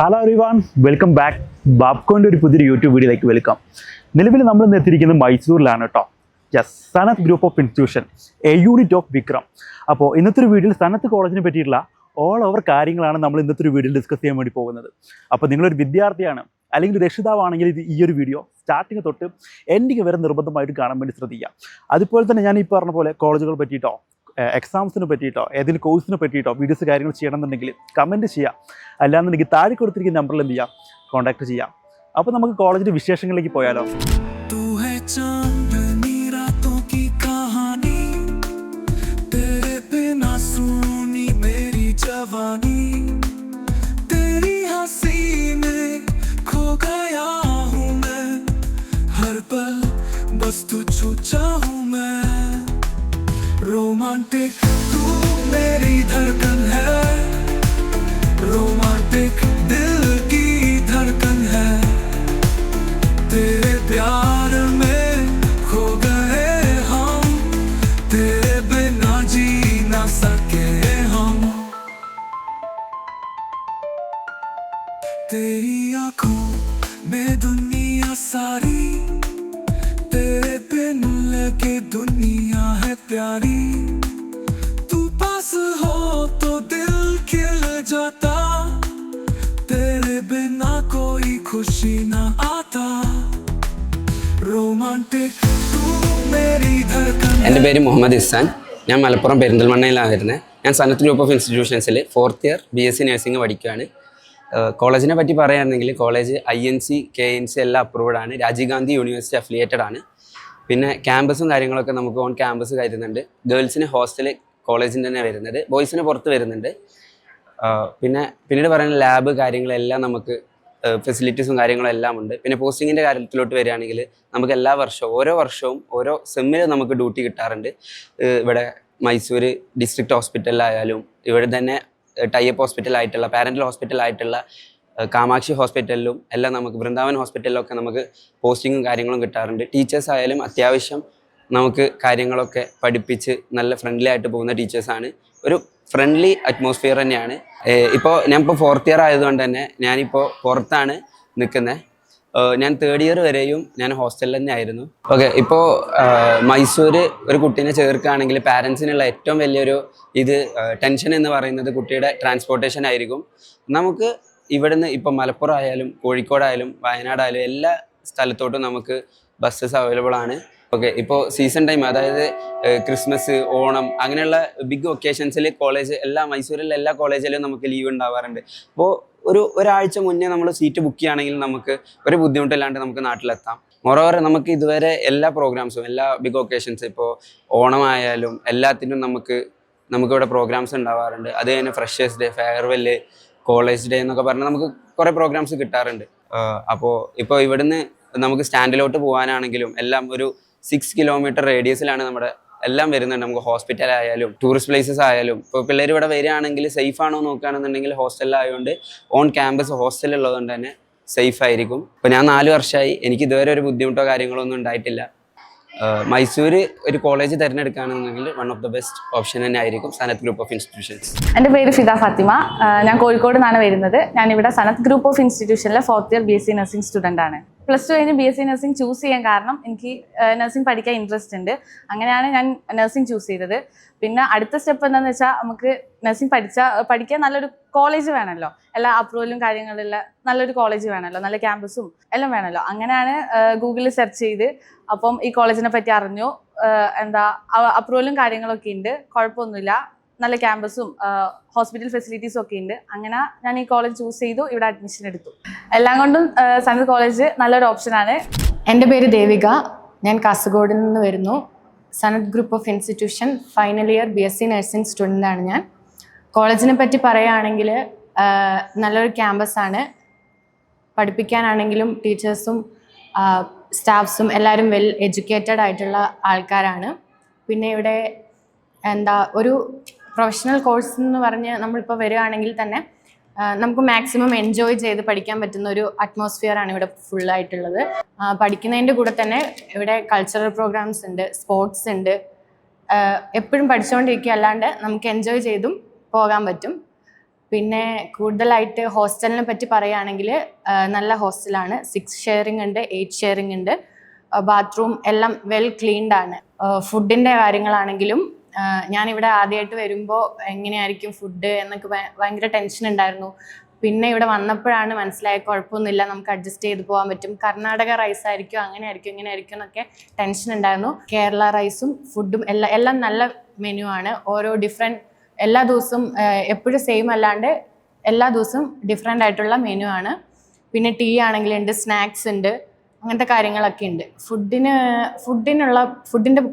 Hello everyone, welcome back. ബാബ്കോൻ്റെ ഒരു പുതിയൊരു യൂട്യൂബ് വീഡിയോയിലേക്ക് വെൽക്കം. നിലവിൽ നമ്മൾ ഇന്ന് എത്തിയിരിക്കുന്നത് മൈസൂരിലാണ് കേട്ടോ. Yes, Sanath group of institution, a unit of Vikram. അപ്പോൾ ഇന്നത്തെ ഒരു വീഡിയോയിൽ സനത്ത് കോളേജിനെ പറ്റിയിട്ടുള്ള ഓൾ ഓവർ കാര്യങ്ങളാണ് നമ്മൾ ഇന്നത്തെ ഒരു വീഡിയോയിൽ ഡിസ്കസ് ചെയ്യാൻ വേണ്ടി പോകുന്നത്. അപ്പോൾ നിങ്ങളൊരു വിദ്യാർത്ഥിയാണ് അല്ലെങ്കിൽ രക്ഷിതാവാണെങ്കിൽ ഈ ഒരു വീഡിയോ സ്റ്റാർട്ടിങ് തൊട്ട് എൻഡിങ് വരെ നിർബന്ധമായിട്ട് കാണാൻ വേണ്ടി ശ്രദ്ധിക്കുക. അതുപോലെ തന്നെ ഞാൻ ഈ പറഞ്ഞ പോലെ കോളേജുകൾ പറ്റിയിട്ടോ എക്സാംസിനെ പറ്റിയിട്ടോ ഏതെങ്കിലും കോഴ്സിനെ പറ്റിയിട്ടോ വീഡിയോസ് കാര്യങ്ങൾ ചെയ്യണമെന്നുണ്ടെങ്കിൽ കമൻറ്റ് ചെയ്യാം. അല്ലാന്നുണ്ടെങ്കിൽ താഴെ കൊടുത്തിരിക്കുന്ന നമ്പറിൽ എന്ത് ചെയ്യാം, കോൺടാക്ട് ചെയ്യാം. അപ്പോൾ നമുക്ക് കോളേജിൻ്റെ വിശേഷങ്ങളിലേക്ക് പോയാലോ. रोमांटिक तू मेरी धड़कन है, रोमांटिक दिल की धड़कन है, तेरे प्यार में खो गए हम, तेरे बिना जी ना सके हम, तेरी आँखों में दुनिया सारी, तेरे बिन लगे दुनिया है प्यारी, तू पास हो तो दिल खिल जाता, तेरे बिना कोई खुशी ना आता, रोमांटिक तू मेरी धड़कन. എൻ്റെ പേര് മുഹമ്മദ് ഇസാൻ. ഞാൻ മലപ്പുറം പെരിന്തൽമണ്ണയിലാണ് വരുന്നത്. ഞാൻ സനത്ത് ഗ്രൂപ്പ് ഓഫ് ഇൻസ്റ്റിറ്റ്യൂഷൻസിൽ 4th ഇയർ BSc നഴ്സിംഗ് പഠിക്കുകയാണ്. കോളേജിനെ പറ്റി പറയുകയാണെങ്കിൽ കോളേജ് INC KNC എല്ലാം അപ്രൂവ്ഡ് ആണ്. രാജീവ് ഗാന്ധി യൂണിവേഴ്സിറ്റി അഫിലിയേറ്റഡ് ആണ്. പിന്നെ ക്യാമ്പസും കാര്യങ്ങളൊക്കെ നമുക്ക് ഓൺ ക്യാമ്പസ് കരുതുന്നുണ്ട്. ഗേൾസിന് ഹോസ്റ്റൽ കോളേജിൽ തന്നെ വരുന്നത്, ബോയ്സിന് പുറത്ത് വരുന്നുണ്ട്. പിന്നീട് പറയുന്ന ലാബ് കാര്യങ്ങളെല്ലാം നമുക്ക് ഫെസിലിറ്റീസും കാര്യങ്ങളും എല്ലാം ഉണ്ട്. പിന്നെ പോസ്റ്റിങ്ങിൻ്റെ കാര്യത്തിലോട്ട് വരികയാണെങ്കിൽ നമുക്ക് എല്ലാ വർഷവും ഓരോ വർഷവും ഓരോ സെമ്മിൽ നമുക്ക് ഡ്യൂട്ടി കിട്ടാറുണ്ട്. ഇവിടെ മൈസൂർ ഡിസ്ട്രിക്ട് ഹോസ്പിറ്റലിലായാലും ഇവിടെ തന്നെ ടൈപ്പ് ഹോസ്പിറ്റലായിട്ടുള്ള പാരൻ്റൽ ഹോസ്പിറ്റലായിട്ടുള്ള കാമാക്ഷി ഹോസ്പിറ്റലിലും എല്ലാം നമുക്ക് വൃന്ദാവൻ ഹോസ്പിറ്റലിലൊക്കെ നമുക്ക് പോസ്റ്റിങ്ങും കാര്യങ്ങളും കിട്ടാറുണ്ട്. ടീച്ചേഴ്സ് ആയാലും അത്യാവശ്യം നമുക്ക് കാര്യങ്ങളൊക്കെ പഠിപ്പിച്ച് നല്ല ഫ്രണ്ട്ലി ആയിട്ട് പോകുന്ന ടീച്ചേഴ്സാണ്. ഒരു ഫ്രണ്ട്ലി അറ്റ്മോസ്ഫിയർ തന്നെയാണ്. ഞാനിപ്പോൾ 4th ഇയർ ആയതുകൊണ്ട് തന്നെ ഞാനിപ്പോൾ പുറത്താണ് നിൽക്കുന്നത്. ഞാൻ 3rd ഇയർ വരെയും ഞാൻ ഹോസ്റ്റലിൽ തന്നെ ആയിരുന്നു. ഓക്കെ, ഇപ്പോൾ മൈസൂർ ഒരു കുട്ടീനെ ചേർക്കുകയാണെങ്കിൽ പാരൻസിനുള്ള ഏറ്റവും വലിയൊരു ടെൻഷൻ എന്ന് പറയുന്നത് കുട്ടിയുടെ ട്രാൻസ്പോർട്ടേഷൻ ആയിരിക്കും. നമുക്ക് ഇവിടുന്ന് ഇപ്പോൾ മലപ്പുറം ആയാലും കോഴിക്കോടായാലും വയനാടായാലും എല്ലാ സ്ഥലത്തോട്ടും നമുക്ക് ബസ്സസ് അവൈലബിൾ ആണ്. ഓക്കെ, ഇപ്പോൾ സീസൺ ടൈം അതായത് ക്രിസ്മസ്, ഓണം അങ്ങനെയുള്ള ബിഗ് ഒക്കേഷൻസിൽ മൈസൂരിലെ എല്ലാ കോളേജിലും നമുക്ക് ലീവ് ഉണ്ടാവാറുണ്ട്. അപ്പോൾ ഒരാഴ്ച മുന്നേ നമ്മൾ സീറ്റ് ബുക്ക് ചെയ്യുകയാണെങ്കിൽ നമുക്ക് ഒരു ബുദ്ധിമുട്ടില്ലാണ്ട് നമുക്ക് നാട്ടിലെത്താം. മോറോവർ നമുക്ക് ഇതുവരെ എല്ലാ പ്രോഗ്രാംസും എല്ലാ ബിഗ് ഒക്കേഷൻസ് ഇപ്പോൾ ഓണമായാലും എല്ലാത്തിനും നമുക്കിവിടെ പ്രോഗ്രാംസ് ഉണ്ടാവാറുണ്ട്. അത് കഴിഞ്ഞ് freshers day, farewell, college day എന്നൊക്കെ പറഞ്ഞാൽ നമുക്ക് കുറേ പ്രോഗ്രാംസ് കിട്ടാറുണ്ട്. അപ്പോൾ ഇപ്പോൾ ഇവിടുന്ന് നമുക്ക് സ്റ്റാൻഡിലോട്ട് പോകാനാണെങ്കിലും എല്ലാം ഒരു 6 കിലോമീറ്റർ റേഡിയസിലാണ് നമ്മുടെ എല്ലാം വരുന്നുണ്ട്. നമുക്ക് ഹോസ്പിറ്റലായാലും ടൂറിസ്റ്റ് പ്ലേസസ് ആയാലും ഇപ്പോൾ പിള്ളേർ ഇവിടെ വരികയാണെങ്കിൽ സേഫ് ആണോ നോക്കുകയാണെന്നുണ്ടെങ്കിൽ ഹോസ്റ്റലിലായതുകൊണ്ട് ഓൺ ക്യാമ്പസ് ഹോസ്റ്റലുള്ളതുകൊണ്ട് തന്നെ സേഫ് ആയിരിക്കും. ഇപ്പോൾ ഞാൻ 4 വർഷമായി, എനിക്ക് ഇതുവരെ ഒരു ബുദ്ധിമുട്ടോ കാര്യങ്ങളോ ഒന്നും ഉണ്ടായിട്ടില്ല. മൈസൂർ ഒരു കോളേജ് തിരഞ്ഞെടുക്കുകയാണെന്നുണ്ടെങ്കിൽ one of the best option തന്നെ ആയിരിക്കും സനത്ത് ഗ്രൂപ്പ് ഓഫ് ഇൻസ്റ്റിറ്റ്യൂഷൻസ്. എൻ്റെ പേര് ഫിദ ഫാത്തിമ. ഞാൻ കോഴിക്കോട് നിന്നാണ് വരുന്നത്. ഞാനിവിടെ സനത്ത് ഗ്രൂപ്പ് ഓഫ് ഇൻസ്റ്റിറ്റ്യൂഷനിലെ 4th year BSc nursing student ആണ്. +2 കഴിഞ്ഞ് BSc നഴ്സിംഗ് ചൂസ് ചെയ്യാൻ കാരണം എനിക്ക് നഴ്സിംഗ് പഠിക്കാൻ ഇൻട്രസ്റ്റ് ഉണ്ട്. അങ്ങനെയാണ് ഞാൻ നഴ്സിംഗ് ചൂസ് ചെയ്തത്. പിന്നെ അടുത്ത സ്റ്റെപ്പ് എന്താണെന്ന് വെച്ചാൽ നമുക്ക് നഴ്സിംഗ് പഠിക്കാൻ നല്ലൊരു കോളേജ് വേണമല്ലോ, എല്ലാ അപ്രൂവലും കാര്യങ്ങളുള്ള നല്ലൊരു കോളേജ് വേണമല്ലോ, നല്ല ക്യാമ്പസും എല്ലാം വേണമല്ലോ. അങ്ങനെയാണ് ഗൂഗിളിൽ സെർച്ച് ചെയ്ത് അപ്പം ഈ കോളേജിനെ പറ്റി അറിഞ്ഞു. അപ്രൂവലും കാര്യങ്ങളൊക്കെ ഉണ്ട്, കുഴപ്പമൊന്നുമില്ല, നല്ല ക്യാമ്പസും ഹോസ്പിറ്റൽ ഫെസിലിറ്റീസും ഒക്കെ ഉണ്ട്. അങ്ങനെ ഞാൻ ഈ കോളേജ് ചൂസ് ചെയ്തു, ഇവിടെ അഡ്മിഷൻ എടുത്തു. എല്ലാം കൊണ്ടും സനത്ത് കോളേജ് നല്ലൊരു ഓപ്ഷനാണ്. എൻ്റെ പേര് ദേവിക. ഞാൻ കാസർഗോഡിൽ നിന്ന് വരുന്നു. Sanath group of institution final year BSc nursing സ്റ്റുഡൻ്റാണ് ഞാൻ. കോളേജിനെ പറ്റി പറയുകയാണെങ്കിൽ നല്ലൊരു ക്യാമ്പസാണ്. പഠിപ്പിക്കാനാണെങ്കിലും ടീച്ചേഴ്സും സ്റ്റാഫ്സും എല്ലാവരും വെൽ എഡ്യൂക്കേറ്റഡ് ആയിട്ടുള്ള ആൾക്കാരാണ്. പിന്നെ ഇവിടെ ഒരു പ്രൊഫഷണൽ കോഴ്സ് എന്ന് പറഞ്ഞ് നമ്മളിപ്പോൾ വരികയാണെങ്കിൽ തന്നെ നമുക്ക് മാക്സിമം എൻജോയ് ചെയ്ത് പഠിക്കാൻ പറ്റുന്ന ഒരു അറ്റ്മോസ്ഫിയറാണ് ഇവിടെ ഫുള്ളായിട്ടുള്ളത്. പഠിക്കുന്നതിൻ്റെ കൂടെ തന്നെ ഇവിടെ കൾച്ചറൽ പ്രോഗ്രാംസ് ഉണ്ട്, സ്പോർട്സ് ഉണ്ട്. എപ്പോഴും പഠിച്ചുകൊണ്ടിരിക്കുക അല്ലാണ്ട് നമുക്ക് എൻജോയ് ചെയ്തും പോകാൻ പറ്റും. പിന്നെ കൂടുതലായിട്ട് ഹോസ്റ്റലിനെ പറ്റി പറയുകയാണെങ്കിൽ നല്ല ഹോസ്റ്റലാണ്. 6 ഷെയറിംഗ് ഉണ്ട്, 8 ഷെയറിംഗ് ഉണ്ട്. ബാത്റൂം എല്ലാം വെൽ ക്ലീൻഡ് ആണ്. ഫുഡിൻ്റെ കാര്യങ്ങളാണെങ്കിലും ഞാനിവിടെ ആദ്യമായിട്ട് വരുമ്പോൾ എങ്ങനെയായിരിക്കും ഫുഡ് എന്നൊക്കെ ഭയങ്കര ടെൻഷൻ ഉണ്ടായിരുന്നു. പിന്നെ ഇവിടെ വന്നപ്പോഴാണ് മനസ്സിലായത് കുഴപ്പമൊന്നുമില്ല, നമുക്ക് അഡ്ജസ്റ്റ് ചെയ്ത് പോകാൻ പറ്റും. കർണാടക റൈസ് ആയിരിക്കും, അങ്ങനെ ആയിരിക്കും, ഇങ്ങനെ ആയിരിക്കും എന്നൊക്കെ ടെൻഷൻ ഉണ്ടായിരുന്നു. കേരള റൈസും ഫുഡും എല്ലാം നല്ല മെനു ആണ്. ഓരോ ഡിഫറെൻറ്റ് എല്ലാ ദിവസവും എപ്പോഴും സെയിം അല്ലാണ്ട് എല്ലാ ദിവസവും ഡിഫറെൻ്റ് ആയിട്ടുള്ള മെനു ആണ്. പിന്നെ ടീ ആണെങ്കിലുണ്ട്, സ്നാക്സ് ഉണ്ട്, അങ്ങനത്തെ കാര്യങ്ങളൊക്കെ ഉണ്ട്. ഫുഡിൻ്റെ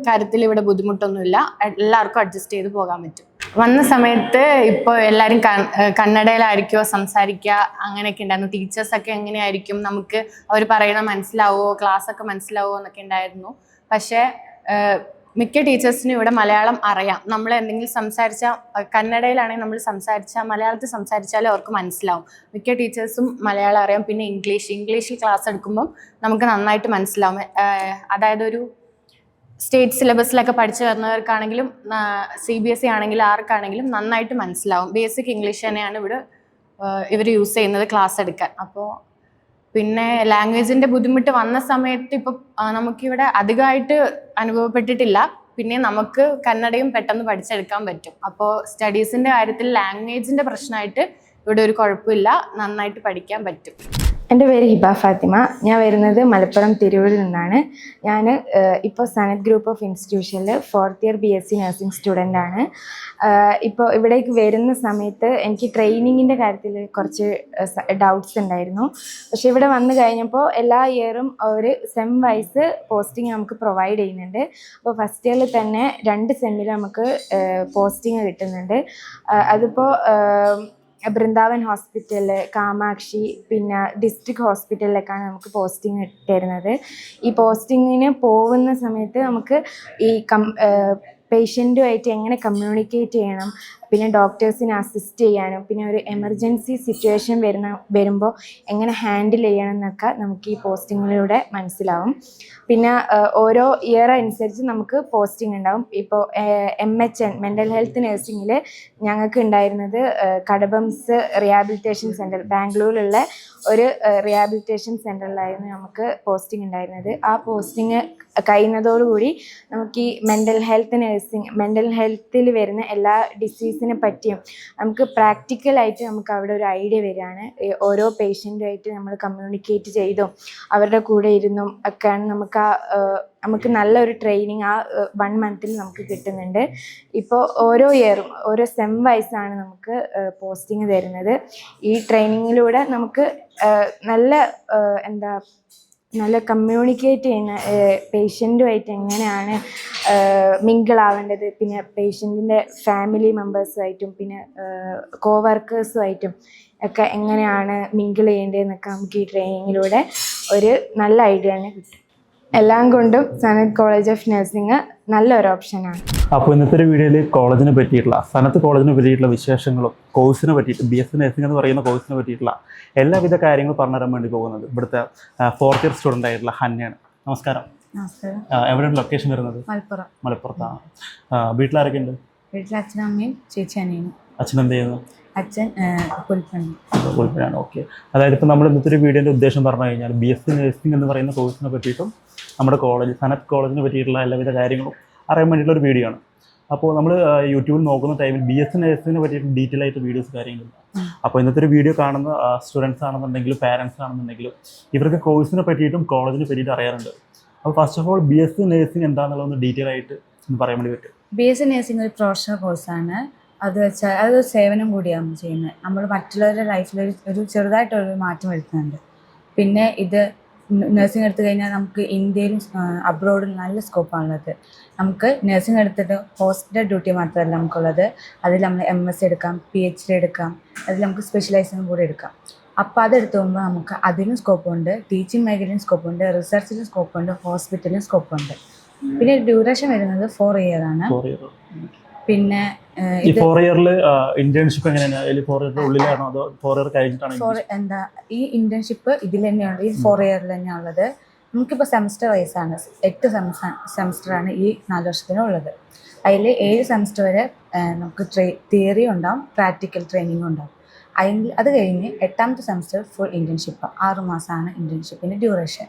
കാര്യത്തിൽ ഇവിടെ ബുദ്ധിമുട്ടൊന്നുമില്ല, എല്ലാവർക്കും അഡ്ജസ്റ്റ് ചെയ്ത് പോകാൻ പറ്റും. വന്ന സമയത്ത് ഇപ്പോൾ എല്ലാവരും കന്നഡയിലായിരിക്കുമോ സംസാരിക്കുക അങ്ങനെയൊക്കെ ഉണ്ടായിരുന്നു. ടീച്ചേഴ്സൊക്കെ എങ്ങനെയായിരിക്കും, നമുക്ക് അവർ പറയുന്ന മനസ്സിലാവുമോ, ക്ലാസ്സൊക്കെ മനസ്സിലാവുമോ എന്നൊക്കെ ഉണ്ടായിരുന്നു. പക്ഷേ മിക്ക ടീച്ചേഴ്സിനും ഇവിടെ മലയാളം അറിയാം. നമ്മൾ എന്തെങ്കിലും സംസാരിച്ചാൽ, കന്നഡയിലാണെങ്കിൽ നമ്മൾ സംസാരിച്ചാൽ, മലയാളത്തിൽ സംസാരിച്ചാലും അവർക്ക് മനസ്സിലാവും. മിക്ക ടീച്ചേഴ്സും മലയാളം അറിയാം. പിന്നെ ഇംഗ്ലീഷിൽ ക്ലാസ് എടുക്കുമ്പം നമുക്ക് നന്നായിട്ട് മനസ്സിലാവും. അതായത് ഒരു സ്റ്റേറ്റ് സിലബസിലൊക്കെ പഠിച്ചു വരുന്നവർക്കാണെങ്കിലും CBSE ആണെങ്കിലും ആർക്കാണെങ്കിലും നന്നായിട്ട് മനസ്സിലാവും. ബേസിക് ഇംഗ്ലീഷ് തന്നെയാണ് ഇവർ യൂസ് ചെയ്യുന്നത് ക്ലാസ് എടുക്കാൻ. അപ്പോൾ പിന്നെ ലാംഗ്വേജിൻ്റെ ബുദ്ധിമുട്ട് വന്ന സമയത്ത് ഇപ്പം നമുക്കിവിടെ അധികമായിട്ട് അനുഭവപ്പെട്ടിട്ടില്ല. പിന്നെ നമുക്ക് കന്നഡയും പെട്ടെന്ന് പഠിച്ചെടുക്കാൻ പറ്റും. അപ്പോൾ സ്റ്റഡീസിൻ്റെ കാര്യത്തിൽ ലാംഗ്വേജിൻ്റെ പ്രശ്നമായിട്ട് ഇവിടെ ഒരു കുഴപ്പമില്ല, നന്നായിട്ട് പഠിക്കാൻ പറ്റും. എൻ്റെ പേര് ഹിബ ഫാത്തിമ. ഞാൻ വരുന്നത് മലപ്പുറം തിരൂരിൽ നിന്നാണ്. ഞാൻ ഇപ്പോൾ സനത് ഗ്രൂപ്പ് ഓഫ് ഇൻസ്റ്റിറ്റ്യൂഷനിൽ 4th year BSc nursing student ആണ്. ഇപ്പോൾ ഇവിടേക്ക് വരുന്ന സമയത്ത് എനിക്ക് ട്രെയിനിങ്ങിൻ്റെ കാര്യത്തിൽ കുറച്ച് ഡൗട്ട്സ് ഉണ്ടായിരുന്നു. പക്ഷേ ഇവിടെ വന്നു കഴിഞ്ഞപ്പോൾ എല്ലാ ഇയറും ഒരു സെം വൈസ് പോസ്റ്റിംഗ് നമുക്ക് പ്രൊവൈഡ് ചെയ്യുന്നുണ്ട്. അപ്പോൾ ഫസ്റ്റ് ഇയറിൽ തന്നെ 2 സെമ്മിൽ നമുക്ക് പോസ്റ്റിംഗ് കിട്ടുന്നുണ്ട്. അതിപ്പോൾ ബൃന്ദാവൻ ഹോസ്പിറ്റൽ, കാമാക്ഷി, പിന്നെ ഡിസ്ട്രിക്ട് ഹോസ്പിറ്റലിലേക്കാണ് നമുക്ക് പോസ്റ്റിംഗ് തരുന്നത്. ഈ പോസ്റ്റിങ്ങിന് പോകുന്ന സമയത്ത് നമുക്ക് ഈ പേഷ്യൻറ്റുമായിട്ട് എങ്ങനെ കമ്മ്യൂണിക്കേറ്റ് ചെയ്യണം, പിന്നെ ഡോക്ടേഴ്സിനെ അസിസ്റ്റ് ചെയ്യാനും, പിന്നെ ഒരു എമർജൻസി സിറ്റുവേഷൻ വരുമ്പോൾ എങ്ങനെ ഹാൻഡിൽ ചെയ്യണം എന്നൊക്കെ നമുക്ക് ഈ പോസ്റ്റിങ്ങിലൂടെ മനസ്സിലാവും. പിന്നെ ഓരോ ഇയർ അനുസരിച്ച് നമുക്ക് പോസ്റ്റിംഗ് ഉണ്ടാവും. ഇപ്പോൾ MHN മെൻ്റൽ ഹെൽത്ത് നഴ്സിംഗിൽ ഞങ്ങൾക്ക് ഉണ്ടായിരുന്നത് കടബംസ് റിഹാബിലിറ്റേഷൻ സെൻറ്റർ, ബാംഗ്ലൂരിലുള്ള ഒരു റിഹാബിലിറ്റേഷൻ സെൻറ്ററിലായിരുന്നു നമുക്ക് പോസ്റ്റിംഗ് ഉണ്ടായിരുന്നത്. ആ പോസ്റ്റിംഗ് കഴിയുന്നതോടുകൂടി നമുക്ക് ഈ മെൻ്റൽ ഹെൽത്തിൽ വരുന്ന എല്ലാ ഡിസീസിനെ പറ്റിയും നമുക്ക് പ്രാക്ടിക്കലായിട്ട് നമുക്ക് അവിടെ ഒരു ഐഡിയ വരികയാണ്. ഓരോ പേഷ്യൻറ്റുമായിട്ട് നമ്മൾ കമ്മ്യൂണിക്കേറ്റ് ചെയ്തും അവരുടെ കൂടെ ഇരുന്നും ഒക്കെയാണ് നമുക്ക് നല്ലൊരു ട്രെയിനിങ് ആ 1 മന്തിൽ നമുക്ക് കിട്ടുന്നുണ്ട്. ഇപ്പോൾ ഓരോ ഇയറും ഓരോ സെം വൈസാണ് നമുക്ക് പോസ്റ്റിംഗ് തരുന്നത്. ഈ ട്രെയിനിങ്ങിലൂടെ നമുക്ക് നല്ല കമ്മ്യൂണിക്കേറ്റ് ചെയ്യുന്ന പേഷ്യൻറ്റുമായിട്ട് എങ്ങനെയാണ് മിങ്കിളാവേണ്ടത്, പിന്നെ പേഷ്യൻറ്റിൻ്റെ ഫാമിലി മെമ്പേഴ്സുമായിട്ടും പിന്നെ കോവർക്കേഴ്സുമായിട്ടും ഒക്കെ എങ്ങനെയാണ് മിങ്കിൾ ചെയ്യേണ്ടതെന്നൊക്കെ നമുക്ക് ഈ ട്രെയിനിങ്ങിലൂടെ ഒരു നല്ല ഐഡിയ തന്നെ കിട്ടും. എല്ലാം കൊണ്ടും സനത് കോളേജ് ഓഫ് നഴ്സിംഗ് നല്ലൊരു ഓപ്ഷനാണ്. അപ്പോൾ ഇന്നത്തെ ഒരു വീഡിയോയിൽ കോളേജിനെ പറ്റിയിട്ടുള്ള, സനത്ത് കോളേജിനെ പറ്റിയിട്ടുള്ള വിശേഷങ്ങളും കോഴ്സിനെ പറ്റിയിട്ട് BSc നഴ്സിംഗ് എന്ന് പറയുന്ന കോഴ്സിനെ പറ്റിയിട്ടുള്ള എല്ലാവിധ കാര്യങ്ങളും പറഞ്ഞു തരാൻ വേണ്ടി പോകുന്നത് ഇവിടുത്തെ 4th ഇയർ സ്റ്റുഡൻ്റ് ആയിട്ടുള്ള ഹന്നയാണ്. നമസ്കാരം. എവിടെയാണ് ലൊക്കേഷൻ വരുന്നത്? മലപ്പുറത്താണ്. വീട്ടിലാരൊക്കെ ഉണ്ട്? വീട്ടിൽ അച്ഛനും അമ്മയും ചേച്ചി അനിയനും. അച്ഛൻ എന്ത് ചെയ്യുന്നു? അച്ഛൻ പുൽപ്പണിയാണ്. ഓക്കെ. അതായത് ഇപ്പോൾ നമ്മൾ ഇന്നത്തെ ഒരു വീഡിയോൻ്റെ ഉദ്ദേശം പറഞ്ഞു കഴിഞ്ഞാൽ BSc നഴ്സിംഗ് എന്ന് പറയുന്ന കോഴ്സിനെ പറ്റിയിട്ടും നമ്മുടെ കോളേജ് സനത് കോളേജിനെ പറ്റിയിട്ടുള്ള എല്ലാവിധ കാര്യങ്ങളും അറിയാൻ വേണ്ടിയിട്ടുള്ള ഒരു വീഡിയോ ആണ്. അപ്പോൾ നമ്മൾ യൂട്യൂബിൽ നോക്കുന്ന ടൈമിൽ BSc നഴ്സിംഗിനെ പറ്റിയിട്ട് ഡീറ്റെയിൽ ആയിട്ട് വീഡിയോസ് കാര്യങ്ങളില്ല. അപ്പോൾ ഇന്നത്തെ ഒരു വീഡിയോ കാണുന്ന സ്റ്റുഡൻസ് ആണെന്നുണ്ടെങ്കിലും പാരൻസ് ആണെന്നുണ്ടെങ്കിലും ഇവർക്ക് കോഴ്സിനെ പറ്റിയിട്ടും കോളേജിനെ പറ്റിയിട്ട് അറിയാറുണ്ട്. അപ്പോൾ first of all BSc nursing എന്താണെന്നുള്ളതൊന്ന് ഡീറ്റെയിൽ ആയിട്ട് പറയാൻ വേണ്ടി പറ്റും. BSc നഴ്സിംഗ് ഒരു പ്രൊഫഷണൽ കോഴ്സാണ്. അത് വെച്ചാൽ അതൊരു സേവനം കൂടിയാണ് ചെയ്യുന്നത്. നമ്മൾ മറ്റുള്ളവരുടെ ലൈഫിൽ ഒരു ചെറുതായിട്ടൊരു മാറ്റം വരുത്തുന്നുണ്ട്. പിന്നെ ഇത് നഴ്സിംഗ് എടുത്തു കഴിഞ്ഞാൽ നമുക്ക് ഇന്ത്യയിലും അബ്രോഡിൽ നല്ല സ്കോപ്പാണുള്ളത്. നമുക്ക് നഴ്സിംഗ് എടുത്തിട്ട് ഹോസ്പിറ്റൽ ഡ്യൂട്ടി മാത്രമല്ല നമുക്കുള്ളത്, അതിൽ നമ്മൾ MSc എടുക്കാം, PhD എടുക്കാം, അതിൽ നമുക്ക് സ്പെഷ്യലൈസേഷൻ കൂടി എടുക്കാം. അപ്പോൾ അതെടുത്ത് പോകുമ്പോൾ നമുക്ക് അതിനും സ്കോപ്പുണ്ട്, ടീച്ചിങ് മേഖലയിലും സ്കോപ്പുണ്ട്, റിസർച്ചിലും സ്കോപ്പുണ്ട്, ഹോസ്പിറ്റലിലും സ്കോപ്പുണ്ട്. പിന്നെ ഡ്യൂറേഷൻ വരുന്നത് 4 ഇയർ ആണ്. പിന്നെ ഈ 4 ഇയറിൽ ഇന്റേൺഷിപ്പ് എങ്ങനെയാണ്? 4 ഇയറിന്റെ ഉള്ളിലാണോ അതോ 4 ഇയർ കഴിഞ്ഞിട്ടാണോ? ഈ ഇന്റേൺഷിപ്പ് ഇതിൽ തന്നെയാണ്, ഈ 4 ഇയറിൽ തന്നെയാണുള്ളത്. നമുക്കിപ്പോൾ സെമസ്റ്റർ വൈസ് ആണ്. 8 സെമസ്റ്ററാണ് ഈ 4 വർഷത്തിനുള്ളത്. അതിൽ 7 സെമസ്റ്റർ വരെ നമുക്ക് തിയറി ഉണ്ടാവും, പ്രാക്ടിക്കൽ ട്രെയിനിങ് ഉണ്ടാവും. അത് കഴിഞ്ഞ് 8ാമത്തെ സെമസ്റ്റർ ഫുൾ ഇൻറ്റേൺഷിപ്പ്, 6 മാസമാണ് ഇൻറ്റേൺഷിപ്പിൻ്റെ ഡ്യൂറേഷൻ.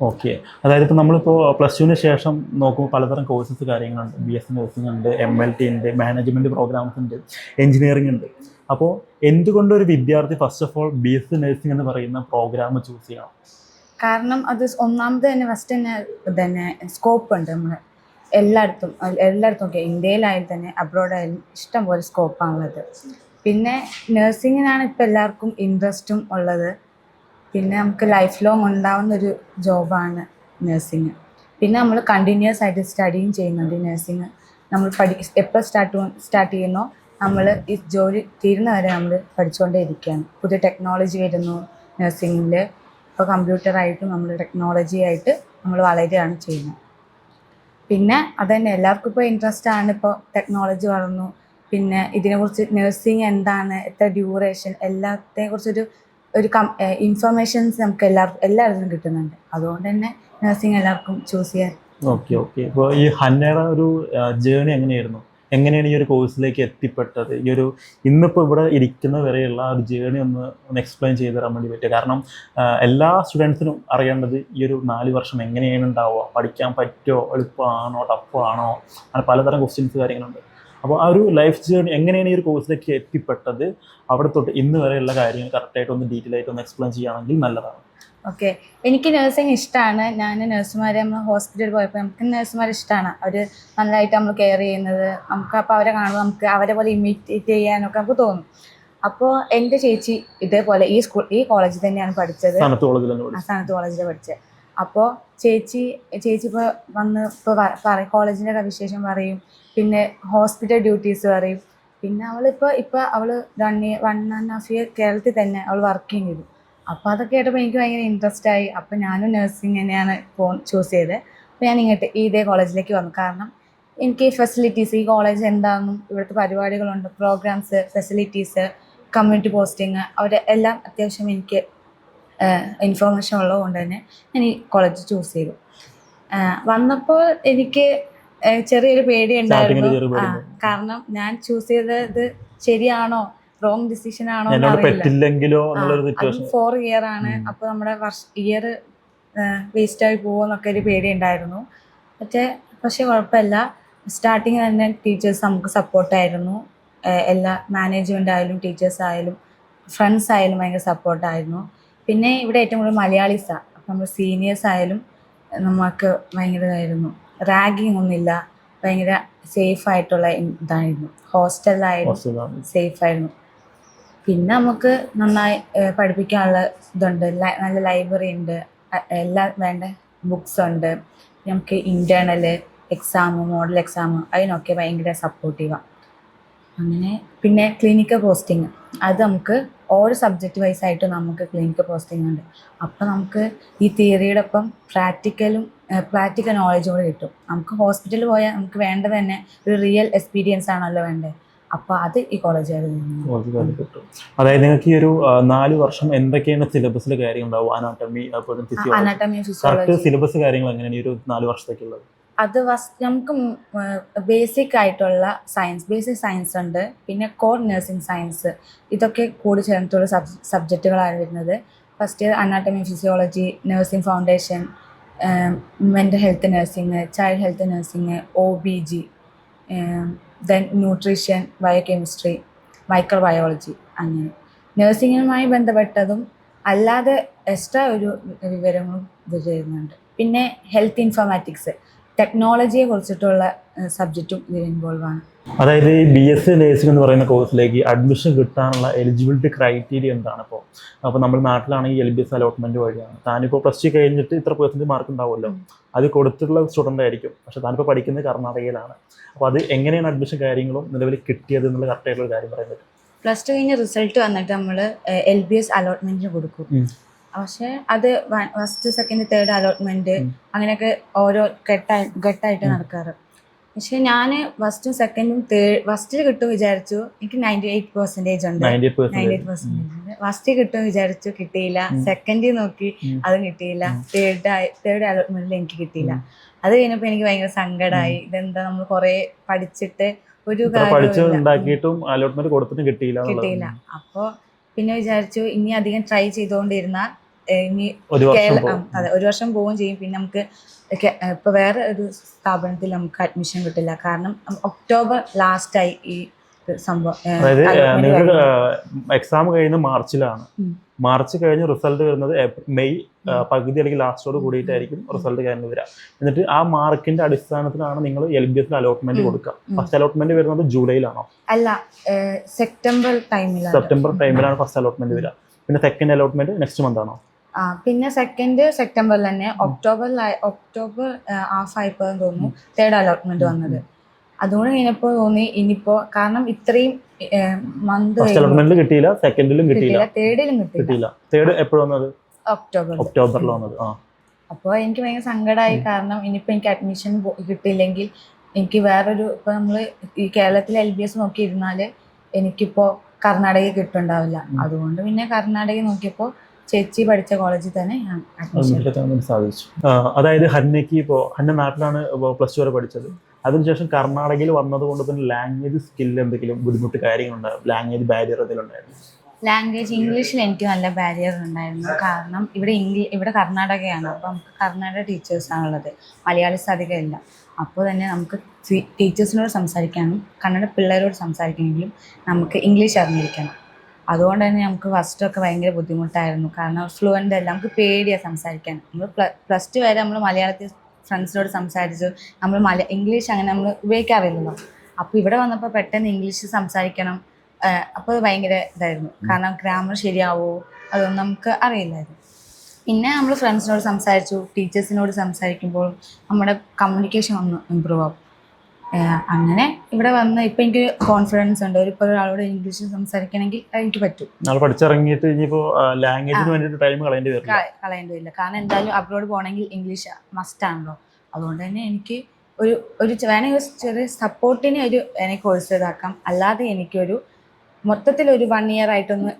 ഓക്കെ, അതായത് ഇപ്പോൾ നമ്മളിപ്പോൾ +2 ശേഷം നോക്കുമ്പോൾ പലതരം കോഴ്സസ് കാര്യങ്ങളുണ്ട്. BSc നഴ്സിംഗ് ഉണ്ട്, MLT ഉണ്ട്, മാനേജ്മെൻറ്റ് പ്രോഗ്രാംസ് ഉണ്ട്, എഞ്ചിനീയറിംഗ് ഉണ്ട്. അപ്പോൾ എന്തുകൊണ്ടൊരു വിദ്യാർത്ഥി first of all BSc nursing എന്ന് പറയുന്ന പ്രോഗ്രാം ചൂസ് ചെയ്യണം? കാരണം അത് ഒന്നാമത് തന്നെ ഫസ്റ്റ് തന്നെ സ്കോപ്പ് ഉണ്ട്. നമ്മൾ എല്ലായിടത്തും ഒക്കെ ഇന്ത്യയിലായാലും തന്നെ അബ്രോഡായാലും ഇഷ്ടംപോലെ സ്കോപ്പാണുള്ളത്. പിന്നെ നഴ്സിങ്ങിനാണ് ഇപ്പോൾ എല്ലാവർക്കും ഇൻട്രസ്റ്റും ഉള്ളത്. പിന്നെ നമുക്ക് ലൈഫ് ലോങ് ഉണ്ടാവുന്നൊരു ജോബാണ് നഴ്സിങ്. പിന്നെ നമ്മൾ കണ്ടിന്യൂസ് ആയിട്ട് സ്റ്റഡിയും ചെയ്യുന്നുണ്ട് നഴ്സിങ്. നമ്മൾ എപ്പോൾ സ്റ്റാർട്ട് ചെയ്യുന്നോ നമ്മൾ ഈ ജോലി തീരുന്നവരെ നമ്മൾ പഠിച്ചുകൊണ്ടേ ഇരിക്കുകയാണ്. പുതിയ ടെക്നോളജി വരുന്നു നഴ്സിങ്ങിൽ. ഇപ്പോൾ കമ്പ്യൂട്ടറായിട്ടും നമ്മൾ ടെക്നോളജി ആയിട്ട് നമ്മൾ വളരുകയാണ് ചെയ്യുന്നത്. പിന്നെ അതന്നെ എല്ലാവർക്കും ഇപ്പോൾ ഇൻട്രസ്റ്റ് ആണ്. ഇപ്പോൾ ടെക്നോളജി വളർന്നു. പിന്നെ ഇതിനെക്കുറിച്ച് നഴ്സിംഗ് എന്താണ്, എത്ര ഡ്യൂറേഷൻ, എല്ലാത്തിനെക്കുറിച്ചൊരു ഇൻഫർമേഷൻസ് നമുക്ക് എല്ലായിടത്തും കിട്ടുന്നുണ്ട്. അതുകൊണ്ട് തന്നെ നഴ്സിംഗ് എല്ലാവർക്കും ചൂസ് ചെയ്യാൻ. ഓക്കെ. ഇപ്പോൾ ഈ ഹന്നയുടെ ഒരു ജേണി എങ്ങനെയായിരുന്നു? എങ്ങനെയാണ് ഈ ഒരു കോഴ്സിലേക്ക് എത്തിപ്പെട്ടത്? ഈ ഒരു ഇന്നിപ്പോൾ ഇവിടെ ഇരിക്കുന്ന വരെയുള്ള ഒരു ജേണി ഒന്ന് എക്സ്പ്ലെയിൻ ചെയ്ത് തരാൻ വേണ്ടി പറ്റുക. കാരണം എല്ലാ സ്റ്റുഡൻസിനും അറിയേണ്ടത് ഈ ഒരു 4 വർഷം എങ്ങനെയാണ് ഉണ്ടാവുക, പഠിക്കാൻ പറ്റുമോ, എളുപ്പമാണോ, ടഫാണോ, അങ്ങനെ പലതരം ക്വസ്റ്റ്യൻസ് കാര്യങ്ങളുണ്ട്. അപ്പോൾ ആ ഒരു ലൈഫ് ജേണി എങ്ങനെയാണ് ഈ ഒരു കോഴ്സിലേക്ക് എത്തിപ്പെട്ടത്, അവിടെ തൊട്ട് ഇന്ന് വരെയുള്ള കാര്യങ്ങൾ കറക്റ്റായിട്ട് ഒന്ന് ഡീറ്റെയിൽ ആയിട്ട് ഒന്ന് എക്സ്പ്ലെയിൻ ചെയ്യുകയാണെങ്കിൽ നല്ലതാണ്. ഓക്കെ, എനിക്ക് നഴ്സിംഗ് ഇഷ്ടമാണ്. ഞാൻ നഴ്സുമാരെ നമ്മൾ ഹോസ്പിറ്റലിൽ പോയപ്പോൾ നമുക്ക് നഴ്സുമാരെ ഇഷ്ടമാണ്. അവർ നല്ലതായിട്ട് നമ്മൾ കെയർ ചെയ്യുന്നത്. നമുക്ക് അപ്പോൾ അവരെ കാണുമ്പോൾ നമുക്ക് അവരെ പോലെ ഇമിറ്റേറ്റ് ചെയ്യാനൊക്കെ നമുക്ക് തോന്നും. അപ്പോൾ എൻ്റെ ചേച്ചി ഇതേപോലെ ഈ കോളേജിൽ തന്നെയാണ് പഠിച്ചത്, സനത്ത് കോളേജിൽ പഠിച്ചത്. അപ്പോൾ ചേച്ചി ഇപ്പോൾ വന്ന് ഇപ്പോൾ കോളേജിൻ്റെ വിശേഷം പറയും. പിന്നെ ഹോസ്പിറ്റൽ ഡ്യൂട്ടീസ് പറയും. പിന്നെ ഇപ്പോൾ അവൾ 1.5 ഇയർ കേരളത്തിൽ തന്നെ അവൾ വർക്കിംഗ് ചെയ്തു. അപ്പോൾ അതൊക്കെ കേട്ടപ്പോൾ എനിക്ക് ഭയങ്കര ഇൻട്രസ്റ്റ് ആയി. അപ്പോൾ ഞാനും നഴ്സിംഗ് തന്നെയാണ് ചൂസ് ചെയ്തത്. അപ്പോൾ ഞാൻ ഇതേ കോളേജിലേക്ക് വന്നു. കാരണം എനിക്ക് ഫെസിലിറ്റീസ്, ഈ കോളേജ് എന്താണെന്നും ഇവിടുത്തെ പരിപാടികളുണ്ട്, പ്രോഗ്രാംസ്, ഫെസിലിറ്റീസ്, കമ്മ്യൂണിറ്റി പോസ്റ്റിങ്, അവരെ എല്ലാം അത്യാവശ്യം എനിക്ക് ഇൻഫോർമേഷൻ ഉള്ളതുകൊണ്ട് തന്നെ ഞാൻ ഈ കോളേജ് ചൂസ് ചെയ്തു. വന്നപ്പോൾ എനിക്ക് ചെറിയൊരു പേടി ഉണ്ടായിരുന്നു. കാരണം ഞാൻ ചൂസ് ചെയ്തത് ശരിയാണോ, റോങ് ഡിസിഷൻ ആണോ എന്നറിയില്ല. 4 ഇയർ ആണ്. അപ്പോൾ നമ്മുടെ ഇയർ വേസ്റ്റായി പോകുമെന്നൊക്കെ ഒരു പേടി ഉണ്ടായിരുന്നു. പക്ഷേ കുഴപ്പമില്ല. സ്റ്റാർട്ടിങ് തന്നെ ടീച്ചേഴ്സ് നമുക്ക് സപ്പോർട്ടായിരുന്നു. എല്ലാ മാനേജ്മെൻ്റ് ആയാലും ടീച്ചേഴ്സ് ആയാലും ഫ്രണ്ട്സ് ആയാലും ഭയങ്കര സപ്പോർട്ടായിരുന്നു. പിന്നെ ഇവിടെ ഏറ്റവും കൂടുതൽ മലയാളീസാണ്. അപ്പോൾ നമ്മൾ സീനിയേഴ്സ് ആയാലും നമുക്ക് ഭയങ്കര ഇതായിരുന്നു. റാഗിങ് ഒന്നുമില്ല. ഭയങ്കര സേഫായിട്ടുള്ള ഇതായിരുന്നു. ഹോസ്റ്റലിലായാലും സേഫായിരുന്നു. പിന്നെ നമുക്ക് നന്നായി പഠിപ്പിക്കാനുള്ള ഇതുണ്ട്. നല്ല ലൈബ്രറി ഉണ്ട്. എല്ലാം വേണ്ട ബുക്സ് ഉണ്ട്. നമുക്ക് ഇൻറ്റേർണൽ എക്സാം, മോഡൽ എക്സാം, അതിനൊക്കെ ഭയങ്കര സപ്പോർട്ടീവാണ്. അങ്ങനെ പിന്നെ ക്ലിനിക്കൽ പോസ്റ്റിംഗ്, അത് നമുക്ക് ഓരോ സബ്ജക്റ്റ് വൈസ് ആയിട്ട് നമുക്ക് ക്ലിനിക്കൽ പോസ്റ്റിംഗ് ഉണ്ട്. അപ്പോൾ നമുക്ക് ഈ തിയറിയുടെ ഒപ്പം പ്രാക്ടിക്കൽ നോളജും കൂടെ കിട്ടും. നമുക്ക് ഹോസ്പിറ്റലിൽ പോയാൽ നമുക്ക് വേണ്ടത് തന്നെ ഒരു റിയൽ എക്സ്പീരിയൻസ് ആണല്ലോ വേണ്ടത്. അപ്പോൾ അത് ഈ കോളേജുകളിൽ കിട്ടും. അതായത് നിങ്ങൾക്ക് ഈ ഒരു 4 വർഷം എന്തൊക്കെയാണ് സിലബസിലെ കാര്യങ്ങളുണ്ടാവും? അനാട്ടമി, ഫിസിയോളജി സിലബസ് കാര്യങ്ങൾ എങ്ങനെയാണ് ഈ ഒരു 4 വർഷത്തേക്കുള്ളത്? അത് നമുക്ക് ബേസിക് ആയിട്ടുള്ള ബേസിക് സയൻസ് ഉണ്ട്. പിന്നെ കോർ നഴ്സിംഗ് സയൻസ്, ഇതൊക്കെ കൂടി ചേർന്നിട്ടുള്ള സബ്ജക്റ്റുകളാണ് വരുന്നത്. First year anatomy, physiology, nursing foundation, mental health nursing, child health nursing, OBG, then nutrition, biochemistry, microbiology. അങ്ങനെ നഴ്സിംഗുമായി ബന്ധപ്പെട്ടതും അല്ലാതെ എക്സ്ട്രാ ഒരു വിവരങ്ങളും ഇത് ചെയ്യുന്നുണ്ട്. പിന്നെ ഹെൽത്ത് ഇൻഫോർമാറ്റിക്സ്, ടെക്നോളജിയെ കുറിച്ചിട്ടുള്ള സബ്ജക്റ്റും ഇതിൽ ഇൻവോൾവ് ആണ്. അതായത് ഈ BSc നഴ്സിംഗ് എന്ന് പറയുന്ന കോഴ്സിലേക്ക് അഡ്മിഷൻ കിട്ടാനുള്ള എലിജിബിലിറ്റി ക്രൈറ്റീരിയ എന്താണ്? അപ്പോൾ നമ്മുടെ നാട്ടിലാണെങ്കിൽ LBS അലോട്ട്മെൻറ്റ് വഴിയാണ്. താനിപ്പോൾ +2 കഴിഞ്ഞിട്ട് ഇത്ര % മാർക്ക് ഉണ്ടാവുമല്ലോ, അത് കൊടുത്തിട്ടുള്ള സ്റ്റുഡൻ്റ് ആയിരിക്കും. പക്ഷേ താനിപ്പോൾ പഠിക്കുന്നത് കർണാടകയിലാണ്. അപ്പോൾ അത് എങ്ങനെയാണ് അഡ്മിഷൻ കാര്യങ്ങളും നിലവിൽ കിട്ടിയത് എന്നുള്ള കറക്റ്റായിട്ടുള്ള കാര്യം പറയാൻ പറ്റും? +2 കഴിഞ്ഞ് റിസൾട്ട് വന്നിട്ട് നമ്മൾ LBS അലോട്ട്മെൻറ്റിന് കൊടുക്കും. പക്ഷേ അത് 1st, 2nd, 3rd അലോട്ട്മെൻറ്റ് അങ്ങനെയൊക്കെ ഓരോ ഘട്ടമായിട്ട് നടക്കാറ്. പക്ഷെ ഞാൻ 1st, 2nd, 3rd ഫസ്റ്റിൽ കിട്ടും വിചാരിച്ചു. എനിക്ക് 98% ഉണ്ട്. 98% ഫസ്റ്റ് കിട്ടും വിചാരിച്ചു, കിട്ടിയില്ല. സെക്കൻഡിൽ നോക്കി, അതും കിട്ടിയില്ല. തേർഡ് അലോട്ട്മെന്റിൽ എനിക്ക് കിട്ടിയില്ല. അത് കഴിഞ്ഞപ്പോൾ എനിക്ക് ഭയങ്കര സങ്കടമായി. ഇതെന്താ, നമ്മൾ കുറേ പഠിച്ചിട്ട് ഒരു ഇത്ര പഠിച്ച് കാര്യവുമില്ല. ഉണ്ടാക്കിയിട്ടും അലോട്ട്മെന്റ് കൊടുത്തിട്ടും കിട്ടിയില്ല എന്നുള്ളത്. കിട്ടിയില്ല. അപ്പോൾ പിന്നെ വിചാരിച്ചു ഇനി അധികം ട്രൈ ചെയ്തുകൊണ്ടിരുന്നാൽ ഇനി ഒരു വർഷം അതെ, ഒരു വർഷം പോവുകയും ചെയ്യും. പിന്നെ നമുക്ക് ഇപ്പൊ വേറെ ഒരു സ്ഥാപനത്തിൽ നമുക്ക് അഡ്മിഷൻ കിട്ടില്ല. കാരണം ഒക്ടോബർ ലാസ്റ്റായി ഈ സംഭവം. അതായത് allotment നിങ്ങൾക്ക് കഴിഞ്ഞു. എക്സാം കഴിയുന്നത് മാർച്ചിലാണ്. ഉം. മാർച്ച് കഴിഞ്ഞ് റിസൾട്ട് വരുന്നത് മെയ് പകുതി അല്ലെങ്കിൽ ലാസ്റ്റോട് കൂടിയിട്ടായിരിക്കും റിസൾട്ട് കഴിഞ്ഞ് വരിക. എന്നിട്ട് ആ മാർക്കിന്റെ അടിസ്ഥാനത്തിലാണ് നിങ്ങൾ LBS അലോട്ട്മെന്റ് കൊടുക്കുക. ഫസ്റ്റ് അലോട്ട്മെന്റ് വരുന്നത് ജൂലൈയിലാണോ? അല്ല, സെപ്റ്റംബർ ടൈമിലാണ്. സെപ്റ്റംബർ ടൈമിലാണ് ഫസ്റ്റ് അലോട്ട്മെന്റ് വരിക. പിന്നെ സെക്കൻഡ് അലോട്ട്മെന്റ് നെക്സ്റ്റ് മന്ത് ആണോ? പിന്നെ സെക്കൻഡ് സെപ്റ്റംബറിൽ തന്നെ. ഒക്ടോബർ ഹാഫ് ആയപ്പോഴെന്ന് തോന്നുന്നു തേർഡ് അലോട്ട്മെന്റ് വന്നത്. അതുകൊണ്ട് കഴിഞ്ഞപ്പോൾ തോന്നി ഇനിയിപ്പോ, കാരണം ഇത്രയും മന്ത് ഫസ്റ്റ് അലോട്ട്മെന്റിൽ കിട്ടിയില്ല, സെക്കൻഡിലും കിട്ടിയില്ല, തേർഡിലും കിട്ടിയില്ല. തേർഡ് എപ്പോഴും വന്നത്? ഒക്ടോബറിൽ വന്നത്. അപ്പോൾ എനിക്ക് ഭയങ്കര സങ്കടമായി. കാരണം ഇനിയിപ്പോൾ എനിക്ക് അഡ്മിഷൻ കിട്ടിയില്ലെങ്കിൽ എനിക്ക് വേറൊരു, ഇപ്പോൾ നമ്മൾ ഈ കേരളത്തിലെ LBS നോക്കിയിരുന്നാൽ എനിക്കിപ്പോൾ കർണാടകയിൽ കിട്ടുന്നുണ്ടാവില്ല. അതുകൊണ്ട് പിന്നെ കർണാടകയിൽ നോക്കിയപ്പോൾ ചേച്ചി പഠിച്ച കോളേജിൽ തന്നെ ഞാൻ അഡ്മിഷൻ സാധിച്ചു. അതായത് ഹന്നയ്ക്ക് ഇപ്പോൾ ഹന്ന നാട്ടിലാണ് പ്ലസ് ടു വരെ പഠിച്ചത്. അതിനുശേഷം കർണാടകയിൽ വന്നതുകൊണ്ട് തന്നെ ലാംഗ്വേജ് സ്കിൽ എന്തെങ്കിലും ബുദ്ധിമുട്ട് കാര്യങ്ങളുണ്ടായിരുന്നു? ലാംഗ്വേജ് ബാരിയർ എന്തെങ്കിലും ഉണ്ടായിരുന്നു? ലാംഗ്വേജ് ഇംഗ്ലീഷിൽ എനിക്ക് നല്ല ബാരിയർ ഉണ്ടായിരുന്നു. കാരണം ഇവിടെ കർണാടകയാണ്. അപ്പോൾ നമുക്ക് കർണാടക ടീച്ചേഴ്സാണുള്ളത്, മലയാളീസ് അധികം ഇല്ല. അപ്പോൾ തന്നെ നമുക്ക് ടീച്ചേഴ്സിനോട് സംസാരിക്കാനും കന്നഡ പിള്ളേരോട് സംസാരിക്കണമെങ്കിലും നമുക്ക് ഇംഗ്ലീഷ് അറിഞ്ഞിരിക്കണം. അതുകൊണ്ട് തന്നെ നമുക്ക് ഫസ്റ്റൊക്കെ ഭയങ്കര ബുദ്ധിമുട്ടായിരുന്നു. കാരണം ഫ്ലുവൻ്റ് അല്ല, നമുക്ക് പേടിയാണ് സംസാരിക്കാൻ. നമ്മൾ പ്ലസ് ടു വരെ നമ്മൾ മലയാളത്തിൽ ഫ്രണ്ട്സിനോട് സംസാരിച്ചു, നമ്മൾ ഇംഗ്ലീഷ് അങ്ങനെ നമ്മൾ ഉപയോഗിക്കാറില്ലല്ലോ. അപ്പോൾ ഇവിടെ വന്നപ്പോൾ പെട്ടെന്ന് ഇംഗ്ലീഷ് സംസാരിക്കണം. അപ്പോൾ അത് ഭയങ്കര ഇതായിരുന്നു. കാരണം ഗ്രാമർ ശരിയാവോ അതൊന്നും നമുക്ക് അറിയില്ലായിരുന്നു. പിന്നെ നമ്മൾ ഫ്രണ്ട്സിനോട് സംസാരിച്ചു, ടീച്ചേഴ്സിനോട് സംസാരിക്കുമ്പോൾ നമ്മുടെ കമ്മ്യൂണിക്കേഷൻ ഒന്ന് ഇമ്പ്രൂവ് ആവും. അങ്ങനെ ഇവിടെ വന്ന് ഇപ്പം എനിക്ക് കോൺഫിഡൻസ് ഉണ്ട്. ഇപ്പോൾ ഒരാളോട് ഇംഗ്ലീഷിൽ സംസാരിക്കണമെങ്കിൽ എനിക്ക് പറ്റും. പഠിച്ചിറങ്ങിയിട്ട് ഇനിയിപ്പോൾ ലാംഗ്വേജിന് വേണ്ടിയിട്ട് ടൈം കളയേണ്ടി വരില്ല. കാരണം എന്തായാലും അബ്രോഡ് പോകണമെങ്കിൽ ഇംഗ്ലീഷ് മസ്റ്റ് ആണല്ലോ. അതുകൊണ്ട് തന്നെ എനിക്ക് ഒരു വേണമെങ്കിൽ ഒരു ചെറിയ സപ്പോർട്ടിന് എനിക്ക് കോഴ്സ് ഇതാക്കാം. അല്ലാതെ എനിക്കൊരു മൊത്തത്തിൽ ഒരു 1 year ആയിട്ടൊന്ന്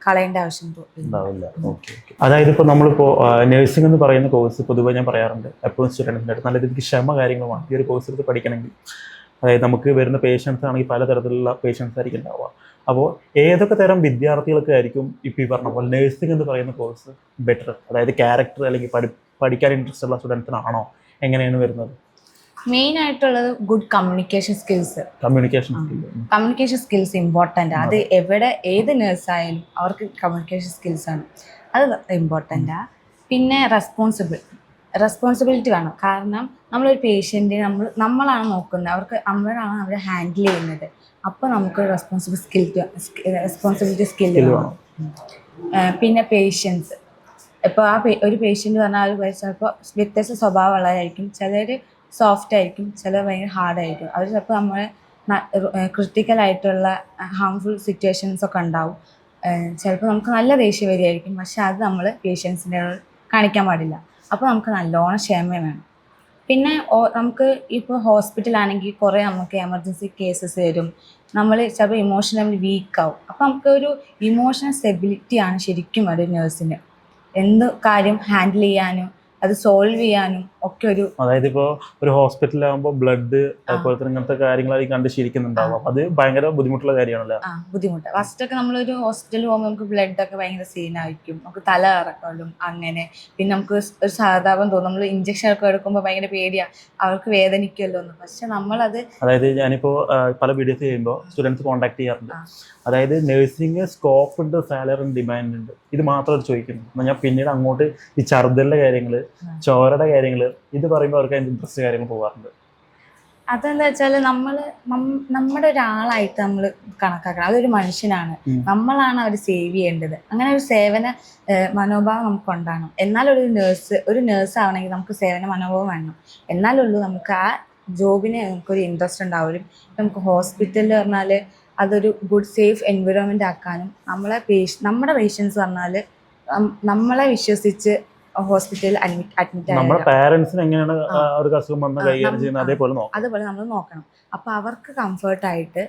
കളയേണ്ട ആവശ്യം ഉണ്ടാവില്ല. അതായത് ഇപ്പോൾ നമ്മളിപ്പോൾ നഴ്സിംഗ് എന്ന് പറയുന്ന കോഴ്സ് പൊതുവെ ഞാൻ പറയാറുണ്ട് എപ്പോഴും സ്റ്റുഡൻസിൻ്റെ അടുത്ത് നല്ല രീതിക്ക് ക്ഷമ കാര്യങ്ങളുമാണ് ഈ ഒരു കോഴ്സ് എടുത്ത് പഠിക്കണമെങ്കിൽ. അതായത് നമുക്ക് വരുന്ന പേഷ്യൻസ് ആണെങ്കിൽ പലതരത്തിലുള്ള പേഷ്യൻസ് ആയിരിക്കും ഉണ്ടാവുക. അപ്പോൾ ഏതൊക്കെ തരം വിദ്യാർത്ഥികൾക്ക് ആയിരിക്കും ഇപ്പോൾ ഈ പറഞ്ഞ പോലെ നഴ്സിംഗ് എന്ന് പറയുന്ന കോഴ്സ് ബെറ്റർ? അതായത് ക്യാരക്ടർ അല്ലെങ്കിൽ പഠിക്കാൻ ഇൻട്രസ്റ്റ് ഉള്ള സ്റ്റുഡൻസിനാണോ, എങ്ങനെയാണ് വരുന്നത്? മെയിൻ ആയിട്ടുള്ളത് good communication skills. Communication skills important. അത് ഏത് നേഴ്സായാലും അവർക്ക് കമ്മ്യൂണിക്കേഷൻ സ്കിൽസ് ആണ്, അത് ഇമ്പോർട്ടൻ്റാ. പിന്നെ റെസ്പോൺസിബിലിറ്റി വേണം. കാരണം നമ്മളൊരു പേഷ്യൻറ്റിനെ നമ്മളാണ് നോക്കുന്നത്, നമ്മളാണ് അവരെ ഹാൻഡിൽ ചെയ്യുന്നത്. അപ്പോൾ നമുക്ക് റെസ്പോൺസിബിലിറ്റി സ്കിൽ വേണം. പിന്നെ പേഷ്യൻസ്. ഇപ്പോൾ ഒരു പേഷ്യൻ്റ് പറഞ്ഞാൽ ചിലപ്പോൾ വ്യത്യസ്ത സ്വഭാവമുള്ളതായിരിക്കും. ചിലർ സോഫ്റ്റ് ആയിരിക്കും, ചിലർ ഭയങ്കര ഹാർഡായിരിക്കും. അവർ ചിലപ്പോൾ നമ്മളെ ക്രിട്ടിക്കലായിട്ടുള്ള ഹാംഫുൾ സിറ്റുവേഷൻസ് ഒക്കെ ഉണ്ടാവും. ചിലപ്പോൾ നമുക്ക് നല്ല ദേഷ്യം വരികയായിരിക്കും, പക്ഷെ അത് നമ്മൾ പേഷ്യൻസിൻ്റെ കാണിക്കാൻ പാടില്ല. അപ്പോൾ നമുക്ക് നല്ലോണം ക്ഷമ വേണം. പിന്നെ നമുക്ക് ഇപ്പോൾ ഹോസ്പിറ്റലാണെങ്കിൽ കുറേ നമുക്ക് എമർജൻസി കേസസ് വരും. നമ്മൾ ചിലപ്പോൾ ഇമോഷണലി വീക്കാവും. അപ്പോൾ നമുക്കൊരു ഇമോഷണൽ സ്റ്റെബിലിറ്റിയാണ് ശരിക്കും ഒരു നേഴ്സിന്. എന്ത് കാര്യം ഹാൻഡിൽ ചെയ്യാനും അത് സോൾവ് ചെയ്യാനും ഒക്കെ ഒരു, അതായത് ഇപ്പോൾ ഒരു ഹോസ്പിറ്റലാകുമ്പോൾ ബ്ലഡ് അതുപോലെ തന്നെ ഇങ്ങനത്തെ കാര്യങ്ങളായി കണ്ട് ശീലിക്കുന്നുണ്ടാവും. അത് ഭയങ്കര ബുദ്ധിമുട്ടുള്ള കാര്യമാണല്ലോ. ബുദ്ധിമുട്ട്. ഫസ്റ്റൊക്കെ നമ്മളൊരു ഹോസ്പിറ്റലിൽ പോകുമ്പോൾ നമുക്ക് ബ്ലഡൊക്കെ ഭയങ്കര സീനായിരിക്കും, നമുക്ക് തല ഇറക്കലും അങ്ങനെ. പിന്നെ നമുക്ക് ഒരു സഹതാപം തോന്നും. നമ്മൾ ഇഞ്ചക്ഷൻ ഒക്കെ എടുക്കുമ്പോൾ ഭയങ്കര പേടിയാണ്, അവർക്ക് വേദനിക്കുമല്ലോ എന്ന്. പക്ഷെ നമ്മളത്, അതായത് ഞാനിപ്പോൾ പല വീഡിയോസ് ചെയ്യുമ്പോൾ സ്റ്റുഡൻസ് കോൺടാക്ട് ചെയ്യാറുണ്ട്. അതായത് നഴ്സിംഗ് സ്കോപ്പ് ഉണ്ട്, സാലറി ഉണ്ട്, ഡിമാൻഡ് ഉണ്ട്, ഇത് മാത്രം ചോദിക്കുന്നു. എന്നാൽ ഞാൻ പിന്നീട് അങ്ങോട്ട് ഈ ഛർദ്ദലിൻ്റെ കാര്യങ്ങൾ, ചോരയുടെ കാര്യങ്ങൾ, ഇത് പറയുമ്പോൾ അവർക്ക് അതിൻ്റെ ഇൻട്രസ്റ്റ് കാര്യങ്ങൾ പോകാറുണ്ട്. അതെന്താ വെച്ചാൽ നമ്മുടെ ഒരാളായിട്ട് നമ്മൾ കണക്കാക്കണം. അതൊരു മനുഷ്യനാണ്, നമ്മളാണ് അവർ സേവ് ചെയ്യേണ്ടത്. അങ്ങനെ ഒരു സേവന മനോഭാവം നമുക്ക് ഉണ്ടാകണം. എന്നാലൊരു നേഴ്സ് ആവണമെങ്കിൽ നമുക്ക് സേവന മനോഭാവം വേണം. എന്നാലുള്ളൂ നമുക്ക് ആ ജോബിന് നമുക്കൊരു ഇൻട്രസ്റ്റ് ഉണ്ടാവും. നമുക്ക് ഹോസ്പിറ്റലിൽ പറഞ്ഞാൽ അതൊരു ഗുഡ് സേഫ് എൻവിറോൺമെൻ്റ് ആക്കാനും, നമ്മുടെ പേഷ്യൻസ് പറഞ്ഞാൽ നമ്മളെ വിശ്വസിച്ച് ഹോസ്പിറ്റലിൽ അഡ്മിറ്റ് നമ്മുടെ പാരന്റ്സിന് എങ്ങനെയാണ് ഒരു അസുഖം വന്ന് കൈകാര്യം ചെയ്യുന്നത് അതുപോലെ നമ്മൾ നോക്കണം. അപ്പോൾ അവർക്ക് കംഫർട്ടായിട്ട്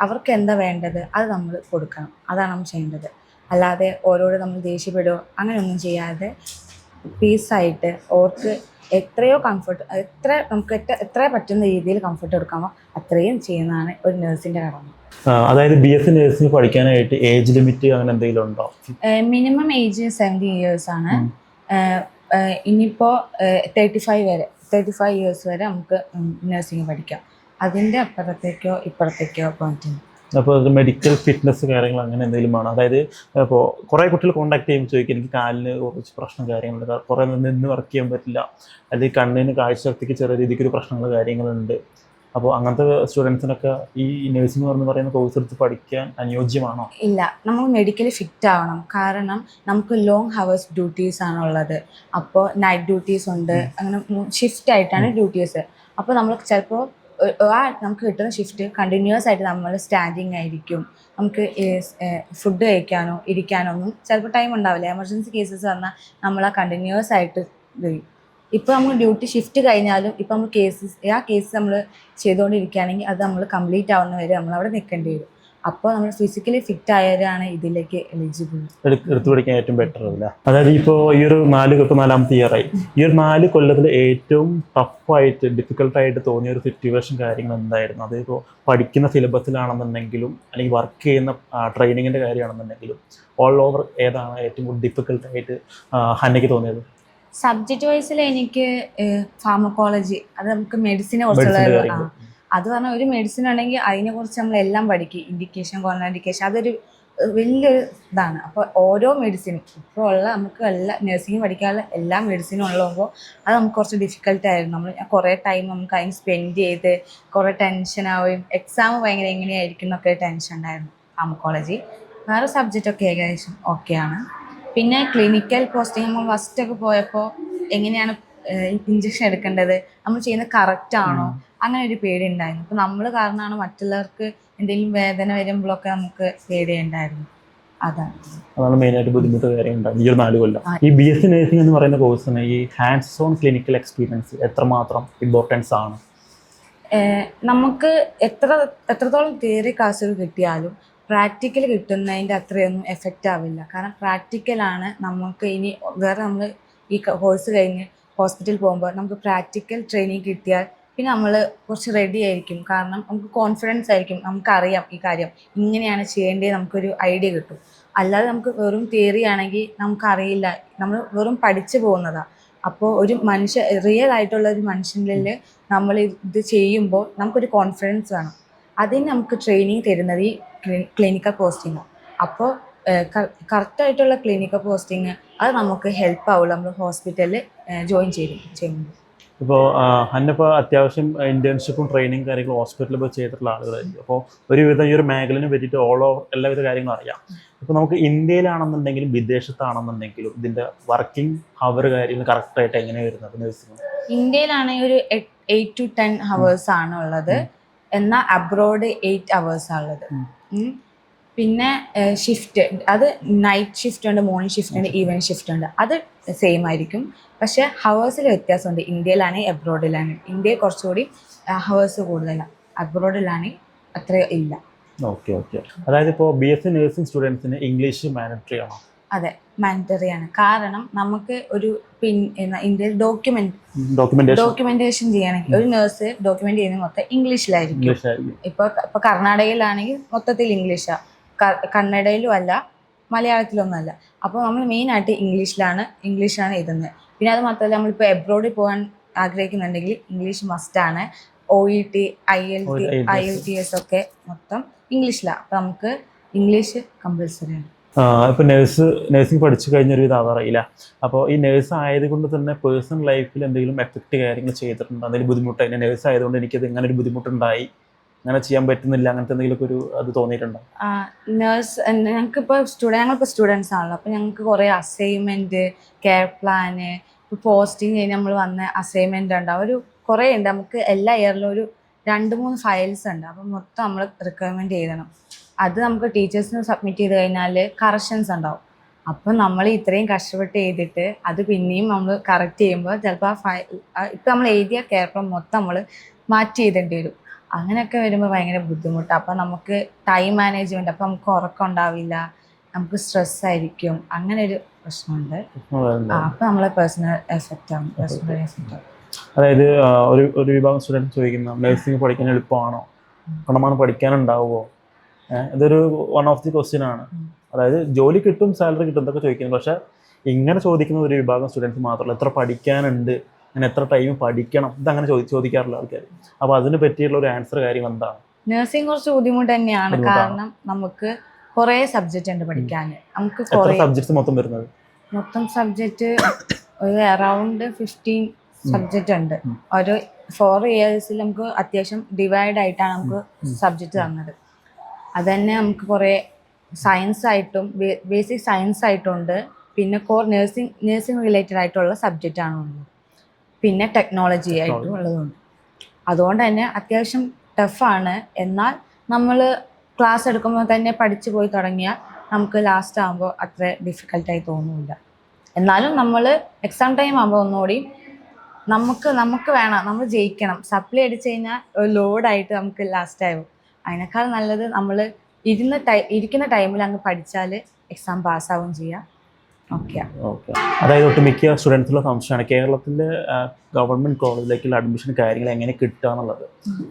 അവർക്ക് എന്താ വേണ്ടത് അത് നമ്മൾ കൊടുക്കണം. അതാണ് നമ്മൾ ചെയ്യേണ്ടത്. അല്ലാതെ ഓരോട് നമ്മൾ ദേഷ്യപ്പെടുകയോ അങ്ങനെയൊന്നും ചെയ്യാതെ പീസായിട്ട് ഓർക്ക് എത്രയോ കംഫർട്ട് നമുക്ക് എത്ര പറ്റുന്ന രീതിയിൽ കംഫർട്ട് എടുക്കാമോ അത്രയും ചെയ്യുന്നതാണ് ഒരു നേഴ്സിൻ്റെ കടമ. അതായത് BSc നഴ്സിംഗ് പഠിക്കാനായിട്ട് ഏജ് ലിമിറ്റ് അങ്ങനെ എന്തെങ്കിലും ഉണ്ടോ? മിനിമം ഏജ് 70 years ആണ്. ഇനിയിപ്പോൾ 35 years വരെ നമുക്ക് നഴ്സിംഗ് പഠിക്കാം. അതിൻ്റെ അപ്പുറത്തേക്കോ ഇപ്പുറത്തേക്കോ പോയിട്ടുണ്ട്. അപ്പോൾ അത് മെഡിക്കൽ ഫിറ്റ്നസ് കാര്യങ്ങൾ അങ്ങനെ എന്തെങ്കിലും വേണം? അതായത് ഇപ്പോൾ കുറേ കുട്ടികൾ കോൺടാക്ട് ചെയ്യുമ്പോൾ ചോദിക്കും എനിക്ക് കാലിന് കുറച്ച് പ്രശ്നം കാര്യങ്ങളുണ്ട്, കുറേ നിന്ന് വർക്ക് ചെയ്യാൻ പറ്റില്ല, അല്ലെങ്കിൽ കണ്ണിന് കാഴ്ചശക്തിക്ക് ചെറിയ രീതിക്കൊരു പ്രശ്നങ്ങൾ കാര്യങ്ങളുണ്ട്. അപ്പോൾ അങ്ങനത്തെ സ്റ്റുഡൻസിനൊക്കെ ഈ നഴ്സിംഗ് എന്ന് പറയുന്ന കോഴ്സ് എടുത്ത് പഠിക്കാൻ അനുയോജ്യമാണോ? ഇല്ല, നമ്മൾ മെഡിക്കലി ഫിറ്റ് ആവണം. കാരണം നമുക്ക് ലോങ് ഹവേഴ്സ് ഡ്യൂട്ടീസ് ആണുള്ളത്. അപ്പോൾ നൈറ്റ് ഡ്യൂട്ടീസ് ഉണ്ട്, അങ്ങനെ ഷിഫ്റ്റ് ആയിട്ടാണ് ഡ്യൂട്ടീസ്. അപ്പോൾ നമ്മൾ ചിലപ്പോൾ നമുക്ക് കിട്ടുന്ന ഷിഫ്റ്റ് കണ്ടിന്യൂസ് ആയിട്ട് നമ്മൾ സ്റ്റാൻഡിങ് ആയിരിക്കും. നമുക്ക് ഫുഡ് കഴിക്കാനോ ഇരിക്കാനോ ഒന്നും ചിലപ്പോൾ ടൈം ഉണ്ടാവില്ല. എമർജൻസി കേസസ് വന്നാൽ നമ്മൾ ആ കണ്ടിന്യൂസ് ആയിട്ട് ചെയ്യും. ഇപ്പോൾ നമ്മൾ ഡ്യൂട്ടി ഷിഫ്റ്റ് കഴിഞ്ഞാലും ഇപ്പോൾ നമ്മൾ ആ കേസ് നമ്മൾ ചെയ്തുകൊണ്ടിരിക്കുകയാണെങ്കിൽ അത് നമ്മൾ കംപ്ലീറ്റ് ആവുന്ന വരെ നമ്മൾ അവിടെ നിൽക്കേണ്ടി വരും. അപ്പോൾ നമ്മൾ ഫിസിക്കലി ഫിറ്റ് ആയവരാണ് ഇതിലേക്ക് എലിജിബിൾ. എടുത്തു പഠിക്കാൻ ഏറ്റവും ബെറ്റർ അല്ല. അതായത് ഇപ്പോൾ ഈ ഒരു 4-4ാമത്തെ ഇയറായി, ഈ ഒരു 4 കൊല്ലത്തിൽ ഏറ്റവും ടഫായിട്ട് ഡിഫിക്കൽട്ടായിട്ട് തോന്നിയ ഒരു സിറ്റുവേഷൻ കാര്യങ്ങൾ എന്തായിരുന്നു? അതിപ്പോൾ പഠിക്കുന്ന സിലബസിലാണെന്നുണ്ടെങ്കിലും അല്ലെങ്കിൽ വർക്ക് ചെയ്യുന്ന ട്രെയിനിങ്ങിൻ്റെ കാര്യമാണെന്നുണ്ടെങ്കിലും ഓൾ ഓവർ ഏതാണ് ഏറ്റവും കൂടുതൽ ഡിഫിക്കൽട്ടായിട്ട് ഹന്നയ്ക്ക് തോന്നിയത്? സബ്ജക്റ്റ് വൈസിൽ എനിക്ക് ഫാർമക്കോളജി, അത് നമുക്ക് മെഡിസിനെ കുറിച്ചുള്ള അത് പറഞ്ഞാൽ ഒരു മെഡിസിൻ ഉണ്ടെങ്കിൽ അതിനെക്കുറിച്ച് നമ്മളെല്ലാം പഠിക്കും. ഇൻഡിക്കേഷൻ, കോൺട്രാ ഇൻഡിക്കേഷൻ, അതൊരു വലിയൊരു ഇതാണ്. അപ്പോൾ ഓരോ മെഡിസിനും ഇപ്പോൾ ഉള്ള നമുക്ക് എല്ലാ നഴ്സിംഗ് പഠിക്കാനുള്ള എല്ലാ മെഡിസിനും ഉള്ളപ്പോൾ അത് നമുക്ക് കുറച്ച് ഡിഫിക്കൽട്ടായിരുന്നു. കുറേ ടൈം നമുക്ക് അതിന് സ്പെൻഡ് ചെയ്ത് കുറേ ടെൻഷനാവുകയും എക്സാം ഭയങ്കര എങ്ങനെയായിരിക്കും എന്നൊക്കെ ടെൻഷൻ ഉണ്ടായിരുന്നു. ഫാർമക്കോളജി വേറെ സബ്ജക്റ്റൊക്കെ ഏകദേശം ഓക്കെയാണ്. പിന്നെ ക്ലിനിക്കൽ പോസ്റ്റിംഗ് നമ്മൾ ഫസ്റ്റൊക്കെ പോയപ്പോൾ എങ്ങനെയാണ് ഇഞ്ചക്ഷൻ എടുക്കേണ്ടത്, നമ്മൾ ചെയ്യുന്നത് കറക്റ്റ് ആണോ, അങ്ങനെ ഒരു പേടി ഉണ്ടായിരുന്നു. അപ്പോൾ നമ്മൾ കാരണമാണ് മറ്റുള്ളവർക്ക് എന്തെങ്കിലും വേദന വരുമ്പോഴൊക്കെ നമുക്ക് പേടിയുണ്ടായിരുന്നു. അതാണ് മെയിനായിട്ട് ബുദ്ധിമുട്ട് കാര്യം ഉണ്ടാകും ഈ ഒരു 4 കൊല്ലം. ഈ BSc നഴ്സിംഗ് എന്ന് പറയുന്ന കോഴ്സിന് ഈ ഹാൻഡ്സ് ഓൺ ക്ലിനിക്കൽ എക്സ്പീരിയൻസ് എത്രമാത്രം ഇമ്പോർട്ടൻസ് ആണ്? നമുക്ക് എത്രത്തോളം തിയറി ക്ലാസ്സുകൾ കിട്ടിയാലും പ്രാക്ടിക്കൽ കിട്ടുന്നതിൻ്റെ അത്രയൊന്നും എഫക്റ്റ് ആവില്ല. കാരണം പ്രാക്ടിക്കലാണ് നമുക്ക് ഇനി വേറെ നമ്മൾ ഈ കോഴ്സ് കഴിഞ്ഞ് ഹോസ്പിറ്റലിൽ പോകുമ്പോൾ നമുക്ക് പ്രാക്ടിക്കൽ ട്രെയിനിങ് കിട്ടിയാൽ പിന്നെ നമ്മൾ കുറച്ച് റെഡി ആയിരിക്കും. കാരണം നമുക്ക് കോൺഫിഡൻസ് ആയിരിക്കും, നമുക്കറിയാം ഈ കാര്യം ഇങ്ങനെയാണ് ചെയ്യേണ്ടത്, നമുക്കൊരു ഐഡിയ കിട്ടും. അല്ലാതെ നമുക്ക് വെറും തിയറി ആണെങ്കിൽ നമുക്കറിയില്ല, നമ്മൾ വെറും പഠിച്ചു പോകുന്നതാണ്. അപ്പോൾ ഒരു റിയൽ ആയിട്ടുള്ള ഒരു മനുഷ്യനിൽ നമ്മൾ ഇത് ചെയ്യുമ്പോൾ നമുക്കൊരു കോൺഫിഡൻസ് വേണം. അതിന് നമുക്ക് ട്രെയിനിങ് തരുന്നത് ഈ ക്ലിനിക്കൽ പോസ്റ്റിംഗ്. അപ്പോൾ കറക്റ്റായിട്ടുള്ള ക്ലിനിക്കൽ പോസ്റ്റിംഗ് അത് നമുക്ക് ഹെൽപ്പ് ആവുള്ളൂ നമ്മൾ ഹോസ്പിറ്റലിൽ ജോയിൻ ചെയ്യുമ്പോൾ. ഇപ്പോൾ ഹന്നിപ്പോൾ അത്യാവശ്യം ഇൻറ്റേൺഷിപ്പും ട്രെയിനിങ് കാര്യങ്ങളും ഹോസ്പിറ്റലിൽ പോയി ചെയ്തിട്ടുള്ള ആളുകളായിരിക്കും. അപ്പോൾ ഒരുവിധം ഈ ഒരു മേഖലയെ പറ്റിയിട്ട് ഓൾ ഓവർ എല്ലാവിധ കാര്യങ്ങളും അറിയാം. ഇപ്പോൾ നമുക്ക് ഇന്ത്യയിലാണെന്നുണ്ടെങ്കിലും വിദേശത്താണെന്നുണ്ടെങ്കിലും ഇതിൻ്റെ വർക്കിംഗ് അവർ കാര്യങ്ങൾ കറക്റ്റായിട്ട് എങ്ങനെയാണ് വരുന്നത് നഴ്സിംഗ്? ഇന്ത്യയിലാണെങ്കിൽ ഒരു 8 to 10 hours ആണ് ഉള്ളത്. എന്നാൽ അബ്രോഡ് 8 hours ആണുള്ളത്. പിന്നെ ഷിഫ്റ്റ്, അത് നൈറ്റ് ഷിഫ്റ്റ് ഉണ്ട്, മോർണിംഗ് ഷിഫ്റ്റ് ഉണ്ട്, ഈവനിങ് ഷിഫ്റ്റ് ഉണ്ട്. അത് സെയിം ആയിരിക്കും, പക്ഷേ ഹവേഴ്സിൽ വ്യത്യാസമുണ്ട്. ഇന്ത്യയിലാണെങ്കിൽ അബ്രോഡിലാണ്. ഇന്ത്യയിൽ കുറച്ചുകൂടി ഹവേഴ്സ് കൂടുതലാണ്, അബ്രോഡിലാണെങ്കിൽ അത്ര ഇല്ല. ഓക്കെ. അതായത് ഇപ്പോൾ BSc നഴ്സിംഗ് സ്റ്റുഡൻസിന് ഇംഗ്ലീഷ് മാൻഡറ്ററി ആണോ? അതെ, മാൻഡറ്ററി ആണ്. കാരണം നമുക്ക് ഒരു ഇന്ത്യയിൽ ഡോക്യുമെന്റേഷൻ ചെയ്യണമെങ്കിൽ ഒരു നേഴ്സ് ഡോക്യുമെന്റ് ചെയ്യുന്നത് മൊത്തം ഇംഗ്ലീഷിലായിരിക്കും. ഇപ്പൊ കർണാടകയിലാണെങ്കിൽ മൊത്തത്തിൽ ഇംഗ്ലീഷാണ്, കന്നഡയിലും അല്ല, മലയാളത്തിലൊന്നും അല്ല. അപ്പോൾ നമ്മൾ മെയിനായിട്ട് ഇംഗ്ലീഷിലാണ് എഴുതുന്നത്. പിന്നെ അത് മാത്രമല്ല, നമ്മളിപ്പോൾ എബ്രോഡിൽ പോകാൻ ആഗ്രഹിക്കുന്നുണ്ടെങ്കിൽ ഇംഗ്ലീഷ് മസ്റ്റാണ്. OET, IELTS ഒക്കെ മൊത്തം ഇംഗ്ലീഷിലാണ്. അപ്പോൾ നമുക്ക് ഇംഗ്ലീഷ് കമ്പൽസറിയാണ്. ഇപ്പോൾ നഴ്സിംഗ് പഠിച്ചു കഴിഞ്ഞൊരു ഇതാവാറില്ല. അപ്പോൾ ഈ നേഴ്സ് ആയതുകൊണ്ട് തന്നെ പേഴ്സണൽ ലൈഫിൽ എന്തെങ്കിലും എഫക്റ്റ് കാര്യങ്ങൾ ചെയ്തിട്ടുണ്ട്, എന്തെങ്കിലും ബുദ്ധിമുട്ട്? അതിൻ്റെ നേഴ്സ് ആയതുകൊണ്ട് എനിക്കത് ഇങ്ങനെ ഒരു ബുദ്ധിമുട്ടുണ്ടായി, അങ്ങനെ ചെയ്യാൻ പറ്റുന്നില്ല, അങ്ങനത്തെ എന്തെങ്കിലുമൊക്കെ ഒരു അത് തോന്നിയിട്ടുണ്ടോ? ഞങ്ങളിപ്പോൾ സ്റ്റുഡൻസ് ആണല്ലോ. അപ്പോൾ ഞങ്ങൾക്ക് കുറേ അസൈൻമെൻറ്റ്, കെയർ പ്ലാന്, പോസ്റ്റിംഗ് കഴിഞ്ഞ് നമ്മൾ വന്ന അസൈൻമെൻ്റ് ഉണ്ടാവും, ഒരു കുറേ ഉണ്ട്. നമുക്ക് എല്ലാ ഇയറിലും ഒരു 2-3 ഫയൽസ് ഉണ്ട്. അപ്പോൾ മൊത്തം നമ്മൾ റിക്വയർമെൻറ്റ് ചെയ്യണം. അത് നമുക്ക് ടീച്ചേഴ്സിന് സബ്മിറ്റ് ചെയ്ത് കഴിഞ്ഞാൽ കറക്ഷൻസ് ഉണ്ടാവും. അപ്പം നമ്മൾ ഇത്രയും കഷ്ടപ്പെട്ട് ചെയ്തിട്ട് അത് പിന്നെയും നമ്മൾ കറക്റ്റ് ചെയ്യുമ്പോൾ ചിലപ്പോൾ ആ ഫയൽ ഇപ്പം നമ്മൾ എഴുതിയ കെയർ പ്ലാൻ മൊത്തം നമ്മൾ മാറ്റി എഴുതേണ്ടി വരും. അങ്ങനെയൊക്കെ വരുമ്പോൾ ഭയങ്കര ബുദ്ധിമുട്ടാണ്. അപ്പം നമുക്ക് ടൈം മാനേജ്മെൻറ്റ്, അപ്പം നമുക്ക് ഉറക്കം ഉണ്ടാവില്ല, നമുക്ക് സ്ട്രെസ്സായിരിക്കും, അങ്ങനെ ഒരു പ്രശ്നമുണ്ട്. വരുന്നത്. അപ്പം നമ്മളെ പേഴ്സണൽ എഫക്റ്റ് ആണ്, പേഴ്സണൽ എഫക്റ്റ് ആണ്. അതായത് ഒരു വിഭാഗം സ്റ്റുഡൻറ്റ് ചോദിക്കുന്ന നഴ്സിംഗ് പഠിക്കാൻ എളുപ്പമാണോ, കടമാനം പഠിക്കാനുണ്ടാവുമോ? ഇതൊരു വൺ ഓഫ് ദി ക്വസ്റ്റ്യൻ ആണ്. അതായത് ജോലി കിട്ടും, സാലറി കിട്ടും എന്നൊക്കെ ചോദിക്കുന്നത്. പക്ഷേ ഇങ്ങനെ ചോദിക്കുന്ന ഒരു വിഭാഗം സ്റ്റുഡൻസ് മാത്രമല്ല, എത്ര പഠിക്കാനുണ്ട്, അങ്ങനെ എത്ര ടൈം പഠിക്കണം, ഇതങ്ങനെ ചോദിക്കാറില്ല ആൾക്കാർ. അപ്പോൾ അതിന് പറ്റിയുള്ള ഒരു ആൻസർ കാര്യം എന്താണ്? നഴ്സിംഗ് കുറച്ച് ബുദ്ധിമുട്ട് തന്നെയാണ്. കാരണം നമുക്ക് കുറേ സബ്ജക്റ്റ് ഉണ്ട് പഠിക്കാൻ. നമുക്ക് എത്ര കുറേ സബ്ജക്ട്സ് മൊത്തം വരുന്നത്? മൊത്തം സബ്ജക്റ്റ് ഒരു അറൗണ്ട് 15 സബ്ജക്റ്റ് ഉണ്ട്. ഒരു 4 ഇയേഴ്സിൽ നമുക്ക് അത്യാവശ്യം ഡിവൈഡ് ആയിട്ടാണ് നമുക്ക് സബ്ജക്റ്റ് തന്നത്. അത് തന്നെ നമുക്ക് കുറേ സയൻസ് ആയിട്ടും ബേസിക് സയൻസ് ആയിട്ടുണ്ട്, പിന്നെ കോർ നഴ്സിംഗ് റിലേറ്റഡ് ആയിട്ടുള്ള സബ്ജക്റ്റ് ആണ് ഉള്ളത്, പിന്നെ ടെക്നോളജി ആയിട്ടും ഉള്ളതുണ്ട്. അതുകൊണ്ട് തന്നെ അത്യാവശ്യം ടഫാണ്. എന്നാൽ നമ്മൾ ക്ലാസ് എടുക്കുമ്പോൾ തന്നെ പഠിച്ചു പോയി തുടങ്ങിയാൽ നമുക്ക് ലാസ്റ്റ് ആകുമ്പോൾ അത്ര ഡിഫിക്കൽട്ടായി തോന്നില്ല. എന്നാലും നമ്മൾ എക്സാം ടൈം ആകുമ്പോൾ ഒന്നുകൂടി നമുക്ക് വേണം, നമ്മൾ ജയിക്കണം. സപ്ലൈ അടിച്ചു കഴിഞ്ഞാൽ ഒരു ലോഡായിട്ട് നമുക്ക് ലാസ്റ്റ് ആവും. അതിനേക്കാൾ നല്ലത് നമ്മൾ ഇരിക്കുന്ന ടൈമിൽ അങ്ങ് പഠിച്ചാൽ എക്സാം പാസ്സാവുകയും ചെയ്യാം. ഓക്കെ. അതായത് ഒട്ടുമിക്ക സ്റ്റുഡൻസിലുള്ള സംശയമാണ് കേരളത്തിലെ ഗവൺമെൻറ് കോളേജിലേക്കുള്ള അഡ്മിഷൻ കാര്യങ്ങൾ എങ്ങനെ കിട്ടുക എന്നുള്ളത്.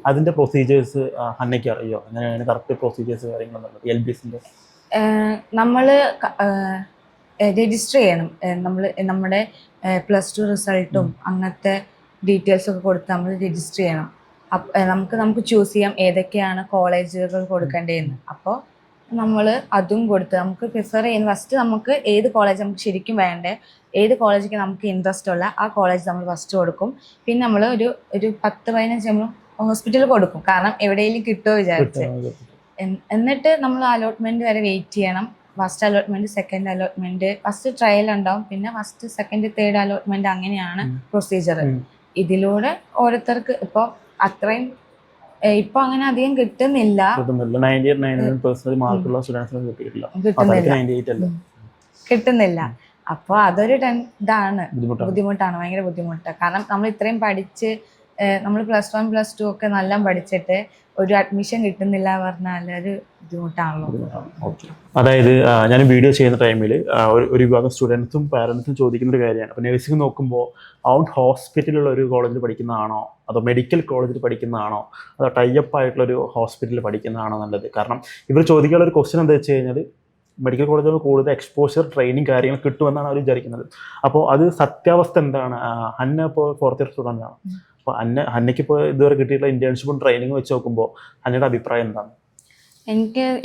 അതിൻ്റെ പ്രൊസീജിയേഴ്സ് ഹന്നയ്ക്ക് അറിയോ? അങ്ങനെയാണ് കറക്റ്റ് പ്രൊസീജിയേഴ്സ് കാര്യങ്ങളെന്നുള്ളത് LBSൻ്റെ? നമ്മൾ രജിസ്റ്റർ ചെയ്യണം. നമ്മുടെ +2 റിസൾട്ടും അങ്ങനത്തെ ഡീറ്റെയിൽസൊക്കെ കൊടുത്ത് നമ്മൾ രജിസ്റ്റർ ചെയ്യണം. നമുക്ക് ചൂസ് ചെയ്യാം ഏതൊക്കെയാണ് കോളേജുകൾ കൊടുക്കേണ്ടതെന്ന്. അപ്പോൾ നമ്മൾ അതും കൊടുത്ത് നമുക്ക് പ്രിഫർ ചെയ്യുന്ന ഫസ്റ്റ് നമുക്ക് ഏത് കോളേജ് നമുക്ക് ശരിക്കും വേണ്ടേ, ഏത് കോളേജിലേക്ക് നമുക്ക് ഇൻട്രസ്റ്റ് ഉള്ള ആ കോളേജ് നമ്മൾ ഫസ്റ്റ് കൊടുക്കും. പിന്നെ നമ്മൾ ഒരു 10-15 നമ്മൾ ഹോസ്പിറ്റലിൽ കൊടുക്കും, കാരണം എവിടെയെങ്കിലും കിട്ടുമോ വിചാരിച്ച്. എന്നിട്ട് നമ്മൾ അലോട്ട്മെൻറ്റ് വരെ വെയിറ്റ് ചെയ്യണം. First allotment, second allotment, first trial ഉണ്ടാവും, പിന്നെ ഫസ്റ്റ് സെക്കൻഡ് തേർഡ് അലോട്ട്മെൻറ്റ്, അങ്ങനെയാണ് പ്രൊസീജിയർ. ഇതിലൂടെ ഓരോരുത്തർക്ക് ഇപ്പോൾ അത്രയും ഇപ്പൊ അങ്ങനെ അധികം കിട്ടുന്നില്ല. അപ്പോൾ അതൊരു ഇതാണ്, ബുദ്ധിമുട്ടാണ്, ഭയങ്കര ബുദ്ധിമുട്ടാണ്. കാരണം നമ്മൾ ഇത്രയും പഠിച്ച് നമ്മൾ +1 +2 ഒക്കെ നല്ല പഠിച്ചിട്ട് ഒരു അഡ്മിഷൻ കിട്ടുന്നില്ല പറഞ്ഞാൽ ഒരു ബുദ്ധിമുട്ടാണല്ലോ. അതായത് ഞാൻ വീഡിയോ ചെയ്യുന്ന ടൈമിൽ ഒരു വിഭാഗം സ്റ്റുഡൻസും പാരൻസും ചോദിക്കുന്ന ഒരു കാര്യമാണ്. അപ്പോൾ നഴ്സിംഗ് നോക്കുമ്പോൾ ഹോസ്പിറ്റലുള്ള ഒരു കോളേജിൽ പഠിക്കുന്നതാണോ, അതോ മെഡിക്കൽ കോളേജിൽ പഠിക്കുന്നതാണോ, അതോ ടൈപ്പ് ആയിട്ടുള്ള ഒരു ഹോസ്പിറ്റലിൽ പഠിക്കുന്നതാണോ നല്ലത്? കാരണം ഇവർ ചോദിക്കാനുള്ള ഒരു ക്വസ്റ്റ്യൻ എന്താ വെച്ച് കഴിഞ്ഞാൽ മെഡിക്കൽ കോളേജുകൾ കൂടുതൽ എക്സ്പോഷർ ട്രെയിനിങ് കാര്യങ്ങൾ കിട്ടുമെന്നാണ് അവർ വിചാരിക്കുന്നത്. അപ്പോൾ അത് സത്യാവസ്ഥ എന്താണ്? ഹന്ന ഇപ്പോൾ 4th ഇയർ സ്റ്റുഡൻ്റ് ആണ്. അപ്പോൾ ഹന്നയ്ക്ക് ഇപ്പോൾ ഇതുവരെ കിട്ടിയിട്ടുള്ള ഇന്റേൺഷിപ്പും ട്രെയിനിങ്ങും വെച്ച് നോക്കുമ്പോൾ ഹന്നയുടെ അഭിപ്രായം എന്താണ്?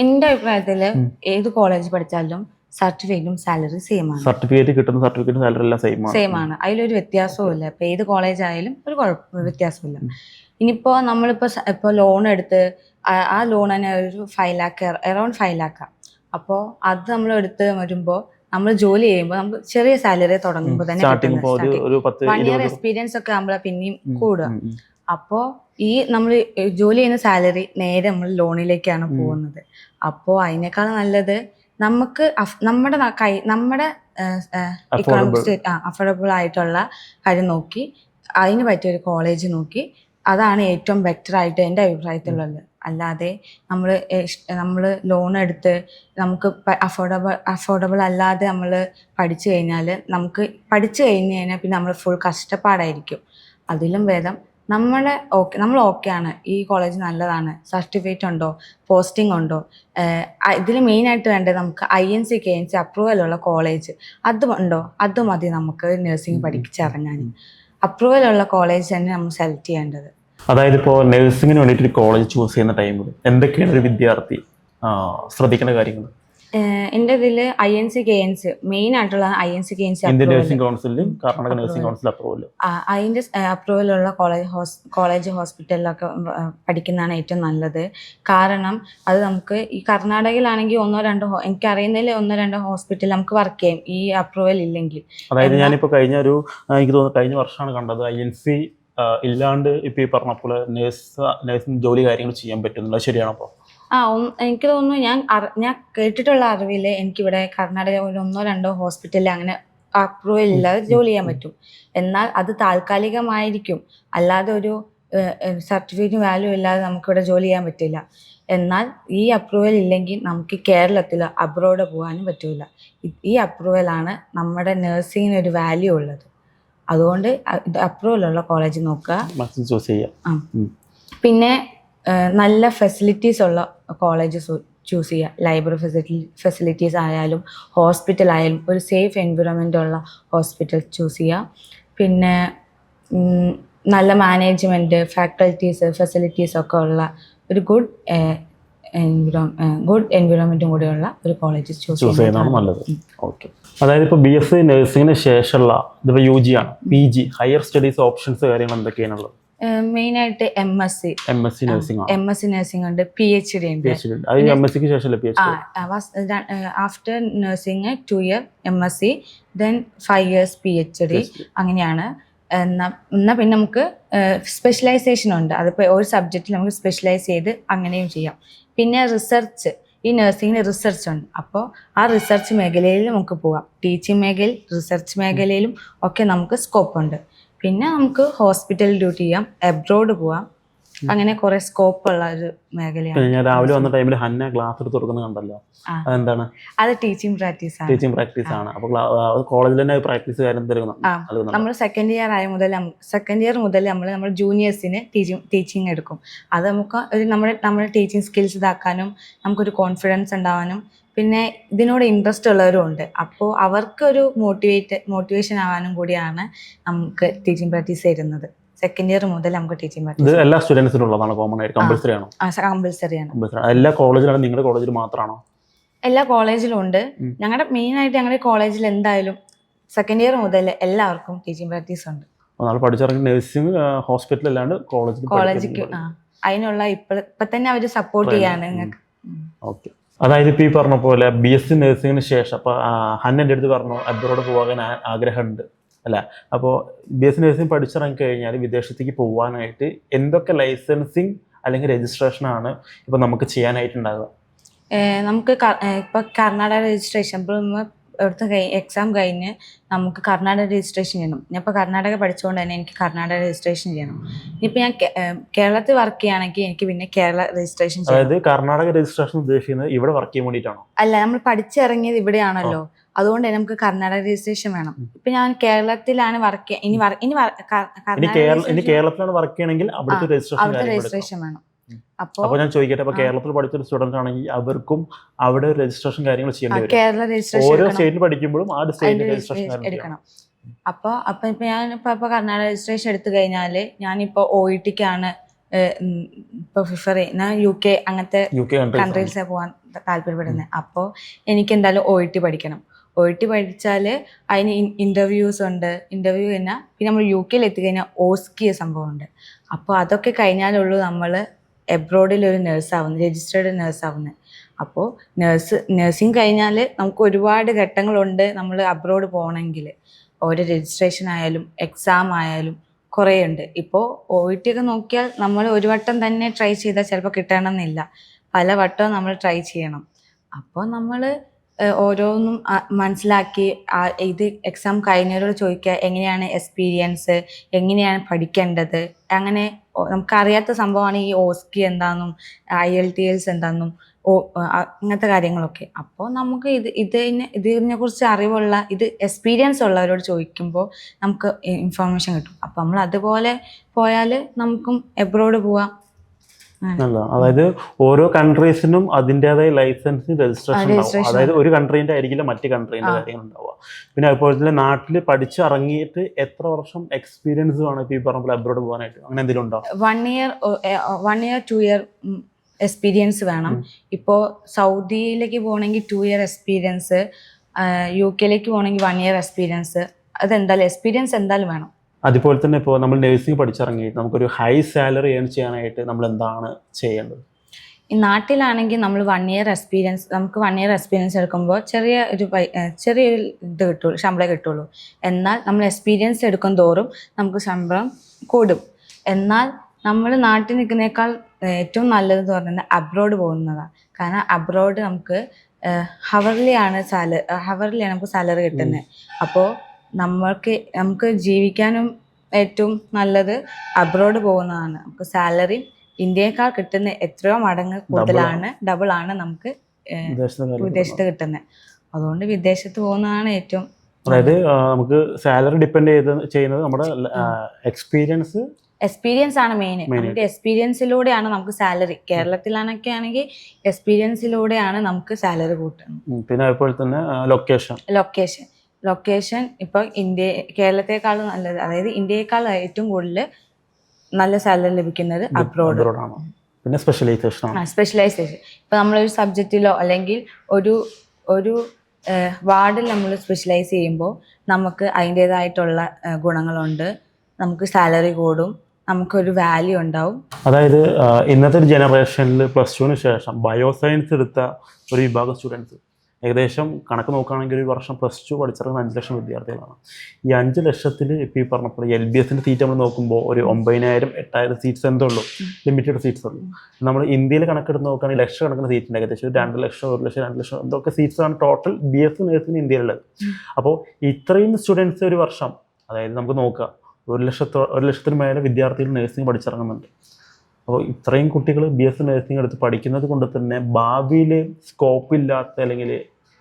എൻ്റെ അഭിപ്രായത്തിൽ ഏത് കോളേജ് പഠിച്ചാലും സർട്ടിഫിക്കറ്റും സാലറി സെയിം ആണ്. സർട്ടിഫിക്കറ്റും സാലറി എല്ലാം സെയിം ആണ്. അതിലൊരു വ്യത്യാസവും ഇല്ല. ഇപ്പൊ ഏത് കോളേജ് ആയാലും ഒരു വ്യത്യാസമില്ല. ഇനിയിപ്പോ നമ്മളിപ്പോ ലോൺ എടുത്ത് ആ ലോൺ തന്നെ ഒരു 5 lakh അറൗണ്ട് 5 lakh. അപ്പോൾ അത് നമ്മൾ എടുത്ത് വരുമ്പോൾ നമ്മൾ ജോലി ചെയ്യുമ്പോൾ നമുക്ക് ചെറിയ സാലറി തുടങ്ങുമ്പോൾ തന്നെ 1 year എക്സ്പീരിയൻസ് ഒക്കെ ആകുമ്പോൾ പിന്നെയും കൂടുക. അപ്പോൾ ഈ നമ്മൾ ജോലി ചെയ്യുന്ന സാലറി നേരെ നമ്മൾ ലോണിലേക്കാണ് പോകുന്നത്. അപ്പോൾ അതിനേക്കാൾ നല്ലത് നമുക്ക് നമ്മുടെ ഇക്കണോമിക് സ്റ്റേറ്റ് അഫോർഡബിൾ ആയിട്ടുള്ള കാര്യം നോക്കി അതിന് പറ്റിയ ഒരു കോളേജ് നോക്കി, അതാണ് ഏറ്റവും ബെറ്റർ ആയിട്ട് എൻ്റെ അഭിപ്രായത്തിലുള്ളത്. അല്ലാതെ നമ്മൾ ലോൺ എടുത്ത് നമുക്ക് അഫോർഡബിൾ അല്ലാതെ നമ്മൾ പഠിച്ചു കഴിഞ്ഞാൽ പിന്നെ നമ്മൾ ഫുൾ കഷ്ടപ്പാടായിരിക്കും. അതിലും ഭേദം നമ്മൾ ഓക്കെയാണ്, ഈ കോളേജ് നല്ലതാണ്, സർട്ടിഫിക്കറ്റ് ഉണ്ടോ, പോസ്റ്റിംഗ് ഉണ്ടോ, ഇതിൽ മെയിനായിട്ട് വേണ്ടത് നമുക്ക് INC KNC അപ്രൂവലുള്ള കോളേജ് അതുണ്ടോ, അത് മതി നമുക്ക് നഴ്സിംഗ് പഠിച്ചിറങ്ങാൻ. അപ്രൂവലുള്ള കോളേജ് തന്നെ നമ്മൾ സെലക്ട് ചെയ്യേണ്ടത്. അതായത് ഇപ്പോൾ നഴ്സിംഗിന് വേണ്ടിയിട്ട് ഒരു കോളേജ് ചൂസ് ചെയ്യുന്ന ടൈമിൽ എന്തൊക്കെയാണ് ഒരു വിദ്യാർത്ഥി ശ്രദ്ധിക്കേണ്ട കാര്യങ്ങൾ? എൻ്റെ ഇതിൽ INC KNC മെയിൻ ആയിട്ടുള്ള INC KNC ഇന്ത്യൻ നഴ്സിംഗ് കൗൺസിലും കർണാടക നഴ്സിംഗ് കൗൺസിൽ അപ്രൂവലും അതിൻ്റെ അപ്രൂവലുള്ള കോളേജ് ഹോസ്പിറ്റലിലൊക്കെ പഠിക്കുന്നതാണ് ഏറ്റവും നല്ലത്. കാരണം അത് നമുക്ക് ഈ കർണാടകയിലാണെങ്കിൽ എനിക്കറിയുന്നതിൽ 1-2 ഹോസ്പിറ്റൽ നമുക്ക് വർക്ക് ചെയ്യും ഈ അപ്രൂവൽ ഇല്ലെങ്കിൽ. അതായത് ഞാനിപ്പോൾ എനിക്ക് തോന്നുന്നു കഴിഞ്ഞ വർഷമാണ് കണ്ടത് INC ഇല്ലാണ്ട് ഇപ്പം ഈ പറഞ്ഞ പോലെ നഴ്സിംഗ് ജോലി കാര്യങ്ങൾ ചെയ്യാൻ പറ്റുന്നില്ല. ശരിയാണോ? അപ്പോൾ എനിക്ക് തോന്നുന്നു ഞാൻ കേട്ടിട്ടുള്ള അറിവിൽ എനിക്കിവിടെ കർണാടക 1-2 ഹോസ്പിറ്റലിൽ അങ്ങനെ അപ്രൂവൽ ഇല്ലാതെ ജോലി ചെയ്യാൻ പറ്റും. എന്നാൽ അത് താൽക്കാലികമായിരിക്കും, അല്ലാതെ ഒരു സർട്ടിഫിക്കറ്റിന് വാല്യൂ ഇല്ലാതെ നമുക്കിവിടെ ജോലി ചെയ്യാൻ പറ്റില്ല. എന്നാൽ ഈ അപ്രൂവൽ ഇല്ലെങ്കിൽ നമുക്ക് കേരളത്തിൽ അബ്രോഡ് പോകാനും പറ്റില്ല. ഈ അപ്രൂവലാണ് നമ്മുടെ നഴ്സിങ്ങിന് ഒരു വാല്യൂ ഉള്ളത്. അതുകൊണ്ട് അപ്രൂവലുള്ള കോളേജ് നോക്കുക. ചൂസ് ചെയ്യാം. പിന്നെ നല്ല ഫെസിലിറ്റീസ് ഉള്ള കോളേജ് ചൂസ് ചെയ്യുക. ലൈബ്രറി ഫെസിലിറ്റീസ് ആയാലും ഹോസ്പിറ്റൽ ആയാലും ഒരു സേഫ് എൻവിറോൺമെൻ്റ് ഉള്ള ഹോസ്പിറ്റൽ ചൂസ് ചെയ്യുക. പിന്നെ നല്ല മാനേജ്മെൻറ്റ്, ഫാക്കൽറ്റീസ്, ഫെസിലിറ്റീസ് ഒക്കെ ഉള്ള ഒരു ഗുഡ് എൻവിറോൺമെൻറ്റും കൂടെയുള്ള ഒരു കോളേജ് ചൂസ് ചെയ്യുന്നതാണ് നല്ലത്. ഓക്കെ. അതായത് ഇപ്പോൾ BSc നഴ്സിംഗിന് ശേഷമുള്ള ഇതിപ്പോൾ UG ആണ്, PG ഹയർ സ്റ്റഡീസ് ഓപ്ഷൻസ് കാര്യങ്ങൾ എന്തൊക്കെയാണുള്ളത്? മെയിനായിട്ട് MSc നഴ്സിംഗ് ആണ്. MSc നഴ്സിംഗ് ഉണ്ട്, PhD ഉണ്ട്. അത് MScക്ക് ശേഷമല്ലേ PhD? After nursing 2 year MSc, then 5 years PhD. അങ്ങനെയാണ്. എന്നാൽ പിന്നെ നമുക്ക് സ്പെഷ്യലൈസേഷൻ ഉണ്ട്. അതിപ്പോൾ ഒരു സബ്ജക്റ്റിൽ നമുക്ക് സ്പെഷ്യലൈസ് ചെയ്ത് അങ്ങനെയും ചെയ്യാം. പിന്നെ റിസർച്ച്, ഈ നഴ്സിംഗിന് റിസർച്ച് ഉണ്ട്. അപ്പോൾ ആ റിസർച്ച് മേഖലയിൽ നമുക്ക് പോവാം. ടീച്ചിങ് മേഖലയിൽ, റിസർച്ച് മേഖലയിലും ഒക്കെ നമുക്ക് സ്കോപ്പ് ഉണ്ട്. പിന്നെ നമുക്ക് ഹോസ്പിറ്റൽ ഡ്യൂട്ടി ചെയ്യാം, എബ്രോഡ് പോവാം. അങ്ങനെ കുറെ സ്കോപ്പ് ഉള്ള ഒരു മേഖലയാണ്. ഞാൻ രാവിലെ വന്ന ടൈമിൽ ഹന്ന ക്ലാസ് എടുത്ത് തുറക്കുന്നത് കണ്ടല്ലോ, അതെന്താണ്? അത് ടീച്ചിങ് പ്രാക്ടീസ് ആണ്. അപ്പോൾ കോളേജിൽ തന്നെ പ്രാക്ടീസ് കാര്യം നമ്മൾ സെക്കൻഡ് ഇയർ മുതൽ നമ്മൾ ജൂനിയേഴ്സിന് ടീച്ചിങ് എടുക്കും. അത് നമുക്ക് ഒരു നമ്മുടെ ടീച്ചിങ് സ്കിൽസ് ഇതാക്കാനും നമുക്കൊരു കോൺഫിഡൻസ് ഉണ്ടാവാനും പിന്നെ ഇതിനോട് ഇൻട്രസ്റ്റ് ഉള്ളവരും ഉണ്ട്. അപ്പോൾ അവർക്കൊരു മോട്ടിവേഷൻ ആവാനും കൂടിയാണ് നമുക്ക് ടീച്ചിങ് പ്രാക്ടീസ് തരുന്നത്. സെക്കൻഡ് ഇയർ മുതൽ നമുക്ക് ടീച്ചിങ് പ്രാക്ടീസ് എല്ലാ സ്റ്റുഡൻസിനും ഉള്ളതാണ്, കോമൺ ആയിട്ട് കമ്പൽസറി ആണോ? കമ്പൽസറിയാണ്. എല്ലാ കോളേജിലാണ്? നിങ്ങളുടെ കോളേജിൽ മാത്രമാണോ? എല്ലാ കോളേജിലും ഉണ്ട്. ഞങ്ങളുടെ കോളേജിൽ എന്തായാലും സെക്കൻഡ് ഇയർ മുതൽ എല്ലാവർക്കും ടീച്ചിങ് പ്രാക്ടീസ് ഉണ്ട്. പഠിച്ചിറങ്ങി നഴ്സിംഗ് ഹോസ്പിറ്റൽ അല്ലാണ്ട് കോളേജിലേക്ക് അതിനുള്ള ഇപ്പൊ തന്നെ അവർ സപ്പോർട്ട് ചെയ്യാണ് നിങ്ങൾക്ക്. ഓക്കെ. അതായത് ഇപ്പോൾ ഈ പറഞ്ഞ പോലെ BSc നഴ്സിംഗിന് ശേഷം അപ്പോൾ ഹന്നൻ്റെ അടുത്ത് പറഞ്ഞു അബ്രോഡ് പോകാൻ ആഗ്രഹമുണ്ട് അല്ല. അപ്പോൾ BSc നഴ്സിംഗ് പഠിച്ചിറങ്ങി കഴിഞ്ഞാൽ വിദേശത്തേക്ക് പോകാനായിട്ട് എന്തൊക്കെ ലൈസൻസിങ് അല്ലെങ്കിൽ രജിസ്ട്രേഷനാണ് ഇപ്പോൾ നമുക്ക് ചെയ്യാനായിട്ടുണ്ടാകുക? നമുക്ക് ഇപ്പോൾ കർണാടക രജിസ്ട്രേഷൻ, ഇപ്പോൾ ഇവിടുത്തെ എക്സാം കഴിഞ്ഞ് നമുക്ക് കർണാടക രജിസ്ട്രേഷൻ ചെയ്യണം. ഞാൻ ഇപ്പോൾ കർണാടക പഠിച്ചുകൊണ്ട് തന്നെ എനിക്ക് കർണാടക രജിസ്ട്രേഷൻ ചെയ്യണം. ഇനിയിപ്പോൾ ഞാൻ കേരളത്തിൽ വർക്ക് ചെയ്യുകയാണെങ്കിൽ എനിക്ക് പിന്നെ കേരള രജിസ്ട്രേഷൻ ചെയ്യണം. അതായത് കർണാടക രജിസ്ട്രേഷൻ ഉദ്ദേശിക്കുന്നത് ഇവിടെ വർക്ക് ചെയ്യാൻ വേണ്ടിയിട്ടാണോ? അല്ല, നമ്മൾ പഠിച്ചിറങ്ങിയത് ഇവിടെയാണല്ലോ, അതുകൊണ്ട് തന്നെ നമുക്ക് കർണാടക രജിസ്ട്രേഷൻ വേണം. ഇപ്പൊ ഞാൻ കേരളത്തിലാണ് വർക്ക് കേരളത്തിലാണ് വർക്ക് ചെയ്യണമെങ്കിൽ അവിടുത്തെ രജിസ്ട്രേഷൻ വേണം. അപ്പോൾ ഞാൻ ചോദിക്കട്ടെ, അപ്പോൾ കേരളത്തിൽ പഠിച്ചൊരു സ്റ്റുഡന്റ് ആണെങ്കിൽ അവർക്കും അവിടെ രജിസ്ട്രേഷൻ കാര്യങ്ങൾ ചെയ്യേണ്ടി വരും. കേരള രജിസ്ട്രേഷൻ ഓരോ സ്റ്റേറ്റിൽ പഠിക്കുമ്പോഴും ആ സ്റ്റേറ്റ് രജിസ്ട്രേഷൻ എടുക്കണം. അപ്പോൾ ഞാനിപ്പോൾ കർണാടക രജിസ്ട്രേഷൻ എടുത്തു കഴിഞ്ഞാൽ ഞാനിപ്പോൾ OETക്കാണ് ഇപ്പോൾ പ്രിഫർ ചെയ്യുന്ന UK അങ്ങനത്തെ കൺട്രീസിൽ പോകാൻ താല്പര്യപ്പെടുന്നത്. അപ്പോൾ എനിക്ക് എന്തായാലും OET പഠിക്കണം. OET പഠിച്ചാൽ അതിന് ഇൻ്റർവ്യൂസ് ഉണ്ട്. ഇൻ്റർവ്യൂ കഴിഞ്ഞാൽ പിന്നെ നമ്മൾ UK എത്തിക്കഴിഞ്ഞാൽ OSCE സംഭവമുണ്ട്. അപ്പോൾ അതൊക്കെ കഴിഞ്ഞാലുള്ളൂ നമ്മൾ എബ്രോഡിൽ ഒരു നേഴ്സാവുന്നത്, രജിസ്റ്റേർഡ് നേഴ്സാവുന്നത്. അപ്പോൾ നഴ്സിംഗ് കഴിഞ്ഞാൽ നമുക്ക് ഒരുപാട് ഘട്ടങ്ങളുണ്ട്. നമ്മൾ അബ്രോഡ് പോകണമെങ്കിൽ ഓരോ രജിസ്ട്രേഷൻ ആയാലും എക്സാം ആയാലും കുറേ ഉണ്ട്. ഇപ്പോൾ OET ഒക്കെ നോക്കിയാൽ നമ്മൾ ഒരു വട്ടം തന്നെ ട്രൈ ചെയ്താൽ ചിലപ്പോൾ കിട്ടണമെന്നില്ല, പല വട്ടവും നമ്മൾ ട്രൈ ചെയ്യണം. അപ്പോൾ നമ്മൾ ഓരോന്നും മനസ്സിലാക്കി ഇത് എക്സാം കഴിഞ്ഞവരോട് ചോദിക്കുക എങ്ങനെയാണ് എക്സ്പീരിയൻസ്, എങ്ങനെയാണ് പഠിക്കേണ്ടത്. അങ്ങനെ നമുക്കറിയാത്ത സംഭവമാണ് ഈ OSCE എന്താണെന്നും IELTS എന്താണെന്നും അങ്ങനത്തെ കാര്യങ്ങളൊക്കെ. അപ്പോൾ നമുക്ക് ഇതിനെ കുറിച്ച് അറിവുള്ള എക്സ്പീരിയൻസ് ഉള്ളവരോട് ചോദിക്കുമ്പോൾ നമുക്ക് ഇൻഫർമേഷൻ കിട്ടും. അപ്പോൾ നമ്മൾ അതുപോലെ പോയാൽ നമുക്കും എബ്രോഡ് പോവാം. അതായത് ഓരോ കൺട്രീസിനും അതിൻ്റെതായ ലൈസൻസ് രജിസ്ട്രേഷൻ ഉണ്ടാവും. അതായത് ഒരു കൺട്രീൻ്റെ ആയിരിക്കില്ല മറ്റു കൺട്രീൻ്റെ കാര്യങ്ങൾ ഉണ്ടാവുക. പിന്നെ അതുപോലെ തന്നെ നാട്ടിൽ പഠിച്ചിറങ്ങിയിട്ട് എത്ര വർഷം എക്സ്പീരിയൻസ് വേണം ഇപ്പോൾ ഈ പറഞ്ഞ അബ്രോഡ് പോകാനായിട്ട്? അങ്ങനെ എന്തെങ്കിലും ഉണ്ടോ? 1 year 2 year എക്സ്പീരിയൻസ് വേണം. ഇപ്പോൾ സൗദിയിലേക്ക് പോകണമെങ്കിൽ 2 year എക്സ്പീരിയൻസ്, UKയിലേക്ക് പോകണമെങ്കിൽ 1 year എക്സ്പീരിയൻസ്. അതെന്തായാലും എക്സ്പീരിയൻസ് എന്തായാലും വേണം. അതുപോലെ തന്നെ ഇപ്പോൾ നമ്മൾ നഴ്സിംഗ് പഠിച്ചിറങ്ങിയിട്ട് നമുക്കൊരു ഹൈ സാലറി ഏൺ ചെയ്യാനായിട്ട് നമ്മൾ എന്താണ് ചെയ്യേണ്ടത്? ഈ നാട്ടിലാണെങ്കിൽ നമ്മൾ 1 year എക്സ്പീരിയൻസ്, നമുക്ക് 1 year എക്സ്പീരിയൻസ് എടുക്കുമ്പോൾ ചെറിയൊരു ഇത് കിട്ടുള്ളൂ, ശമ്പളം കിട്ടുള്ളൂ. എന്നാൽ നമ്മൾ എക്സ്പീരിയൻസ് എടുക്കും തോറും നമുക്ക് ശമ്പളം കൂടും. എന്നാൽ നമ്മൾ നാട്ടിൽ നിൽക്കുന്നേക്കാൾ ഏറ്റവും നല്ലതെന്ന് പറഞ്ഞാൽ അബ്രോഡ് പോകുന്നതാണ്. കാരണം അബ്രോഡ് നമുക്ക് ഹവർലിയാണ് നമുക്ക് സാലറി കിട്ടുന്നത്. അപ്പോൾ നമുക്ക് ജീവിക്കാനും ഏറ്റവും നല്ലത് അബ്രോഡ് പോകുന്നതാണ്. നമുക്ക് സാലറി ഇന്ത്യയേക്കാൾ കിട്ടുന്ന എത്രയോ മടങ്ങ് കൂടുതലാണ്, ഡബിൾ ആണ് നമുക്ക് വിദേശത്ത് കിട്ടുന്നത്. അതുകൊണ്ട് വിദേശത്ത് പോകുന്നതാണ് ഏറ്റവും. അതായത് നമുക്ക് സാലറി ഡിപ്പെൻഡ് ചെയ്യുന്നത് നമ്മുടെ എക്സ്പീരിയൻസ് ആണ് മെയിൻ. നമുക്ക് എക്സ്പീരിയൻസിലൂടെയാണ് നമുക്ക് സാലറി. കേരളത്തിലാണൊക്കെ ആണെങ്കിൽ എക്സ്പീരിയൻസിലൂടെയാണ് നമുക്ക് സാലറി കൂട്ടുന്നത്. പിന്നെ അതുപോലെ തന്നെ ലൊക്കേഷൻ ഇപ്പൊ കേരളത്തെക്കാൾ നല്ലത്, അതായത് ഇന്ത്യയെക്കാൾ ഏറ്റവും കൂടുതൽ നല്ല സാലറി ലഭിക്കുന്നത് അബ്രോഡ്. പിന്നെ സ്പെഷ്യലൈസേഷൻ ഇപ്പൊ നമ്മളൊരു സബ്ജക്റ്റിലോ അല്ലെങ്കിൽ ഒരു വാർഡിൽ നമ്മൾ സ്പെഷ്യലൈസ് ചെയ്യുമ്പോൾ നമുക്ക് അതിൻ്റെതായിട്ടുള്ള ഗുണങ്ങളുണ്ട്. നമുക്ക് സാലറി കൂടും, നമുക്കൊരു വാല്യൂ ഉണ്ടാവും. അതായത് ഇന്നത്തെ ഒരു ജനറേഷനിൽ +2 ശേഷം ബയോസയൻസ് എടുത്ത ഒരു വിഭാഗം സ്റ്റുഡൻസ് ഏകദേശം കണക്ക് നോക്കുകയാണെങ്കിൽ ഒരു വർഷം +2 പഠിച്ചിറങ്ങുന്ന 5 ലക്ഷം വിദ്യാർത്ഥികളാണ്. ഈ 5 ലക്ഷത്തിൽ ഇപ്പോൾ ഈ പറഞ്ഞപ്പോൾ LBSന്റെ സീറ്റ് നമ്മൾ നോക്കുമ്പോൾ ഒരു 9,000-8,000 സീറ്റ്സ് എന്തോ ലിമിറ്റഡ് സീറ്റ്സ് ഉള്ളൂ. നമ്മൾ ഇന്ത്യയിൽ കണക്കെടുത്ത് നോക്കുകയാണെങ്കിൽ ലക്ഷക്കണക്കിന് സീറ്റ് ഉണ്ട്. ഏകദേശം 2 ലക്ഷം 1 ലക്ഷം 2 ലക്ഷം എന്തൊക്കെ സീറ്റ്സാണ് ടോട്ടൽ BS നഴ്സിംഗ് ഇന്ത്യയിലുള്ളത്. അപ്പോൾ ഇത്രയും സ്റ്റുഡൻസ് ഒരു വർഷം, അതായത് നമുക്ക് നോക്കുക 1 ലക്ഷത്തിന് മേലെ വിദ്യാർത്ഥികൾ നഴ്സിംഗ് പഠിച്ചിറങ്ങുന്നുണ്ട്. അപ്പോൾ ഇത്രയും കുട്ടികൾ BS നഴ്സിംഗ് എടുത്ത് പഠിക്കുന്നത് കൊണ്ട് തന്നെ ഭാവിയിൽ സ്കോപ്പ് ഇല്ലാത്ത അല്ലെങ്കിൽ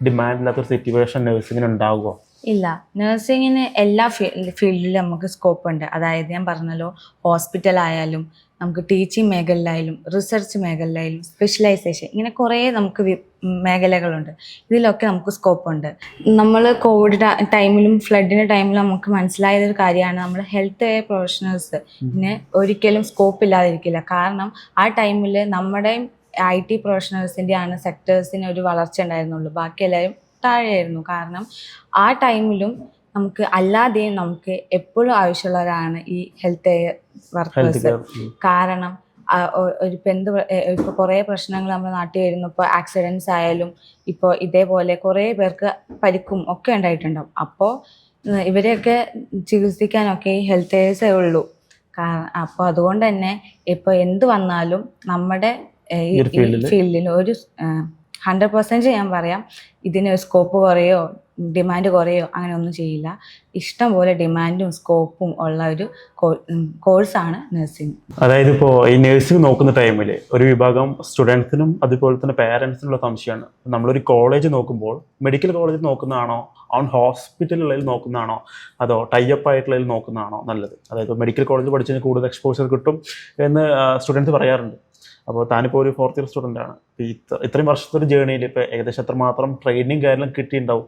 ഡിമാൻഡ് ഇല്ലാത്തൊരു സിറ്റുവേഷൻ നഴ്സിങ്ങിന് ഉണ്ടാകുമോ? ഇല്ല, നഴ്സിങ്ങിന് എല്ലാ ഫീൽഡിലും നമുക്ക് സ്കോപ്പ് ഉണ്ട്. അതായത് ഞാൻ പറഞ്ഞല്ലോ, ഹോസ്പിറ്റൽ ആയാലും നമുക്ക് ടീച്ചിങ് മേഖലയിലായാലും റിസർച്ച് മേഖലയിലായാലും സ്പെഷ്യലൈസേഷൻ, ഇങ്ങനെ കുറേ നമുക്ക് മേഖലകളുണ്ട്. ഇതിലൊക്കെ നമുക്ക് സ്കോപ്പ് ഉണ്ട്. നമ്മൾ കോവിഡ് ടൈമിലും ഫ്ലഡിൻ്റെ ടൈമിലും നമുക്ക് മനസ്സിലായതൊരു കാര്യമാണ്, നമ്മൾ ഹെൽത്ത് കെയർ പ്രൊഫഷണൽസ് ഒരിക്കലും സ്കോപ്പ് ഇല്ലാതിരിക്കില്ല. കാരണം ആ ടൈമിൽ നമ്മുടെ IT പ്രൊഫഷണൽസിൻ്റെയാണ് സെക്ടേഴ്സിന് ഒരു വളർച്ച ഉണ്ടായിരുന്നുള്ളൂ. ബാക്കി എല്ലാവരും താഴെയായിരുന്നു. കാരണം ആ ടൈമിലും നമുക്ക് അല്ലാതെയും നമുക്ക് എപ്പോഴും ആവശ്യമുള്ളവരാണ് ഈ ഹെൽത്ത് കെയർ വർക്കേഴ്സ്. കാരണം ഇപ്പോൾ കുറേ പ്രശ്നങ്ങൾ നമ്മുടെ നാട്ടിൽ വരുന്നു. ഇപ്പോൾ ആക്സിഡൻസ് ആയാലും ഇപ്പോൾ ഇതേപോലെ കുറേ പേർക്ക് പരിക്കും ഒക്കെ ഉണ്ടായിട്ടുണ്ടാവും. അപ്പോൾ ഇവരെയൊക്കെ ചികിത്സിക്കാനൊക്കെ ഈ ഹെൽത്ത് കെയർസേ ഉള്ളൂ. അപ്പോൾ അതുകൊണ്ട് തന്നെ ഇപ്പോൾ എന്ത് വന്നാലും നമ്മുടെ ഈ ഫീൽഡിൽ ഒരു 100% ഞാൻ പറയാം, ഇതിന് സ്കോപ്പ് കുറയോ ഡിമാൻഡ് കുറയോ അങ്ങനെ ഒന്നും ചെയ്യില്ല. ഇഷ്ടം പോലെ ഡിമാൻഡും സ്കോപ്പും ഉള്ള ഒരു കോഴ്സാണ് നഴ്സിംഗ്. അതായത് ഇപ്പോൾ ഈ നഴ്സിംഗ് നോക്കുന്ന ടൈമിൽ ഒരു വിഭാഗം സ്റ്റുഡൻസിനും അതുപോലെ തന്നെ പേരൻസിനുള്ള സംശയമാണ്. നമ്മളൊരു കോളേജ് നോക്കുമ്പോൾ മെഡിക്കൽ കോളേജ് നോക്കുന്നതാണോ, ഹോസ്പിറ്റലുകളിൽ നോക്കുന്നതാണോ, അതോ ടൈപ്പ് ആയിട്ടുള്ളതിൽ നോക്കുന്നതാണോ നല്ലത്? അതായത് മെഡിക്കൽ കോളേജ് പഠിച്ചു കഴിഞ്ഞാൽ കൂടുതൽ എക്സ്പോഷർ കിട്ടും എന്ന് സ്റ്റുഡൻസ് പറയാറുണ്ട്. അപ്പോൾ താനിപ്പോൾ ഒരു 4th ഇയർ സ്റ്റുഡൻ്റാണ്. ഇപ്പോൾ ഇത്രയും വർഷത്തെ ഒരു ജേർണിയിൽ ഇപ്പോൾ ഏകദേശം എത്രമാത്രം ട്രെയിനിങ് കാര്യങ്ങളും കിട്ടിയിട്ടുണ്ടാവും?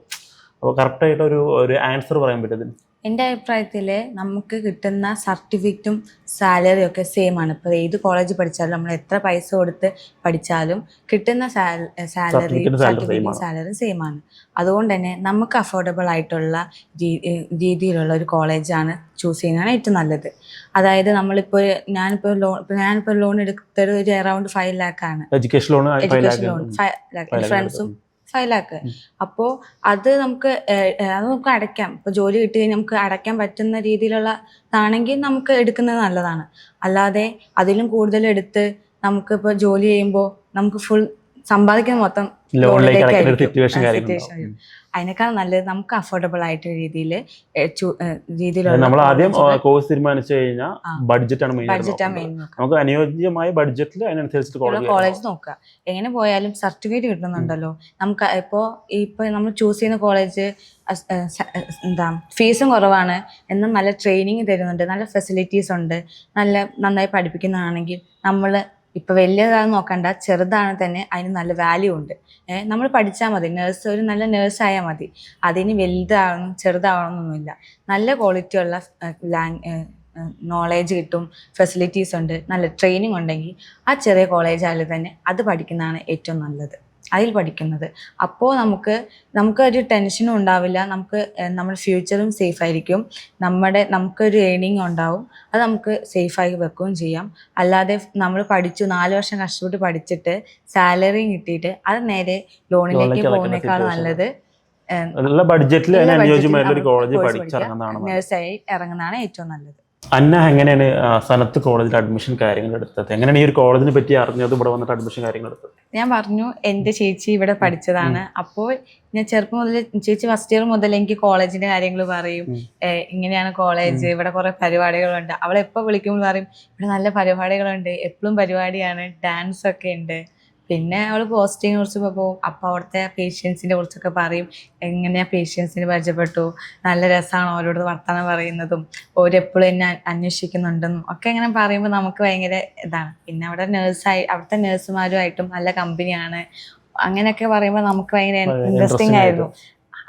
അപ്പോൾ കറക്റ്റായിട്ട് ഒരു ആൻസർ പറയാൻ പറ്റും? എൻ്റെ അഭിപ്രായത്തിൽ നമുക്ക് കിട്ടുന്ന സർട്ടിഫിക്കറ്റും സാലറിയും ഒക്കെ സെയിം ആണ്. ഇപ്പോൾ ഏത് കോളേജ് പഠിച്ചാലും നമ്മൾ എത്ര പൈസ കൊടുത്ത് പഠിച്ചാലും കിട്ടുന്ന സാലറി സെയിം ആണ്. അതുകൊണ്ട് തന്നെ നമുക്ക് അഫോർഡബിൾ ആയിട്ടുള്ള രീതിയിലുള്ള ഒരു കോളേജാണ് ചൂസ് ചെയ്യുന്നതാണ് ഏറ്റവും നല്ലത്. അതായത് ഞാനിപ്പോൾ ലോൺ എടുത്തത് ഒരു അറൗണ്ട് 5 lakh ആണ്. Education loan 5 lakh. ഫ്രണ്ട്സും 5 lakh. അപ്പോൾ അത് നമുക്ക് അടയ്ക്കാം. ഇപ്പോൾ ജോലി കിട്ടി കഴിഞ്ഞാൽ നമുക്ക് അടയ്ക്കാൻ പറ്റുന്ന രീതിയിലുള്ളതാണെങ്കിൽ നമുക്ക് എടുക്കുന്നത് നല്ലതാണ്. അല്ലാതെ അതിലും കൂടുതൽ എടുത്ത് നമുക്കിപ്പോൾ ജോലി ചെയ്യുമ്പോൾ നമുക്ക് ഫുൾ സമ്പാദിക്കുന്ന മൊത്തം അതിനേക്കാൾ നല്ലത് നമുക്ക് അഫോർഡബിൾ ആയിട്ട് രീതിയിലുള്ള നമ്മൾ ആദ്യം കോഴ്സ് തീരുമാനിച്ചു കഴിഞ്ഞാൽ ബഡ്ജറ്റാണ് മെയിൻ. നമുക്ക് അനുയോജ്യമായ ബഡ്ജറ്റിൽ അതിനനുസരിച്ച് കോളേജ് നോക്കുക. എങ്ങനെ പോയാലും സർട്ടിഫിക്കറ്റ് കിട്ടുന്നുണ്ടല്ലോ. നമുക്ക് ഇപ്പോൾ നമ്മൾ ചൂസ് ചെയ്യുന്ന കോളേജ് ഫീസും കുറവാണ്, എന്നാൽ നല്ല ട്രെയിനിങ് തരുന്നുണ്ട്, നല്ല ഫെസിലിറ്റീസ് ഉണ്ട്, നന്നായി പഠിപ്പിക്കുന്നതാണെങ്കിൽ നമ്മൾ ഇപ്പോൾ വലിയതാണെന്ന് നോക്കണ്ട, ചെറുതാണ് തന്നെ അതിന് നല്ല വാല്യൂ ഉണ്ട്. നമ്മൾ പഠിച്ചാൽ മതി, ഒരു നല്ല നേഴ്സായാൽ മതി. അതിന് വലുതാവണം ചെറുതാവണമെന്നൊന്നുമില്ല. നല്ല ക്വാളിറ്റി ഉള്ള നോളേജ് കിട്ടും, ഫെസിലിറ്റീസ് ഉണ്ട്, നല്ല ട്രെയിനിങ് ഉണ്ടെങ്കിൽ ആ ചെറിയ കോളേജായാലും തന്നെ അത് പഠിക്കുന്നതാണ് ഏറ്റവും നല്ലത്, അതിൽ പഠിക്കുന്നത്. അപ്പോൾ നമുക്കൊരു ടെൻഷനും ഉണ്ടാവില്ല. നമ്മുടെ ഫ്യൂച്ചറും സേഫ് ആയിരിക്കും. നമുക്കൊരു ഏണിങ് ഉണ്ടാവും, അത് നമുക്ക് സേഫായി വെക്കുകയും ചെയ്യാം. അല്ലാതെ നമ്മൾ 4 വർഷം കഷ്ടപ്പെട്ട് പഠിച്ചിട്ട് സാലറി കിട്ടിയിട്ട് അത് നേരെ ലോണിലേക്ക് പോകുന്നേക്കാൾ നല്ലത് ബഡ്ജറ്റിൽ നേഴ്സായി ഇറങ്ങുന്നതാണ് ഏറ്റവും നല്ലത്. അന്ന എങ്ങനെയാണ് സനത്ത് കോളേജിൽ അഡ്മിഷൻ കാര്യങ്ങൾ എടുത്തത്? എങ്ങനെയാണ് ഈ ഒരു കോളേജിനെ പറ്റി അറിഞ്ഞത്, ഇവിടെ വന്നിട്ട് അഡ്മിഷൻ കാര്യങ്ങൾ എടുത്തത്? ഞാൻ പറഞ്ഞു എൻ്റെ ചേച്ചി ഇവിടെ പഠിച്ചതാണ്. അപ്പോൾ ഞാൻ ചെറുപ്പം മുതൽ ചേച്ചി ഫസ്റ്റ് ഇയർ മുതൽ എനിക്ക് കോളേജിന്റെ കാര്യങ്ങൾ പറയും. ഇങ്ങനെയാണ് കോളേജ്, ഇവിടെ കുറെ പരിപാടികളുണ്ട്. അവളെ എപ്പോൾ വിളിക്കുമ്പോൾ പറയും ഇവിടെ നല്ല പരിപാടികളുണ്ട്, എപ്പോഴും പരിപാടിയാണ്, ഡാൻസ് ഒക്കെ ഉണ്ട്. പിന്നെ അവൾ പോസ്റ്റിങ്ങിനെ കുറിച്ച് പോകും. അപ്പോൾ അവിടുത്തെ പേഷ്യൻസിനെ കുറിച്ചൊക്കെ പറയും. എങ്ങനെയാ പേഷ്യൻസിനെ പരിചയപ്പെട്ടു, നല്ല രസമാണ് അവരോട് വർത്തമാനം പറയുന്നതും, ഓരെപ്പോഴും എന്നെ അന്വേഷിക്കുന്നുണ്ടെന്നും ഒക്കെ ഇങ്ങനെ പറയുമ്പോൾ നമുക്ക് ഭയങ്കര ഇതാണ്. പിന്നെ അവിടെ അവിടുത്തെ നേഴ്സുമാരുമായിട്ടും നല്ല കമ്പനിയാണ്. അങ്ങനെയൊക്കെ പറയുമ്പോൾ നമുക്ക് ഭയങ്കര ഇൻട്രസ്റ്റിംഗ് ആയിരുന്നു.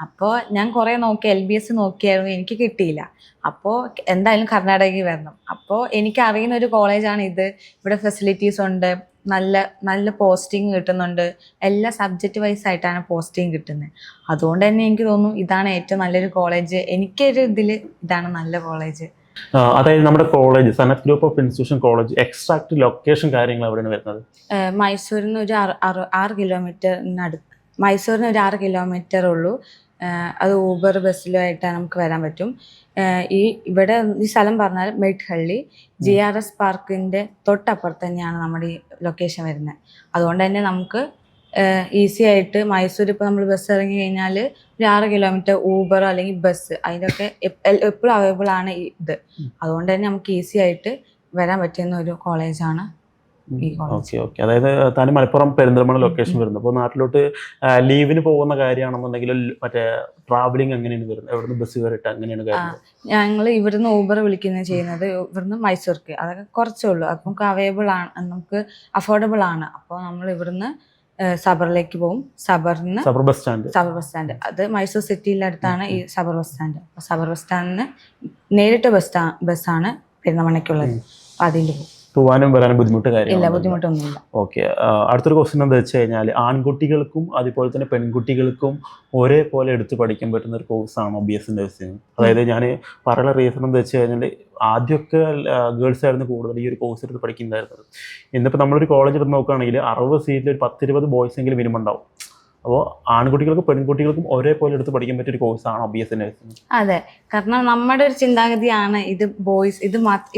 അപ്പോൾ ഞാൻ കുറേ നോക്കി, LBS നോക്കിയായിരുന്നു, എനിക്ക് കിട്ടിയില്ല. അപ്പോൾ എന്തായാലും കർണാടകയിൽ വരണം. അപ്പോൾ എനിക്ക് അറിയുന്ന ഒരു കോളേജാണ് ഇത്. ഇവിടെ ഫെസിലിറ്റീസ് ഉണ്ട്, നല്ല നല്ല പോസ്റ്റിംഗ് കിട്ടുന്നുണ്ട്, എല്ലാ സബ്ജക്റ്റ് വൈസ് ആയിട്ടാണ് പോസ്റ്റിംഗ് കിട്ടുന്നത്. അതുകൊണ്ട് തന്നെ എനിക്ക് തോന്നുന്നു ഇതാണ് ഏറ്റവും നല്ലൊരു കോളേജ്. എനിക്കൊരു ഇതിൽ ഇതാണ് നല്ല കോളേജ്. അതായത് നമ്മുടെ college Sanath group of institution college exact location കാര്യങ്ങൾ എവിടെയാണ് വരുന്നത്? മൈസൂരിൽ നിന്ന് ഒരു 6 കിലോമീറ്ററിനടുത്ത്, മൈസൂരിന് ഒരു 6 കിലോമീറ്റർ ഉള്ളൂ. അത് ഊബർ ബസ്സിലുമായിട്ടാണ് നമുക്ക് വരാൻ പറ്റും. ഇവിടെ ഈ സ്ഥലം പറഞ്ഞാൽ മെഡ്ഹള്ളി GRS പാർക്കിൻ്റെ തൊട്ടപ്പുറത്ത് തന്നെയാണ് നമ്മുടെ ഈ ലൊക്കേഷൻ വരുന്നത്. അതുകൊണ്ട് തന്നെ നമുക്ക് ഈസി ആയിട്ട് മൈസൂർ ഇപ്പോൾ നമ്മൾ ബസ് ഇറങ്ങി കഴിഞ്ഞാൽ ഒരു 6 കിലോമീറ്റർ ഊബറോ അല്ലെങ്കിൽ ബസ് അതിനൊക്കെ എപ്പോഴും അവൈലബിൾ ആണ് ഇത്. അതുകൊണ്ട് തന്നെ നമുക്ക് ഈസി ആയിട്ട് വരാൻ പറ്റുന്ന ഒരു കോളേജാണ് ഈ കോളേജ്. Okay okay. അതായത് താൻ മലപ്പുറം പെരിന്തൽമണ്ണ ലൊക്കേഷൻ വരുന്നത്. അപ്പോൾ നാട്ടിലോട്ട് ലീവിന് പോകുന്ന കാര്യമാണെന്നുണ്ടെങ്കിൽ മറ്റേ ട്രാവലിംഗ് എങ്ങനെയാണ് വരുന്നത്? എവിടുന്ന് ബസ് കയറിയിട്ട് അങ്ങനെയാണ് കാര്യങ്ങൾ? ഞങ്ങൾ ഇവിടുന്ന് ഊബർ വിളിക്കുന്നത് ചെയ്യുന്നത് ഇവിടുന്ന് മൈസൂർക്ക്. അതൊക്കെ കുറച്ചേ ഉള്ളൂ. അപ്പം നമുക്ക് അവൈലബിൾ ആണ്, നമുക്ക് അഫോർഡബിൾ ആണ്. അപ്പോൾ നമ്മൾ ഇവിടുന്ന് സബറിലേക്ക് പോകും. സബർ ബസ് സ്റ്റാൻഡ് അത് മൈസൂർ സിറ്റിയുടെ അടുത്താണ് ഈ സബർ ബസ് സ്റ്റാൻഡ്. അപ്പോൾ സബർ ബസ് സ്റ്റാൻഡിന് നേരിട്ട് ബസ്സാണ് പെരുന്തൽമണ്ണയ്ക്കുള്ളത്. അപ്പോൾ അതിൽ പോകും. പോകാനും വരാനും ബുദ്ധിമുട്ട് കാര്യമില്ല, ബുദ്ധിമുട്ടൊന്നുമില്ല. ഓക്കെ. അടുത്തൊരു ക്വസ്റ്റ്യൻ എന്താ വെച്ച് കഴിഞ്ഞാൽ ആൺകുട്ടികൾക്കും അതുപോലെ തന്നെ പെൺകുട്ടികൾക്കും ഒരേപോലെ എടുത്ത് പഠിക്കാൻ പറ്റുന്ന ഒരു കോഴ്സാണോ BS നഴ്സിംഗ്? അതായത് ഞാൻ പറയുന്ന റീസൺ എന്താ വെച്ച് കഴിഞ്ഞാൽ ആദ്യമൊക്കെ ഗേൾസ് ആയിരുന്നു കൂടുതൽ ഈ ഒരു കോഴ്സ് എടുത്ത് പഠിക്കുന്നതായിരുന്നത്. ഇന്നിപ്പോൾ നമ്മളൊരു കോളേജ് എടുത്ത് നോക്കുകയാണെങ്കിൽ 60 സീറ്റിൽ ഒരു 10-20 ബോയ്സ് എങ്കിലും മിനിമം ഉണ്ടാവും. അപ്പോൾ ആൺകുട്ടികൾക്കും പെൺകുട്ടികൾക്കും ഒരേപോലെ എടുത്ത് പഠിക്കാൻ പറ്റിയ ഒരു കോഴ്സാണോ BS നഴ്സിംഗ്? അതെ, കാരണം നമ്മുടെ ഒരു ചിന്താഗതിയാണ് ഇത് ബോയ്സ്,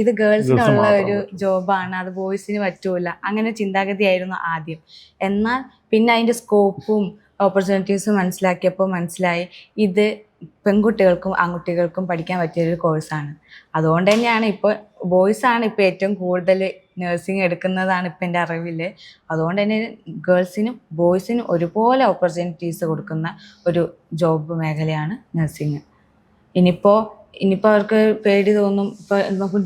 ഇത് ഗേൾസിനുള്ള ഒരു ജോബാണ്, അത് ബോയ്സിന് പറ്റൂല, അങ്ങനെ ചിന്താഗതിയായിരുന്നു ആദ്യം. എന്നാൽ പിന്നെ അതിൻ്റെ സ്കോപ്പും ഓപ്പർച്യൂണിറ്റീസും മനസ്സിലായി ഇത് പെൺകുട്ടികൾക്കും ആൺകുട്ടികൾക്കും പഠിക്കാൻ പറ്റിയൊരു കോഴ്സാണ്. അതുകൊണ്ട് തന്നെയാണ് ഇപ്പോൾ ബോയ്സാണ് ഇപ്പോൾ ഏറ്റവും കൂടുതൽ നഴ്സിംഗ് എടുക്കുന്നതാണ് ഇപ്പം എൻ്റെ അറിവിൽ. അതുകൊണ്ട് തന്നെ ഗേൾസിനും ബോയ്സിനും ഒരുപോലെ ഓപ്പർച്യൂണിറ്റീസ് കൊടുക്കുന്ന ഒരു ജോബ് മേഖലയാണ് നഴ്സിംഗ്. ഇനിയിപ്പോൾ അവർക്ക് പേടി തോന്നും, ഇപ്പോൾ നമുക്ക്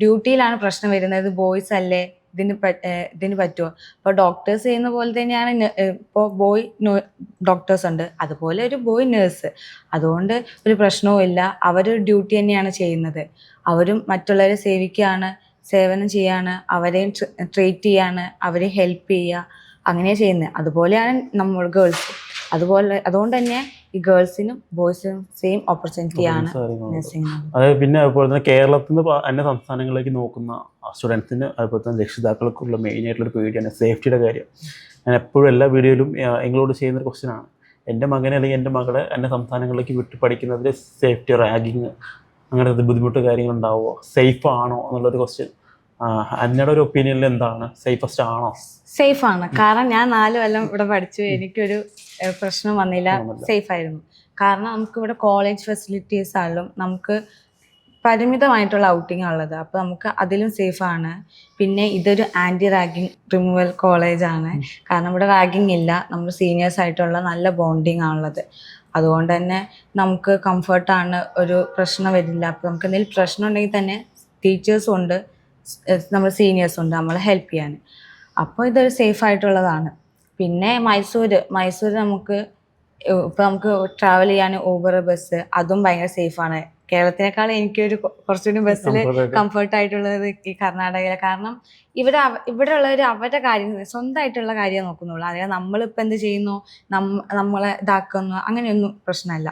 ഡ്യൂട്ടിയിലാണ് പ്രശ്നം വരുന്നത്, ബോയ്സ് അല്ലേ ഇതിന് പറ്റുമോ? ഇപ്പോൾ ഡോക്ടേഴ്സ് ചെയ്യുന്ന പോലെ തന്നെയാണ് ഇപ്പോൾ ബോയ് ഡോക്ടേഴ്സ് ഉണ്ട്, അതുപോലെ ഒരു ബോയ് നേഴ്സ്. അതുകൊണ്ട് ഒരു പ്രശ്നവും ഇല്ല. അവരൊരു ഡ്യൂട്ടി തന്നെയാണ് ചെയ്യുന്നത്. അവരും മറ്റുള്ളവരെ സേവനം ചെയ്യാണ്, അവരെയും ട്രീറ്റ് ചെയ്യാണ്, അവരെ ഹെൽപ്പ് ചെയ്യുക, അങ്ങനെയാണ് ചെയ്യുന്നത്. അതുപോലെയാണ് നമ്മൾ ഗേൾസ്. അതുകൊണ്ട് തന്നെ ഈ ഗേൾസിനും ബോയ്സിനും സെയിം ഓപ്പർച്യൂണിറ്റിയാണ് നഴ്സിംഗ്. അതായത് പിന്നെ അതുപോലെ തന്നെ കേരളത്തിൽ നിന്ന് അന്യ സംസ്ഥാനങ്ങളിലേക്ക് നോക്കുന്ന സ്റ്റുഡൻസിന് അതുപോലെ തന്നെ രക്ഷിതാക്കൾക്കുള്ള മെയിനായിട്ടുള്ളൊരു പേടിയാണ് സേഫ്റ്റിയുടെ കാര്യം. ഞാൻ എപ്പോഴും എല്ലാ വീഡിയോയിലും നിങ്ങളോട് ചെയ്യുന്നൊരു ക്വസ്റ്റ്യനാണ്, എൻ്റെ മകനെ അല്ലെങ്കിൽ എൻ്റെ മകളെ അന്യ സംസ്ഥാനങ്ങളിലേക്ക് വിട്ട് പഠിക്കുന്നതിൽ സേഫ്റ്റി, റാഗിങ് അങ്ങനത്തെ ബുദ്ധിമുട്ട് കാര്യങ്ങളുണ്ടാവുമോ, സേഫ് ആണോ എന്നുള്ളൊരു ക്വസ്റ്റ്യൻ. അന്നയുടെ ഒരു ഒപ്പീനിയനിൽ എന്താണ്, സേഫസ്റ്റ് ആണോ? സേഫ് ആണ്, കാരണം ഞാൻ 4 കൊല്ലം ഇവിടെ പഠിച്ചു, എനിക്കൊരു പ്രശ്നം വന്നില്ല, സേഫ് ആയിരുന്നു. കാരണം നമുക്കിവിടെ കോളേജ് ഫെസിലിറ്റീസ് ആയാലും നമുക്ക് പരിമിതമായിട്ടുള്ള ഔട്ടിംഗ് ഉള്ളത്, അപ്പോൾ നമുക്ക് അതിലും സേഫാണ്. പിന്നെ ഇതൊരു ആൻറ്റി റാഗിങ് റിമൂവൽ കോളേജാണ്, കാരണം ഇവിടെ റാഗിങ് ഇല്ല, നമ്മൾ സീനിയേഴ്സ് ആയിട്ടുള്ള നല്ല ബോണ്ടിങ് ആണുള്ളത്. അതുകൊണ്ട് തന്നെ നമുക്ക് കംഫർട്ടാണ്, ഒരു പ്രശ്നം വരില്ല. അപ്പോൾ നമുക്ക് എന്തെങ്കിലും പ്രശ്നം ഉണ്ടെങ്കിൽ തന്നെ ടീച്ചേഴ്സും ഉണ്ട്, നമ്മൾ സീനിയേഴ്സും ഉണ്ട് നമ്മളെ ഹെൽപ്പ് ചെയ്യാൻ. അപ്പോൾ ഇതൊരു സേഫ് ആയിട്ടുള്ളതാണ്. പിന്നെ മൈസൂർ നമുക്ക് ട്രാവൽ ചെയ്യാൻ ഊബർ ബസ് അതും ഭയങ്കര സേഫാണ്. കേരളത്തിനേക്കാൾ എനിക്കൊരു കുറച്ചുകൂടി ബസ്സിൽ കംഫർട്ടായിട്ടുള്ളത് ഈ കർണാടകയിലെ. കാരണം ഇവിടെ ഉള്ളവർ അവരുടെ കാര്യം, സ്വന്തമായിട്ടുള്ള കാര്യം നോക്കുന്നുള്ളൂ. അതായത് നമ്മളിപ്പോൾ എന്ത് ചെയ്യുന്നു, നമ്മളെ ഇതാക്കുന്നു, അങ്ങനെയൊന്നും പ്രശ്നമല്ല.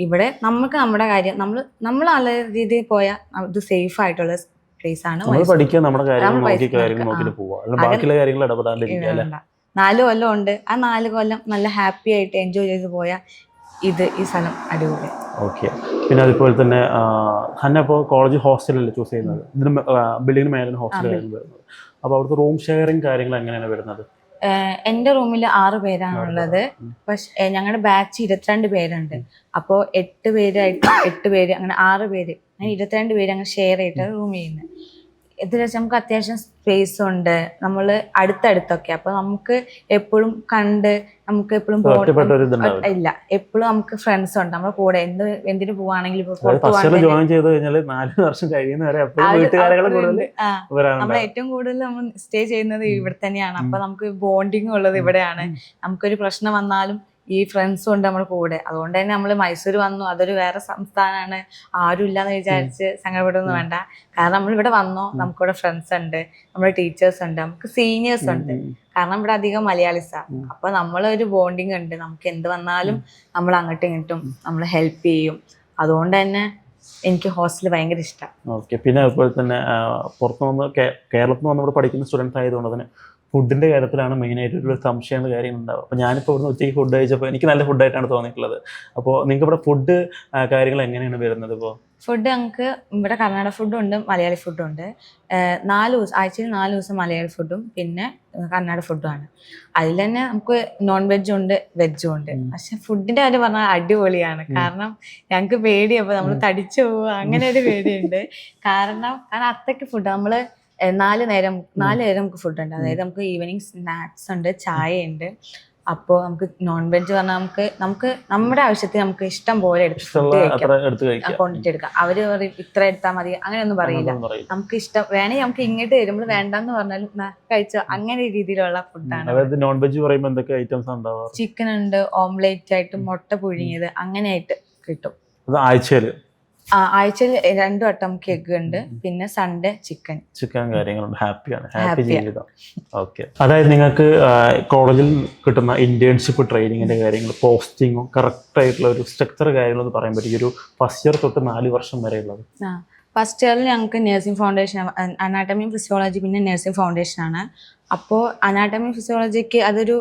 ഇവിടെ നമുക്ക് നമ്മുടെ കാര്യം നമ്മൾ നല്ല രീതിയിൽ പോയാൽ ഇത് സേഫ് ആയിട്ടുള്ള പ്ലേസ് ആണ്. പഠിക്കുക, നമ്മുടെ കാര്യങ്ങൾ നോക്കിയിട്ട് പോവുക, ബാക്കിയുള്ള കാര്യങ്ങൾ ഇടപെടാണ്ടിരിക്കുക. 4 കൊല്ലം ഉണ്ട്, ആ 4 കൊല്ലം നല്ല ഹാപ്പി ആയിട്ട് എൻജോയ് ചെയ്ത് പോയാൽ ഈ സ്ഥലം അടിപൊളി. ഓക്കെ. പിന്നെ അതുപോലെ തന്നെ ഹന്ന ഇപ്പോൾ കോളേജ് ഹോസ്റ്റലല്ലേ ചൂസ് ചെയ്യുന്നത്? ഇതിന് ബിൽഡിങ്ങിന് മേലെ ഹോസ്റ്റലായിരുന്നു വരുന്നത്. അപ്പോൾ അവിടുത്തെ റൂം ഷെയറിങ് കാര്യങ്ങൾ എങ്ങനെയാണ് വരുന്നത്? എൻ്റെ റൂമിൽ 6 പേരാണുള്ളത്. പക്ഷേ ഞങ്ങളുടെ ബാച്ച് 22 പേരുണ്ട്. അപ്പോൾ 8 പേരായിട്ട് 8 പേര് അങ്ങനെ 6 പേര് അങ്ങനെ 22 പേര് അങ്ങനെ ഷെയർ ചെയ്തിട്ട് റൂം ചെയ്യുന്നത്. ഇതിൽ വെച്ച് നമുക്ക് അത്യാവശ്യം സ്പേസ് ഉണ്ട്. നമ്മൾ അടുത്തടുത്തൊക്കെ അപ്പോൾ നമുക്ക് എപ്പോഴും കണ്ട് നമുക്ക് എപ്പോഴും ഇല്ല, എപ്പോഴും നമുക്ക് ഫ്രണ്ട്സ് ഉണ്ട് നമ്മുടെ കൂടെ. എന്തിനു പോവാണെങ്കിലും ജോയിൻ ചെയ്ത് കഴിഞ്ഞാൽ 4 വർഷം കഴിയുന്നവരെ നമ്മൾ ഏറ്റവും കൂടുതൽ നമ്മൾ സ്റ്റേ ചെയ്യുന്നത് ഇവിടെ തന്നെയാണ്. അപ്പൊ നമുക്ക് ബോണ്ടിങ് ഉള്ളത് ഇവിടെയാണ്. നമുക്കൊരു പ്രശ്നം വന്നാലും ഈ ഫ്രണ്ട്സും ഉണ്ട് നമ്മുടെ കൂടെ. അതുകൊണ്ട് തന്നെ നമ്മൾ മൈസൂർ വന്നു, അതൊരു വേറെ സംസ്ഥാനമാണ്, ആരും ഇല്ലാന്ന് വിചാരിച്ച് സങ്കടപ്പെടുന്നു വേണ്ട. കാരണം നമ്മൾ ഇവിടെ വന്നോ നമുക്കിവിടെ ഫ്രണ്ട്സ് ഉണ്ട്, നമ്മുടെ ടീച്ചേഴ്സ് ഉണ്ട്, നമുക്ക് സീനിയേഴ്സ് ഉണ്ട്. കാരണം ഇവിടെ അധികം മലയാളീസാണ്. അപ്പൊ നമ്മളൊരു ബോണ്ടിങ് ഉണ്ട്. നമുക്ക് എന്ത് വന്നാലും നമ്മൾ അങ്ങോട്ടും ഇങ്ങോട്ടും നമ്മൾ ഹെൽപ്പ് ചെയ്യും. അതുകൊണ്ട് തന്നെ എനിക്ക് ഹോസ്റ്റൽ ഭയങ്കര ഇഷ്ടമാണ്. ഓക്കെ. പിന്നെ അതുപോലെ തന്നെ പുറത്തു നിന്ന് കേരളത്തിൽ നിന്ന് നമ്മൾ പഠിക്കുന്ന സ്റ്റുഡൻസ് ആയതുകൊണ്ട് തന്നെ ഫുഡിൻ്റെ കാര്യത്തിലാണ് മെയിനായിട്ടൊരു സംശയം കാര്യം ഉണ്ടാവും. അപ്പോൾ ഞാനിപ്പോൾ ഇവിടുന്ന് ഉച്ചയ്ക്ക് ഫുഡ് കഴിച്ചപ്പോൾ എനിക്ക് നല്ല ഫുഡായിട്ടാണ് തോന്നിയിട്ടുള്ളത്. അപ്പോൾ നിങ്ങൾക്ക് ഇവിടെ ഫുഡ് കാര്യങ്ങൾ എങ്ങനെയാണ് വരുന്നത്? ഇപ്പോൾ ഫുഡ് ഞങ്ങൾക്ക് ഇവിടെ കർണാടക ഫുഡും ഉണ്ട്, മലയാളി ഫുഡും ഉണ്ട്. 4 ദിവസം ആഴ്ചയിൽ 4 ദിവസം മലയാളി ഫുഡും പിന്നെ കർണാടക ഫുഡുമാണ്. അതിൽ തന്നെ നമുക്ക് നോൺ വെജും ഉണ്ട് വെജും ഉണ്ട്. പക്ഷെ ഫുഡിന്റെ കാര്യം പറഞ്ഞാൽ അടിപൊളിയാണ്. കാരണം ഞങ്ങൾക്ക് പേടിയപ്പോൾ നമ്മൾ തടിച്ചു പോവുക അങ്ങനെ ഒരു പേടിയുണ്ട്. കാരണം അത്രയ്ക്ക് ഫുഡ് നമ്മൾ 4 നേരം നമുക്ക് ഫുഡ് ഉണ്ട്. അതായത് നമുക്ക് ഈവനിങ് സ്നാക്സ് ഉണ്ട്, ചായ ഉണ്ട്. അപ്പോൾ നമുക്ക് നോൺ വെജ് പറഞ്ഞാൽ നമുക്ക് നമ്മുടെ ആവശ്യത്തിന് നമുക്ക് ഇഷ്ടം പോലെ ക്വാണ്ടിറ്റി എടുക്കാം. അവര് പറയും ഇത്ര എടുത്താൽ മതി, അങ്ങനെയൊന്നും പറയില്ല. നമുക്ക് ഇഷ്ടം വേണമെങ്കിൽ നമുക്ക് ഇങ്ങോട്ട് വരുമ്പോൾ വേണ്ടെന്ന് പറഞ്ഞാലും കഴിച്ചോ, അങ്ങനെ രീതിയിലുള്ള ഫുഡാണ്. നോൺ വെജ് പറയുമ്പോൾ എന്തൊക്കെ ഐറ്റംസ് ഉണ്ടാവും? ചിക്കൻ ഉണ്ട്, ഓംലേറ്റ് ആയിട്ട്, മുട്ട പുഴുങ്ങിയത് അങ്ങനെയായിട്ട് കിട്ടും. ആഴ്ചയിൽ 2 വട്ടം നമുക്ക് എഗ് ഉണ്ട്, പിന്നെ സൺഡേ ചിക്കൻ കാര്യങ്ങളുണ്ട്. ഹാപ്പി ജീവിതം. ഓക്കെ. അതായത് നിങ്ങൾക്ക് കോളേജിൽ കിട്ടുന്ന ഇന്റേൺഷിപ്പ് ട്രെയിനിങ്ങിന്റെ കാര്യങ്ങൾ, പോസ്റ്റിങ്ങും കറക്റ്റ് ആയിട്ടുള്ള ഒരു സ്ട്രക്ചർ കാര്യങ്ങളൊന്ന് പറയാൻ പറ്റും? ഒരു ഫസ്റ്റ് ഇയർ തൊട്ട് 4 വർഷം വരെ ഉള്ളത്. ഫസ്റ്റ് ഇയറിൽ ഞങ്ങൾക്ക് നഴ്സിംഗ് ഫൗണ്ടേഷൻ, അനാട്ടമി ഫിസിയോളജി പിന്നെ നഴ്സിംഗ് ഫൗണ്ടേഷൻ ആണ്. അപ്പോൾ അനാട്ടമി ഫിസിയോളജിക്ക് അതൊരു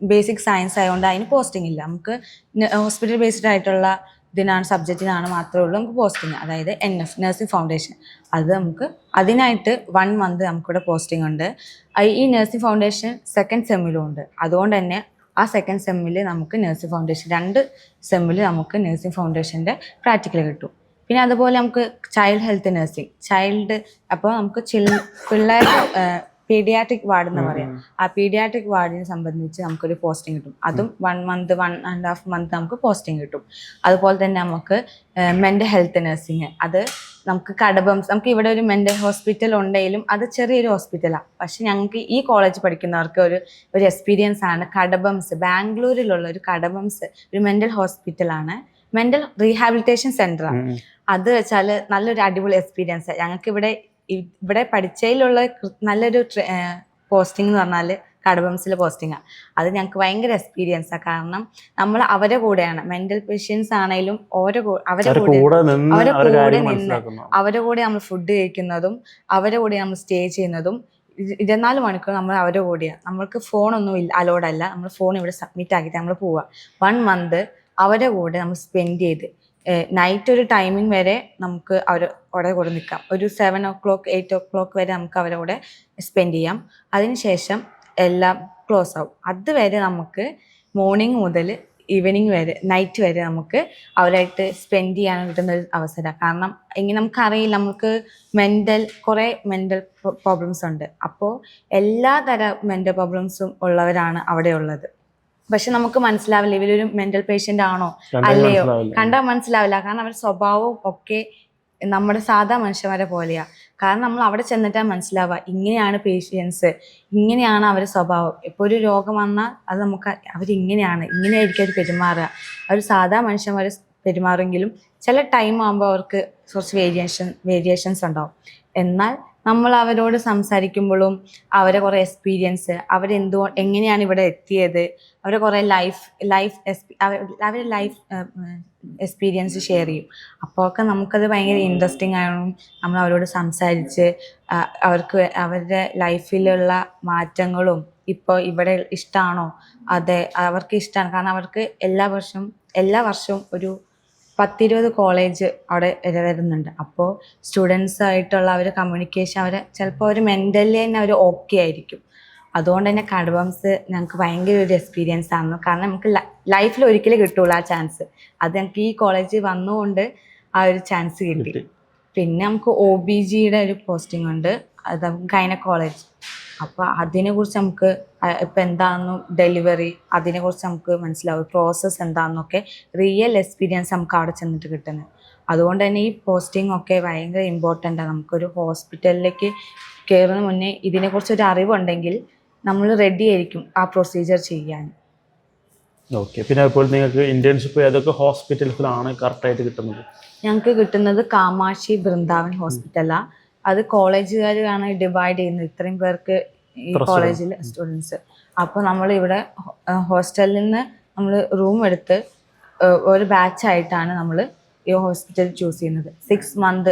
ബേസിക് സയൻസ് ആയതുകൊണ്ട് അതിന് പോസ്റ്റിംഗ് ഇല്ല. നമുക്ക് ഹോസ്പിറ്റൽ ബേസ്ഡ് ആയിട്ടുള്ള ഇതിനാണ്, സബ്ജക്റ്റിനാണ് മാത്രമേ ഉള്ളൂ നമുക്ക് പോസ്റ്റിംഗ്. അതായത് NF നഴ്സിംഗ് ഫൗണ്ടേഷൻ, അത് നമുക്ക് അതിനായിട്ട് 1 മന്ത് നമുക്കിവിടെ പോസ്റ്റിംഗ് ഉണ്ട്. ഈ നഴ്സിംഗ് ഫൗണ്ടേഷൻ 2nd സെമ്മിലും ഉണ്ട്. അതുകൊണ്ട് തന്നെ ആ 2nd സെമ്മിൽ നമുക്ക് നഴ്സിംഗ് ഫൗണ്ടേഷൻ 2 സെമ്മിൽ നമുക്ക് നഴ്സിംഗ് ഫൗണ്ടേഷൻ്റെ പ്രാക്ടിക്കൽ കിട്ടും. പിന്നെ അതുപോലെ നമുക്ക് ചൈൽഡ് ഹെൽത്ത് നഴ്സിംഗ്, അപ്പോൾ നമുക്ക് പിള്ളേർ പീഡിയാട്രിക് വാർഡ് എന്ന് പറയാം. ആ പീഡിയാട്രിക് വാർഡിനെ സംബന്ധിച്ച് നമുക്കൊരു പോസ്റ്റിംഗ് കിട്ടും. അതും 1 മന്ത് 1.5 മന്ത് നമുക്ക് പോസ്റ്റിംഗ് കിട്ടും. അതുപോലെ തന്നെ നമുക്ക് മെൻ്റൽ ഹെൽത്ത് നഴ്സിംഗ്, അത് നമുക്ക് കടബംസ്, നമുക്ക് ഇവിടെ ഒരു മെൻ്റൽ ഹോസ്പിറ്റൽ ഉണ്ടെങ്കിലും അത് ചെറിയൊരു ഹോസ്പിറ്റലാണ്. പക്ഷെ ഞങ്ങൾക്ക് ഈ കോളേജ് പഠിക്കുന്നവർക്ക് ഒരു എക്സ്പീരിയൻസ് ആണ് കടബംസ്, ബാംഗ്ലൂരിലുള്ള ഒരു കടബംസ് ഒരു മെൻ്റൽ ഹോസ്പിറ്റലാണ്, മെൻ്റൽ റീഹാബിലിറ്റേഷൻ സെൻ്ററാണ്. അത് വെച്ചാൽ നല്ലൊരു അടിപൊളി എക്സ്പീരിയൻസ്. ഞങ്ങൾക്ക് ഇവിടെ പഠിച്ചതിലുള്ള നല്ലൊരു പോസ്റ്റിംഗ് എന്ന് പറഞ്ഞാൽ കടബംസിലെ പോസ്റ്റിംഗാണ്. അത് ഞങ്ങൾക്ക് ഭയങ്കര എക്സ്പീരിയൻസാണ്. കാരണം നമ്മൾ അവരെ കൂടെയാണ്, മെന്റൽ പേഷ്യൻസ് ആണെങ്കിലും അവരെ കൂടെ നിന്ന് അവരെ കൂടെ നമ്മൾ ഫുഡ് കഴിക്കുന്നതും അവരെ കൂടെ നമ്മൾ സ്റ്റേ ചെയ്യുന്നതും 24 മണിക്കൂർ നമ്മൾ അവരുടെ കൂടെയാണ്. നമ്മൾക്ക് ഫോണൊന്നും അലോഡല്ല. നമ്മൾ ഫോൺ ഇവിടെ സബ്മിറ്റ് ആക്കിയിട്ട് നമ്മൾ പോവുക. 1 മന്ത് അവരുടെ കൂടെ നമ്മൾ സ്പെൻഡ് ചെയ്ത് നൈറ്റ് ഒരു ടൈമിംഗ് വരെ നമുക്ക് അവരുടെ കൂടെ നിൽക്കാം. ഒരു 7 o'clock 8 o'clock വരെ നമുക്ക് അവരുടെ കൂടെ സ്പെൻഡ് ചെയ്യാം. അതിനുശേഷം എല്ലാം ക്ലോസ് ആവും. അതുവരെ നമുക്ക് മോർണിംഗ് മുതൽ ഈവനിങ് വരെ, നൈറ്റ് വരെ നമുക്ക് അവരായിട്ട് സ്പെൻഡ് ചെയ്യാൻ കിട്ടുന്ന ഒരു അവസരമാണ്. കാരണം എങ്ങനെ നമുക്കറിയില്ല, നമുക്ക് കുറേ മെൻ്റൽ പ്രോബ്ലംസ് ഉണ്ട്. അപ്പോൾ എല്ലാ തരം മെൻ്റൽ പ്രോബ്ലംസും ഉള്ളവരാണ് അവിടെ ഉള്ളത്. പക്ഷെ നമുക്ക് മനസ്സിലാവില്ല ഇവരൊരു മെന്റൽ പേഷ്യൻ്റ് ആണോ അല്ലയോ, കണ്ടാൽ മനസ്സിലാവില്ല. കാരണം അവരുടെ സ്വഭാവവും ഒക്കെ നമ്മുടെ സാധാ മനുഷ്യന്മാരെ പോലെയാണ്. കാരണം നമ്മൾ അവിടെ ചെന്നിട്ടാണ് മനസ്സിലാവുക ഇങ്ങനെയാണ് പേഷ്യൻസ്, ഇങ്ങനെയാണ് അവരുടെ സ്വഭാവം. ഇപ്പോൾ ഒരു രോഗം വന്നാൽ അത് നമുക്ക് ഇങ്ങനെയായിരിക്കും അവർ പെരുമാറുക. അവർ സാധാ മനുഷ്യന്മാർ പെരുമാറുമെങ്കിലും ചില ടൈം ആകുമ്പോൾ അവർക്ക് കുറച്ച് വേരിയേഷൻസ് ഉണ്ടാവും. എന്നാൽ നമ്മൾ അവരോട് സംസാരിക്കുമ്പോഴും അവരെ കുറേ എക്സ്പീരിയൻസ്, എങ്ങനെയാണ് ഇവിടെ എത്തിയത്, അവരെ കുറേ അവരുടെ ലൈഫ് എക്സ്പീരിയൻസ് ഷെയർ ചെയ്യും. അപ്പോൾ ഒക്കെ നമുക്കത് ഭയങ്കര ഇൻട്രസ്റ്റിംഗ് ആണ്. നമ്മൾ അവരോട് സംസാരിച്ച് അവരുടെ ലൈഫിലുള്ള മാറ്റങ്ങളും ഇപ്പോൾ ഇവിടെ ഇഷ്ടമാണോ, അതെ അവർക്ക് ഇഷ്ടമാണ്. കാരണം അവർക്ക് എല്ലാ വർഷവും എല്ലാ വർഷവും ഒരു 10-20 കോളേജ് അവിടെ വരുന്നുണ്ട്. അപ്പോൾ സ്റ്റുഡൻസ് ആയിട്ടുള്ള അവർ കമ്മ്യൂണിക്കേഷൻ ചിലപ്പോൾ അവർ മെൻ്റലി തന്നെ അവർ ഓക്കെ ആയിരിക്കും. അതുകൊണ്ട് തന്നെ കടബംസ് ഞങ്ങൾക്ക് ഭയങ്കര ഒരു എക്സ്പീരിയൻസ് ആണ്. കാരണം നമുക്ക് ലൈഫിൽ ഒരിക്കലും കിട്ടുള്ളൂ ആ ചാൻസ്. അത് ഞങ്ങൾക്ക് ഈ കോളേജ് വന്നുകൊണ്ട് ആ ഒരു ചാൻസ് കിട്ടി. പിന്നെ നമുക്ക് OBGയുടെ ഒരു പോസ്റ്റിംഗ് ഉണ്ട്, അത് ഗൈനക്കോളജി. അപ്പോൾ അതിനെക്കുറിച്ച് നമുക്ക് ഇപ്പം എന്താണെന്ന് ഡെലിവറി അതിനെക്കുറിച്ച് നമുക്ക് മനസ്സിലാവും, പ്രോസസ്സ് എന്താണെന്നൊക്കെ റിയൽ എക്സ്പീരിയൻസ് നമുക്ക് അവിടെ ചെന്നിട്ട് കിട്ടുന്നത്. അതുകൊണ്ട് തന്നെ ഈ പോസ്റ്റിംഗ് ഒക്കെ ഭയങ്കര ഇമ്പോർട്ടൻ്റ് ആണ്. നമുക്കൊരു ഹോസ്പിറ്റലിലേക്ക് കയറുന്ന മുന്നേ ഇതിനെക്കുറിച്ചൊരു അറിവുണ്ടെങ്കിൽ നമ്മൾ റെഡി ആയിരിക്കും ആ പ്രൊസീജിയർ ചെയ്യാൻ. ഓക്കെ. പിന്നെ ഇപ്പോൾ നിങ്ങൾക്ക് ഇന്റേൺഷിപ്പ് ഏതൊക്കെ ഹോസ്പിറ്റൽസിലാണ് കറക്റ്റായിട്ട് കിട്ടുന്നത്? ഞങ്ങൾക്ക് കിട്ടുന്നത് കാമാക്ഷി ബൃന്ദാവൻ ഹോസ്പിറ്റലാണ്. അത് കോളേജുകാരാണ് ഡിവൈഡ് ചെയ്യുന്നത്, ഇത്രയും പേർക്ക് ഈ കോളേജിൽ സ്റ്റുഡൻസ്. അപ്പോൾ നമ്മൾ ഇവിടെ ഹോസ്റ്റലിൽ നിന്ന് നമ്മൾ റൂം എടുത്ത് ഒരു ബാച്ചായിട്ടാണ് നമ്മൾ ഈ ഹോസ്പിറ്റൽ ചൂസ് ചെയ്യുന്നത്. 6 മന്ത്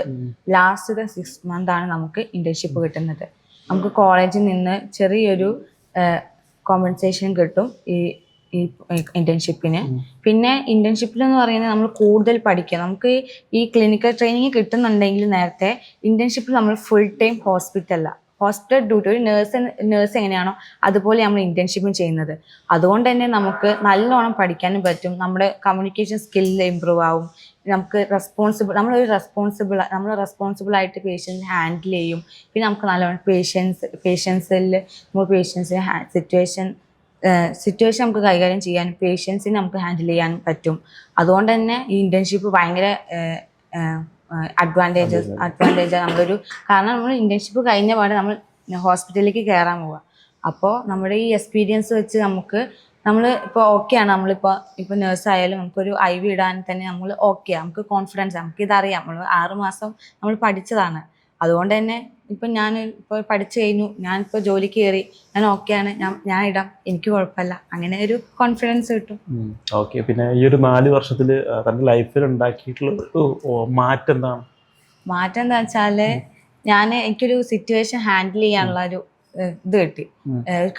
ലാസ്റ്റത്തെ 6 മന്താണ് നമുക്ക് ഇന്റേൺഷിപ്പ് കിട്ടുന്നത്. നമുക്ക് കോളേജിൽ നിന്ന് ചെറിയൊരു കോമ്പൻസേഷൻ കിട്ടും ഈ ഇന്റേൺഷിപ്പിന്. പിന്നെ ഇന്റേൺഷിപ്പിൽ എന്ന് പറയുന്നത് നമ്മൾ കൂടുതൽ പഠിക്കുക. നമുക്ക് ഈ ക്ലിനിക്കൽ ട്രെയിനിങ് കിട്ടുന്നുണ്ടെങ്കിൽ നേരത്തെ ഇന്റേൺഷിപ്പിൽ നമ്മൾ ഫുൾ ടൈം ഹോസ്പിറ്റൽ ഡ്യൂട്ടി, ഒരു നേഴ്സ് എങ്ങനെയാണോ അതുപോലെ നമ്മൾ ഇന്റേൺഷിപ്പും ചെയ്യുന്നത്. അതുകൊണ്ട് തന്നെ നമുക്ക് നല്ലോണം പഠിക്കാനും പറ്റും, നമ്മുടെ കമ്മ്യൂണിക്കേഷൻ സ്കില്ല് ഇമ്പ്രൂവ് ആവും, നമുക്ക് നമ്മൾ റെസ്പോൺസിബിൾ ആയിട്ട് പേഷ്യൻസ് ഹാൻഡിൽ ചെയ്യും. പിന്നെ നമുക്ക് നല്ലോണം പേഷ്യൻസിൽ നമ്മൾ പേഷ്യൻസിന് സിറ്റുവേഷൻ നമുക്ക് കൈകാര്യം ചെയ്യാനും പേഷ്യൻസിനെ നമുക്ക് ഹാൻഡിൽ ചെയ്യാനും പറ്റും. അതുകൊണ്ട് തന്നെ ഈ ഇന്റേൺഷിപ്പ് ഭയങ്കര അഡ്വാൻറ്റേജ് നമ്മളൊരു, കാരണം നമ്മൾ ഇന്റേൺഷിപ്പ് കഴിഞ്ഞ പാടെ നമ്മൾ ഹോസ്പിറ്റലിലേക്ക് കയറാൻ പോവുക. അപ്പോൾ നമ്മുടെ ഈ എക്സ്പീരിയൻസ് വെച്ച് നമ്മൾ ഇപ്പോൾ ഓക്കെയാണ്, ഇപ്പോൾ നേഴ്സായാലും നമുക്കൊരു IV ഇടാൻ തന്നെ നമ്മൾ ഓക്കെയാണ്, നമുക്ക് കോൺഫിഡൻസ്, നമുക്കിതറിയാം, നമ്മൾ 6 മാസം നമ്മൾ പഠിച്ചതാണ്. അതുകൊണ്ട് തന്നെ ഇപ്പം ഞാൻ പഠിച്ചു കഴിഞ്ഞു, ഞാനിപ്പോൾ ജോലിക്ക് കയറി, ഞാൻ ഓക്കെയാണ്, ഞാൻ ഇടാം, എനിക്ക് കുഴപ്പമില്ല, അങ്ങനെ ഒരു കോൺഫിഡൻസ് കിട്ടും. ഓക്കെ. പിന്നെ ഈ ഒരു 4 വർഷത്തിൽ തൻ്റെ ലൈഫിൽ ഉണ്ടാക്കിയിട്ടുള്ള മാറ്റം എന്താണ്? മാറ്റം എന്താ വെച്ചാൽ എനിക്കൊരു സിറ്റുവേഷൻ ഹാൻഡിൽ ചെയ്യാനുള്ള ഒരു ഇത് കിട്ടി,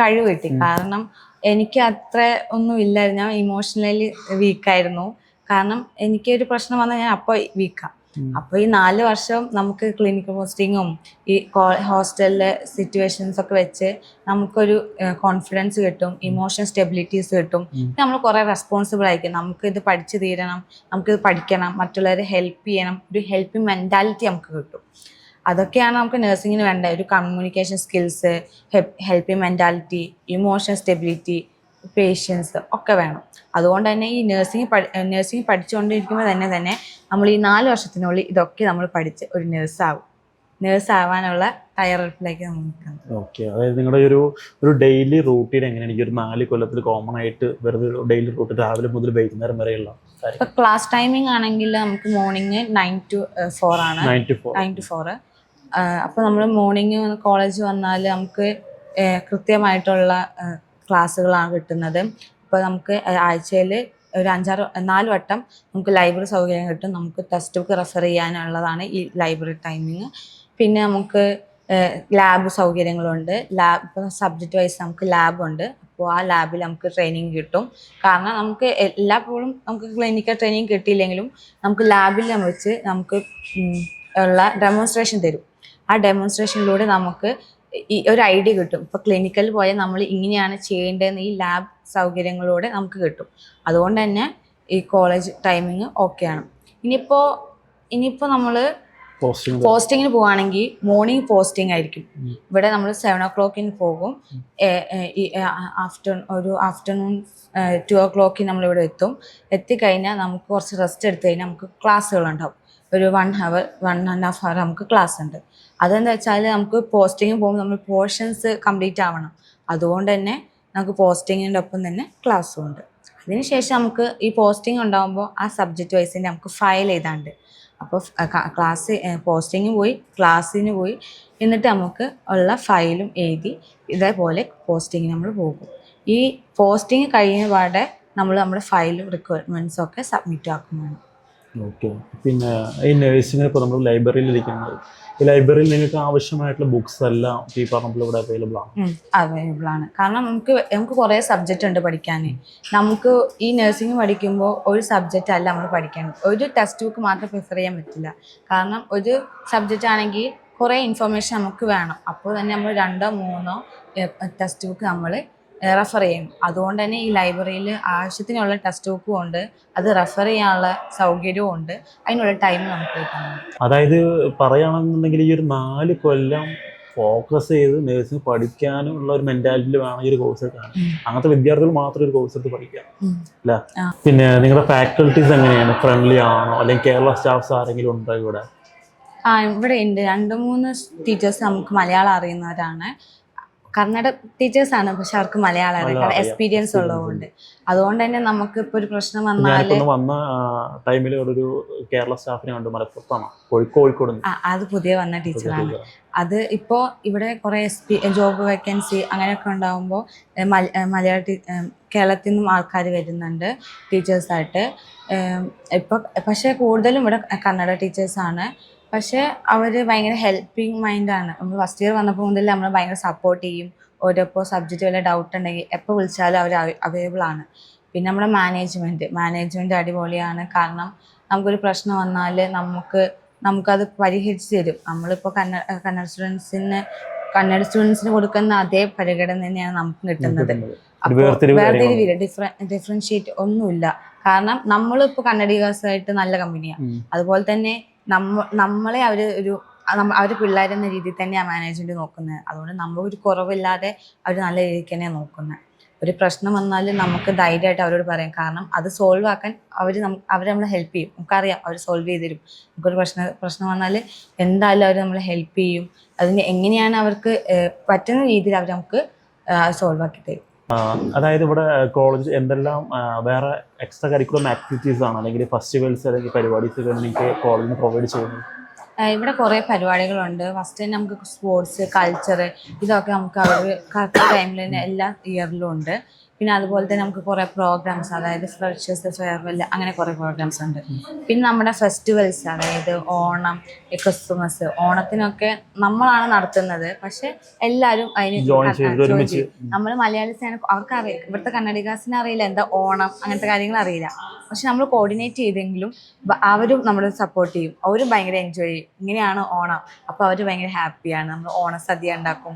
കഴിവ് കിട്ടി. കാരണം എനിക്ക് അത്ര ഒന്നും ഇല്ലായിരുന്നു, ഞാൻ ഇമോഷണലി വീക്കായിരുന്നു. കാരണം എനിക്കൊരു പ്രശ്നം വന്നാൽ ഞാൻ അപ്പോൾ വീക്കാണ്. അപ്പോൾ ഈ 4 വർഷം നമുക്ക് ക്ലിനിക്കൽ പോസ്റ്റിങ്ങും ഈ ഹോസ്റ്റലിലെ സിറ്റുവേഷൻസ് ഒക്കെ വെച്ച് നമുക്കൊരു കോൺഫിഡൻസ് കിട്ടും, ഇമോഷണൽ സ്റ്റെബിലിറ്റീസ് കിട്ടും. നമ്മൾ കുറേ റെസ്പോൺസിബിൾ ആയിരിക്കും, നമുക്കിത് പഠിച്ചു തീരണം, നമുക്കിത് പഠിക്കണം, മറ്റുള്ളവരെ ഹെൽപ്പ് ചെയ്യണം, ഒരു ഹെൽപ്പിംഗ് മെൻറ്റാലിറ്റി നമുക്ക് കിട്ടും. അതൊക്കെയാണ് നമുക്ക് നഴ്സിങ്ങിന് വേണ്ട ഒരു communication skills, helping mentality, emotional stability, patience ഒക്കെ വേണം. അതുകൊണ്ട് തന്നെ ഈ നഴ്സിംഗ് പഠിച്ചുകൊണ്ടിരിക്കുമ്പോൾ തന്നെ നമ്മൾ ഈ 4 വർഷത്തിനുള്ളിൽ ഇതൊക്കെ നമ്മൾ പഠിച്ച് ഒരു നേഴ്സാവാനുള്ള തയ്യാറെടുപ്പിലേക്ക് നമ്മൾ നിൽക്കുന്നത്. ഓക്കെ. അതായത് നിങ്ങളുടെ ഒരു ഡെയിലി റൂട്ടീൻ എങ്ങനെയാണ്? ഈ ഒരു 4 കൊല്ലത്തിൽ കോമൺ ആയിട്ട് വെറുതെ ഡെയിലി റൂട്ടീൻ രാവിലെ മുതൽ വൈകുന്നേരം വരെയുള്ള ഇപ്പോൾ ക്ലാസ് ടൈമിംഗ് ആണെങ്കിൽ നമുക്ക് മോർണിംഗ് 9 to 4 ആണ്. 9 to 4. അപ്പോൾ നമ്മൾ മോർണിംഗ് കോളേജ് വന്നാൽ നമുക്ക് കൃത്യമായിട്ടുള്ള ക്ലാസ്സുകളാണ് കിട്ടുന്നത്. ഇപ്പോൾ നമുക്ക് ആഴ്ചയിൽ ഒരു 4 വട്ടം നമുക്ക് ലൈബ്രറി സൗകര്യം കിട്ടും. നമുക്ക് ടെക്സ്റ്റ് ബുക്ക് റെഫർ ചെയ്യാനുള്ളതാണ് ഈ ലൈബ്രറി ടൈമിങ്. പിന്നെ നമുക്ക് ലാബ് സൗകര്യങ്ങളുണ്ട്. ഇപ്പോൾ സബ്ജക്റ്റ് വൈസ് നമുക്ക് ലാബുണ്ട്. അപ്പോൾ ആ ലാബിൽ നമുക്ക് ട്രെയിനിങ് കിട്ടും. കാരണം നമുക്ക് എല്ലായ്പ്പോഴും നമുക്ക് ക്ലിനിക്കൽ ട്രെയിനിങ് കിട്ടിയില്ലെങ്കിലും നമുക്ക് ലാബിൽ വെച്ച് നമുക്ക് ഉള്ള ഡെമോൺസ്ട്രേഷൻ തരും. ആ ഡെമോൺസ്ട്രേഷനിലൂടെ നമുക്ക് ഈ ഒരു ഐഡിയ കിട്ടും. ഇപ്പോൾ ക്ലിനിക്കൽ പോയാൽ നമ്മൾ ഇങ്ങനെയാണ് ചെയ്യേണ്ടതെന്ന് ഈ ലാബ് സൗകര്യങ്ങളോടെ നമുക്ക് കിട്ടും. അതുകൊണ്ട് തന്നെ ഈ കോളേജ് ടൈമിങ് ഓക്കെയാണ്. ഇനിയിപ്പോൾ നമ്മൾ പോസ്റ്റിങ്ങിന് പോവുകയാണെങ്കിൽ മോർണിംഗ് പോസ്റ്റിംഗ് ആയിരിക്കും. ഇവിടെ നമ്മൾ 7 o'clock പോകും. ആഫ്റ്റർനൂൺ 2 o'clock നമ്മളിവിടെ എത്തിക്കഴിഞ്ഞാൽ നമുക്ക് കുറച്ച് റെസ്റ്റ് എടുത്തു കഴിഞ്ഞാൽ നമുക്ക് ക്ലാസ്സുകളുണ്ടാവും. ഒരു 1.5 hour നമുക്ക് ക്ലാസ് ഉണ്ട്. അതെന്താ വെച്ചാൽ നമുക്ക് പോസ്റ്റിങ്ങിന് പോകുമ്പോൾ നമ്മൾ പോർഷൻസ് കംപ്ലീറ്റ് ആവണം. അതുകൊണ്ട് തന്നെ നമുക്ക് പോസ്റ്റിങ്ങിൻ്റെ ഒപ്പം തന്നെ ക്ലാസ്സും ഉണ്ട്. അതിനുശേഷം നമുക്ക് ഈ പോസ്റ്റിംഗ് ഉണ്ടാകുമ്പോൾ ആ സബ്ജക്റ്റ് വൈസിൻ്റെ നമുക്ക് ഫയൽ ചെയ്താണ്ട്, അപ്പോൾ പോസ്റ്റിങ്ങിന് പോയി ക്ലാസ്സിന് പോയി എന്നിട്ട് നമുക്ക് ഉള്ള ഫയലും എഴുതി ഇതേപോലെ പോസ്റ്റിങ്ങിന് നമ്മൾ പോകും. ഈ പോസ്റ്റിങ് കഴിഞ്ഞ പാടെ നമ്മൾ നമ്മുടെ ഫയലും റിക്വയർമെൻറ്റ്സും ഒക്കെ സബ്മിറ്റ് ആക്കുന്നതാണ്. ഓക്കെ. പിന്നെ ഈ നഴ്സിംഗിന് ഇപ്പോൾ നമ്മൾ ലൈബ്രറിയിൽ ഇരിക്കുന്നത്, ഈ ലൈബ്രറിയിൽ നിങ്ങൾക്ക് ആവശ്യമായിട്ടുള്ള ബുക്സ് എല്ലാം ഈ പറഞ്ഞ ഇവിടെ അവൈലബിൾ ആണ്? അവൈലബിൾ ആണ്. കാരണം നമുക്ക് കുറേ സബ്ജക്റ്റ് ഉണ്ട് പഠിക്കാൻ. നമുക്ക് ഈ നഴ്സിംഗ് പഠിക്കുമ്പോൾ ഒരു സബ്ജക്റ്റ് അല്ല നമ്മൾ പഠിക്കാൻ, ഒരു ടെക്സ്റ്റ് ബുക്ക് മാത്രം പ്രിഫർ ചെയ്യാൻ പറ്റില്ല. കാരണം ഒരു സബ്ജക്റ്റ് ആണെങ്കിൽ കുറേ ഇൻഫർമേഷൻ നമുക്ക് വേണം. അപ്പോൾ തന്നെ നമ്മൾ 2-3 ടെക്സ്റ്റ് ബുക്ക് നമ്മൾ റെഫർ ചെയ്യും. അതുകൊണ്ട് തന്നെ ഈ ലൈബ്രറിയിൽ ആവശ്യത്തിനുള്ള ടെക്സ്റ്റ് ബുക്കും ഉണ്ട്, അത് റെഫർ ചെയ്യാനുള്ള സൗകര്യവും ഉണ്ട്, അതിനുള്ള ടൈം നമുക്ക് കിട്ടുന്നുണ്ട്. അതായത് പറയുകയാണെന്നുണ്ടെങ്കിൽ ഈ ഒരു 4 കൊല്ലം ഫോക്കസ് ചെയ്ത് നഴ്സിംഗ് പഠിക്കാനുള്ള ഒരു മെന്റാലിറ്റിയിൽ വേണം ഈ ഒരു കോഴ്സ് എടുക്കാൻ. അങ്ങനത്തെ വിദ്യാർത്ഥികൾ മാത്രം ഒരു കോഴ്സ് എടുത്ത് പഠിക്കാം അല്ലേ? പിന്നെ നിങ്ങളുടെ ഫാക്കൽറ്റീസ് എങ്ങനെയാണ്? ഫ്രണ്ട്ലി ആണോ, അല്ലെങ്കിൽ കേരള സ്റ്റാഫ്സ് ആരെങ്കിലും ഉണ്ടോ ഇവിടെ? ഇവിടെ ഉണ്ട് 2-3 ടീച്ചേഴ്സ് നമുക്ക് മലയാളം അറിയുന്നവരാണ്. കന്നഡ ടീച്ചേഴ്സാണ്, പക്ഷെ അവർക്ക് മലയാളം അറിയാം, കാരണം എക്സ്പീരിയൻസ് ഉള്ളതുകൊണ്ട്. അതുകൊണ്ട് തന്നെ നമുക്ക് ഇപ്പോൾ ഒരു പ്രശ്നം വന്നാൽ വന്ന ടൈമിൽ ഒരു കേരള സ്റ്റാഫിനെ കണ്ടു, മലപ്പുറത്താണ്, കോഴിക്കോട്. അത് പുതിയ വന്ന ടീച്ചറാണ്. അത് ഇപ്പോൾ ഇവിടെ കുറേ ജോബ് വേക്കൻസി അങ്ങനെയൊക്കെ ഉണ്ടാകുമ്പോൾ കേരളത്തിൽ നിന്നും ആൾക്കാർ വരുന്നുണ്ട് ടീച്ചേഴ്സായിട്ട്. ഇപ്പോൾ പക്ഷേ കൂടുതലും ഇവിടെ കന്നഡ ടീച്ചേഴ്സാണ്. പക്ഷേ അവർ ഭയങ്കര ഹെൽപ്പിംഗ് മൈൻഡാണ്. നമ്മൾ ഫസ്റ്റ് ഇയർ വന്നപ്പോൾ മുതൽ നമ്മൾ ഭയങ്കര സപ്പോർട്ട് ചെയ്യും. ഓരോപ്പോൾ സബ്ജക്റ്റ് വല്ല ഡൗട്ട് ഉണ്ടെങ്കിൽ എപ്പോൾ വിളിച്ചാലും അവർ അവൈലബിൾ ആണ്. പിന്നെ നമ്മുടെ മാനേജ്മെൻറ്റ് അടിപൊളിയാണ്. കാരണം നമുക്കൊരു പ്രശ്നം വന്നാൽ നമുക്കത് പരിഹരിച്ച് തരും. നമ്മളിപ്പോൾ കന്നഡ സ്റ്റുഡൻസിന് കൊടുക്കുന്ന അതേ പരിഗണന തന്നെയാണ് നമുക്ക് കിട്ടുന്നത്. അപ്പോൾ വേർതിരിവില്ല, ഡിഫറൻഷിയേറ്റ് ഒന്നുമില്ല. കാരണം നമ്മളിപ്പോൾ കന്നഡികാസായിട്ട് നല്ല കമ്പനിയാണ്. അതുപോലെ തന്നെ നമ്മളെ അവർ പിള്ളേർ എന്ന രീതിയിൽ തന്നെയാണ് മാനേജ്മെൻറ്റ് നോക്കുന്നത്. അതുകൊണ്ട് നമ്മളൊരു കുറവില്ലാതെ അവർ നല്ല രീതിക്ക് തന്നെയാണ് നോക്കുന്നത്. ഒരു പ്രശ്നം വന്നാൽ നമുക്ക് ധൈര്യമായിട്ട് അവരോട് പറയാം. കാരണം അത് സോൾവ് ആക്കാൻ അവർ നമ്മളെ ഹെൽപ്പ് ചെയ്യും. നമുക്കറിയാം അവർ സോൾവ് ചെയ്ത് തരും. നമുക്കൊരു പ്രശ്നം വന്നാൽ എന്തായാലും അവർ നമ്മളെ ഹെൽപ്പ് ചെയ്യും. അതിന് എങ്ങനെയാണ് അവർക്ക് പറ്റുന്ന രീതിയിൽ അവർ നമുക്ക് സോൾവ് ആക്കി തരും. അതായത് ഇവിടെ കോളേജ് എന്തെല്ലാം വേറെ എക്സ്ട്രാ കരിക്കുലം ആക്ടിവിറ്റീസ് ആണ്, അല്ലെങ്കിൽ ഫെസ്റ്റിവൽസ് അല്ലെങ്കിൽ പരിപാടീസ് നിങ്ങൾക്ക് കോളേജിന് പ്രൊവൈഡ് ചെയ്യുന്നത്? ഇവിടെ കുറേ പരിപാടികളുണ്ട്. ഫസ്റ്റ് തന്നെ നമുക്ക് സ്പോർട്സ്, കൾച്ചർ, ഇതൊക്കെ നമുക്ക് അവർ കറക്റ്റ് ടൈമിൽ തന്നെ എല്ലാ ഇയറിലും ഉണ്ട്. പിന്നെ അതുപോലെ തന്നെ നമുക്ക് കുറേ പ്രോഗ്രാംസ്, അതായത് ഫ്രഷേഴ്സ് ഫെയർവെൽ, അങ്ങനെ കുറേ പ്രോഗ്രാംസ് ഉണ്ട്. പിന്നെ നമ്മുടെ ഫെസ്റ്റിവൽസ്, അതായത് ഓണം, ക്രിസ്മസ്, ഓണത്തിനൊക്കെ നമ്മളാണ് നടത്തുന്നത്. പക്ഷെ എല്ലാവരും അതിന് നമ്മൾ മലയാളീസാണ്, അവർക്കറിയാം. ഇവിടുത്തെ കന്നഡികാസിന് അറിയില്ല എന്താ ഓണം, അങ്ങനത്തെ കാര്യങ്ങൾ അറിയില്ല. പക്ഷെ നമ്മൾ കോർഡിനേറ്റ് ചെയ്തെങ്കിലും അവരും നമ്മളെ സപ്പോർട്ട് ചെയ്യും. അവരും ഭയങ്കര എൻജോയ് ചെയ്യും. ഇങ്ങനെയാണ് ഓണം, അപ്പോൾ അവർ ഭയങ്കര ഹാപ്പിയാണ്. നമ്മൾ ഓണസദ്യ ഉണ്ടാക്കും,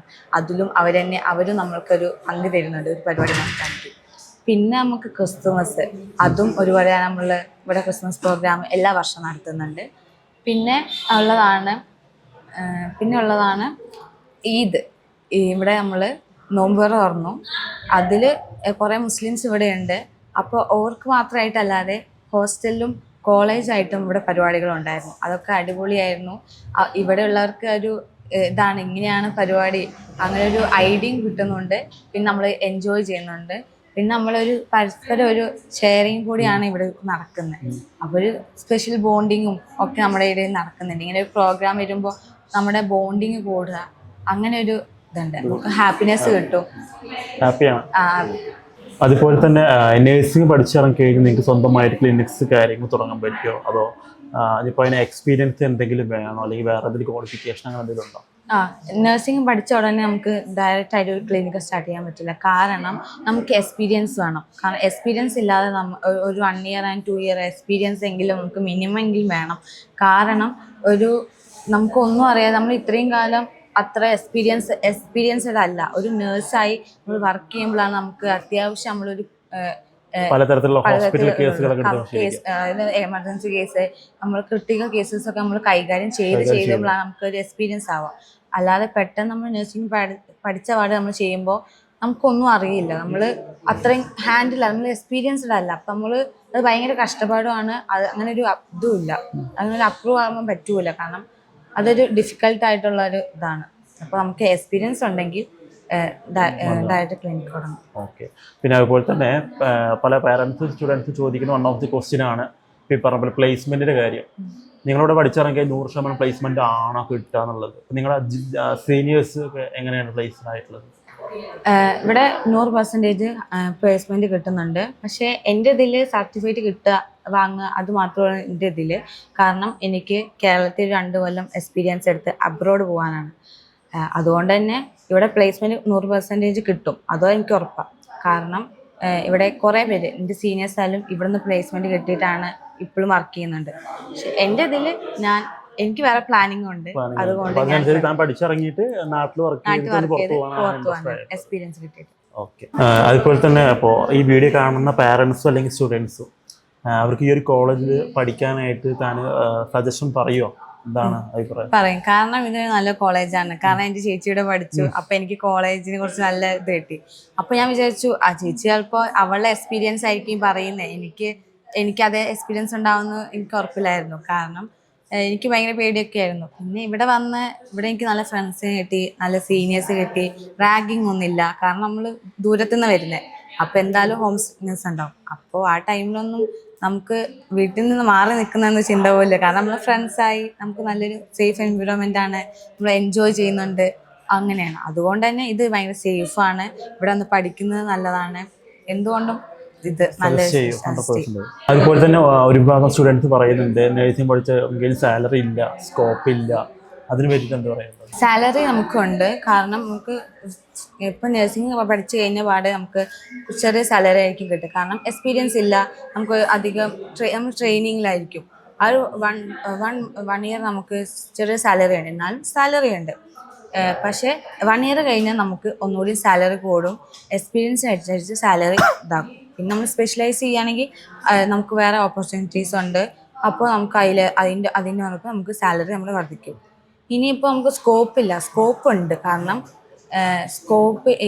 അവരും നമ്മൾക്കൊരു പങ്ക് തരുന്നുണ്ട് ഒരു പരിപാടി നടത്താൻ. പിന്നെ നമുക്ക് ക്രിസ്തുമസ്, അതും ഒരുപാട് നമ്മൾ ഇവിടെ ക്രിസ്മസ് പ്രോഗ്രാം എല്ലാ വർഷവും നടത്തുന്നുണ്ട്. പിന്നെ ഉള്ളതാണ് ഈദ്. ഇവിടെ നമ്മൾ നോമ്പുറ തുറന്നു. അതിൽ കുറേ മുസ്ലിംസ് ഇവിടെയുണ്ട്. അപ്പോൾ അവർക്ക് മാത്രമായിട്ടല്ലാതെ ഹോസ്റ്റലിലും കോളേജായിട്ടും ഇവിടെ പരിപാടികളുണ്ടായിരുന്നു. അതൊക്കെ അടിപൊളിയായിരുന്നു. ഇവിടെ ഉള്ളവർക്ക് ഒരു ഇതാണ്, ഇങ്ങനെയാണ് പരിപാടി, അങ്ങനെ ഒരു ഐഡിയയും കിട്ടുന്നുണ്ട്. പിന്നെ നമ്മൾ എൻജോയ് ചെയ്യുന്നുണ്ട്. പിന്നെ നമ്മളൊരു പരസ്പരം ഒരു ഷെയറിങ് കൂടിയാണ് ഇവിടെ നടക്കുന്നത്. അപ്പോൾ ഒരു സ്പെഷ്യൽ ബോണ്ടിങ്ങും ഒക്കെ നമ്മുടെ ഇടയിൽ നടക്കുന്നുണ്ട്. ഇങ്ങനെ ഒരു പ്രോഗ്രാം വരുമ്പോൾ നമ്മുടെ ബോണ്ടിങ് കൂടുക, അങ്ങനെ ഒരു ഇതുണ്ട്. നമുക്ക് ഹാപ്പിനെസ് കിട്ടും. അതുപോലെ തന്നെ നഴ്സിംഗ് പഠിച്ചിറങ്ങി കഴിഞ്ഞ് നിങ്ങൾക്ക് സ്വന്തമായിട്ട് ക്ലിനിക്സ് കാര്യങ്ങൾ തുടങ്ങാൻ പറ്റുമോ? അതോ ഇപ്പോൾ അതിന് എക്സ്പീരിയൻസ് എന്തെങ്കിലും വേണോ, അല്ലെങ്കിൽ വേറെ എന്തെങ്കിലും ക്വാളിഫിക്കേഷൻ അങ്ങനെ എന്തെങ്കിലും ഉണ്ടോ? നഴ്സിംഗ് പഠിച്ച ഉടനെ നമുക്ക് ഡയറക്റ്റ് ആയിട്ട് ഒരു ക്ലിനിക്ക് സ്റ്റാർട്ട് ചെയ്യാൻ പറ്റില്ല. കാരണം നമുക്ക് എക്സ്പീരിയൻസ് വേണം. കാരണം എക്സ്പീരിയൻസ് ഇല്ലാതെ ഒരു 1 year and 2 year എക്സ്പീരിയൻസ് എങ്കിലും നമുക്ക് മിനിമം എങ്കിലും വേണം. കാരണം നമുക്കൊന്നും അറിയാതെ നമ്മൾ ഇത്രയും കാലം അത്ര എക്സ്പീരിയൻസ്ഡ് അല്ല. ഒരു നേഴ്സായി നമ്മൾ വർക്ക് ചെയ്യുമ്പോഴാണ് നമുക്ക് അത്യാവശ്യം നമ്മളൊരു പലതരത്തിലുള്ള ഹോസ്പിറ്റൽ കേസുകളൊക്കെ എമർജൻസി കേസ്, നമ്മൾ ക്രിട്ടിക്കൽ കേസസ് ഒക്കെ നമ്മൾ കൈകാര്യം ചെയ്യുമ്പോഴാണ് നമുക്കൊരു എക്സ്പീരിയൻസ് ആവുക. അല്ലാതെ പെട്ടെന്ന് നമ്മൾ നഴ്സിംഗ് പഠിച്ച പാട് നമ്മൾ ചെയ്യുമ്പോൾ നമുക്കൊന്നും അറിയില്ല. നമ്മൾ അത്രയും നമ്മൾ എക്സ്പീരിയൻസ്ഡ് അല്ല. അപ്പം അത് ഭയങ്കര കഷ്ടപ്പാടുമാണ്. അങ്ങനെ ഒരു ഇതും ഇല്ല, അങ്ങനെ ഒരു അപ്രൂവ് ആകാൻ പറ്റൂല. കാരണം അതൊരു ഡിഫിക്കൽട്ടായിട്ടുള്ള ഒരു ഇതാണ്. അപ്പോൾ നമുക്ക് എക്സ്പീരിയൻസ് ഉണ്ടെങ്കിൽ ഡയറക്റ്റ് ക്ലിനിക്ക് തുടങ്ങും. ഓക്കെ. പിന്നെ അതുപോലെ തന്നെ പല പാരൻസ് സ്റ്റുഡൻസ് ചോദിക്കുന്ന വൺ ഓഫ് ദി ക്വസ്റ്റ്യൻ ആണ് ഈ പറഞ്ഞ പോലെ പ്ലേസ്മെൻറ്റിൻ്റെ കാര്യം. നിങ്ങളിവിടെ പഠിച്ചിറങ്ങിയ 100% പ്ലേസ്മെൻറ്റ് ആണോ കിട്ടുക എന്നുള്ളത്. നിങ്ങളുടെ സീനിയേഴ്സ് എങ്ങനെയാണ് പ്ലേസ്ഡ് ആയിട്ടുള്ളത്? ഇവിടെ 100% പ്ലേസ്മെന്റ് കിട്ടുന്നുണ്ട്. പക്ഷേ എൻ്റെ ഇതിൽ സർട്ടിഫിക്കറ്റ് കിട്ടുക വാങ്ങുക അത് മാത്രമാണ് എൻ്റെ ഇതിൽ. കാരണം എനിക്ക് കേരളത്തിൽ 2 കൊല്ലം എക്സ്പീരിയൻസ് എടുത്ത് അബ്രോഡ് പോകാനാണ്. അതുകൊണ്ട് തന്നെ ഇവിടെ പ്ലേസ്മെന്റ് 100% കിട്ടും. അതോ എനിക്ക് ഉറപ്പാണ്. കാരണം ഇവിടെ കുറേ പേര് എൻ്റെ സീനിയേഴ്സ് ആയാലും ഇവിടുന്ന് പ്ലേസ്മെന്റ് കിട്ടിയിട്ടാണ് ഇപ്പോഴും വർക്ക് ചെയ്യുന്നുണ്ട്. പക്ഷെ എൻ്റെ ഇതിൽ എനിക്ക് വേറെ പ്ലാനിങ് ഉണ്ട്. അതുകൊണ്ട് പഠിച്ചിറങ്ങിയിട്ട് നാട്ടിൽ വർക്ക് പുറത്തു പോകാൻ എക്സ്പീരിയൻസ് കിട്ടിയിട്ട്. ഓക്കെ. അതുപോലെ തന്നെ അപ്പോൾ ഈ വീഡിയോ കാണുന്ന പാരൻസും അല്ലെങ്കിൽ സ്റ്റുഡൻസും അവർക്ക് ഈ ഒരു കോളേജിൽ പഠിക്കാനായിട്ട് താൻ സജഷൻ പറയുമോ? എന്താണ് അഭിപ്രായം? പറയും. കാരണം ഇത് നല്ല കോളേജാണ്. കാരണം എൻ്റെ ചേച്ചിയുടെ പഠിച്ചു. അപ്പൊ എനിക്ക് കോളേജിനെ കുറിച്ച് നല്ല ഇത് കിട്ടി. അപ്പൊ ഞാൻ വിചാരിച്ചു ആ ചേച്ചി ചിലപ്പോൾ അവളുടെ എക്സ്പീരിയൻസ് ആയിരിക്കും പറയുന്നത്. എനിക്ക് അതേ എക്സ്പീരിയൻസ് ഉണ്ടാവുമെന്ന് എനിക്ക് ഉറപ്പില്ലായിരുന്നു. കാരണം എനിക്ക് ഭയങ്കര പേടിയൊക്കെ ആയിരുന്നു. പിന്നെ ഇവിടെ എനിക്ക് നല്ല ഫ്രണ്ട്സിനെ കിട്ടി, നല്ല സീനിയേഴ്സ് കിട്ടി. റാഗിങ് ഒന്നുമില്ല. കാരണം നമ്മൾ ദൂരത്തുനിന്ന് വരുന്നത്. അപ്പോൾ എന്തായാലും ഹോം സിക്നെസ് ഉണ്ടാവും. അപ്പോൾ ആ ടൈമിലൊന്നും നമുക്ക് വീട്ടിൽ നിന്ന് മാറി നിൽക്കുന്നതെന്ന് ചിന്ത പോലില്ല. കാരണം നമ്മൾ ഫ്രണ്ട്സായി നമുക്ക് നല്ലൊരു സേഫ് എൻവിറോൺമെൻ്റ് ആണ്. നമ്മൾ എൻജോയ് ചെയ്യുന്നുണ്ട്. അങ്ങനെയാണ്. അതുകൊണ്ട് തന്നെ ഇത് ഭയങ്കര സേഫാണ്. ഇവിടെ വന്ന് പഠിക്കുന്നത് നല്ലതാണ്. എന്തുകൊണ്ടും ഇത് നല്ല. അതുപോലെ തന്നെ ഒരു വിഭാഗം സ്റ്റുഡൻസ് പറയുന്നുണ്ട് നഴ്സിംഗ് പഠിച്ച സാലറി ഇല്ല, സ്കോപ്പ് ഇല്ല. അതിന് പറ്റിയിട്ട് എന്താ പറയുന്നത്? സാലറി നമുക്കുണ്ട്. കാരണം നമുക്ക് ഇപ്പം നഴ്സിംഗ് പഠിച്ചു കഴിഞ്ഞ പാടെ നമുക്ക് ചെറിയ സാലറി ആയിരിക്കും കിട്ടുക. കാരണം എക്സ്പീരിയൻസ് ഇല്ല. നമുക്ക് അധികം നമ്മൾ ട്രെയിനിങ്ങിലായിരിക്കും. ആ ഒരു വൺ ഇയർ നമുക്ക് ചെറിയ സാലറി ഉണ്ട്. എന്നാലും സാലറി ഉണ്ട്. പക്ഷേ 1 ഇയർ കഴിഞ്ഞാൽ നമുക്ക് ഒന്നുകൂടി സാലറി കൂടും. എക്സ്പീരിയൻസ് അനുസരിച്ച് സാലറി ഇതാകും. പിന്നെ നമ്മൾ സ്പെഷ്യലൈസ് ചെയ്യുകയാണെങ്കിൽ നമുക്ക് വേറെ ഓപ്പർച്യൂണിറ്റീസ് ഉണ്ട്. അപ്പോൾ നമുക്ക് അതിൻ്റെ ഉറപ്പ് നമുക്ക് സാലറി നമ്മൾ വർദ്ധിക്കും. ഇനിയിപ്പോൾ നമുക്ക് സ്കോപ്പ് ഉണ്ട്. കാരണം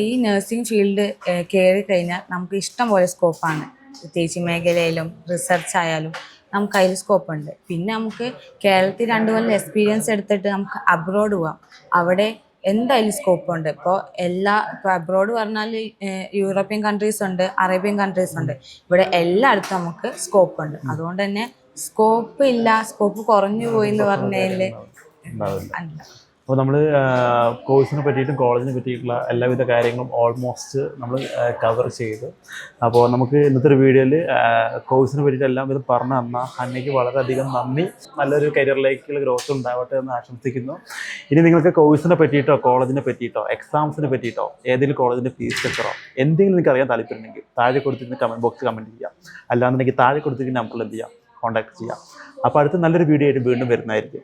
ഈ നഴ്സിംഗ് ഫീൽഡ് കയറി കഴിഞ്ഞാൽ നമുക്ക് ഇഷ്ടം പോലെ സ്കോപ്പാണ്. ടീച്ചിങ് മേഖലയിലും റിസർച്ച് ആയാലും നമുക്ക് അതിൽ സ്കോപ്പ് ഉണ്ട്. പിന്നെ നമുക്ക് കേരളത്തിൽ 2 കൊല്ലം എക്സ്പീരിയൻസ് എടുത്തിട്ട് നമുക്ക് അബ്രോഡ് പോവാം. അവിടെ എന്തായാലും സ്കോപ്പ് ഉണ്ട്. ഇപ്പോൾ അബ്രോഡ് പറഞ്ഞാൽ യൂറോപ്യൻ കൺട്രീസ് ഉണ്ട്, അറേബ്യൻ കൺട്രീസ് ഉണ്ട്. ഇവിടെ എല്ലായിടത്തും നമുക്ക് സ്കോപ്പ് ഉണ്ട്. അതുകൊണ്ട് തന്നെ സ്കോപ്പ് കുറഞ്ഞു പോയി എന്ന് പറഞ്ഞതിൽ അല്ല. അപ്പോൾ നമ്മൾ കോഴ്സിനെ പറ്റിയിട്ടും കോളേജിനെ പറ്റിയിട്ടുള്ള എല്ലാവിധ കാര്യങ്ങളും ഓൾമോസ്റ്റ് നമ്മൾ കവർ ചെയ്തു. അപ്പോൾ നമുക്ക് ഇന്നത്തെ ഒരു വീഡിയോയിൽ കോഴ്സിനെ പറ്റിയിട്ട് എല്ലാം ഇത് പറഞ്ഞു തന്ന ഹന്നയ്ക്ക് വളരെയധികം നന്ദി. നല്ലൊരു കരിയറിലേക്കുള്ള ഗ്രോത്ത് ഉണ്ടാവട്ടെ എന്ന് ആശംസിക്കുന്നു. ഇനി നിങ്ങൾക്ക് കോഴ്സിനെ പറ്റിയിട്ടോ കോളേജിനെ പറ്റിയിട്ടോ എക്സാംസിനെ പറ്റിയിട്ടോ ഏതെങ്കിലും കോളേജിൻ്റെ ഫീസ് സ്ട്രക്ചറോ എന്തെങ്കിലും നിങ്ങൾക്ക് അറിയാൻ താല്പര്യമുണ്ടെങ്കിൽ താഴെ കൊടുത്തിട്ട് കമൻറ്റ് ബോക്സിൽ കമൻറ്റ് ചെയ്യാം. അല്ലാന്നുണ്ടെങ്കിൽ താഴെ കൊടുത്തിട്ട് നമ്പറിൽ എന്ത് ചെയ്യാം, കോൺടാക്ട് ചെയ്യാം. അപ്പോൾ അടുത്ത നല്ലൊരു വീഡിയോ ആയിട്ട് വീണ്ടും വരുന്നതായിരിക്കും.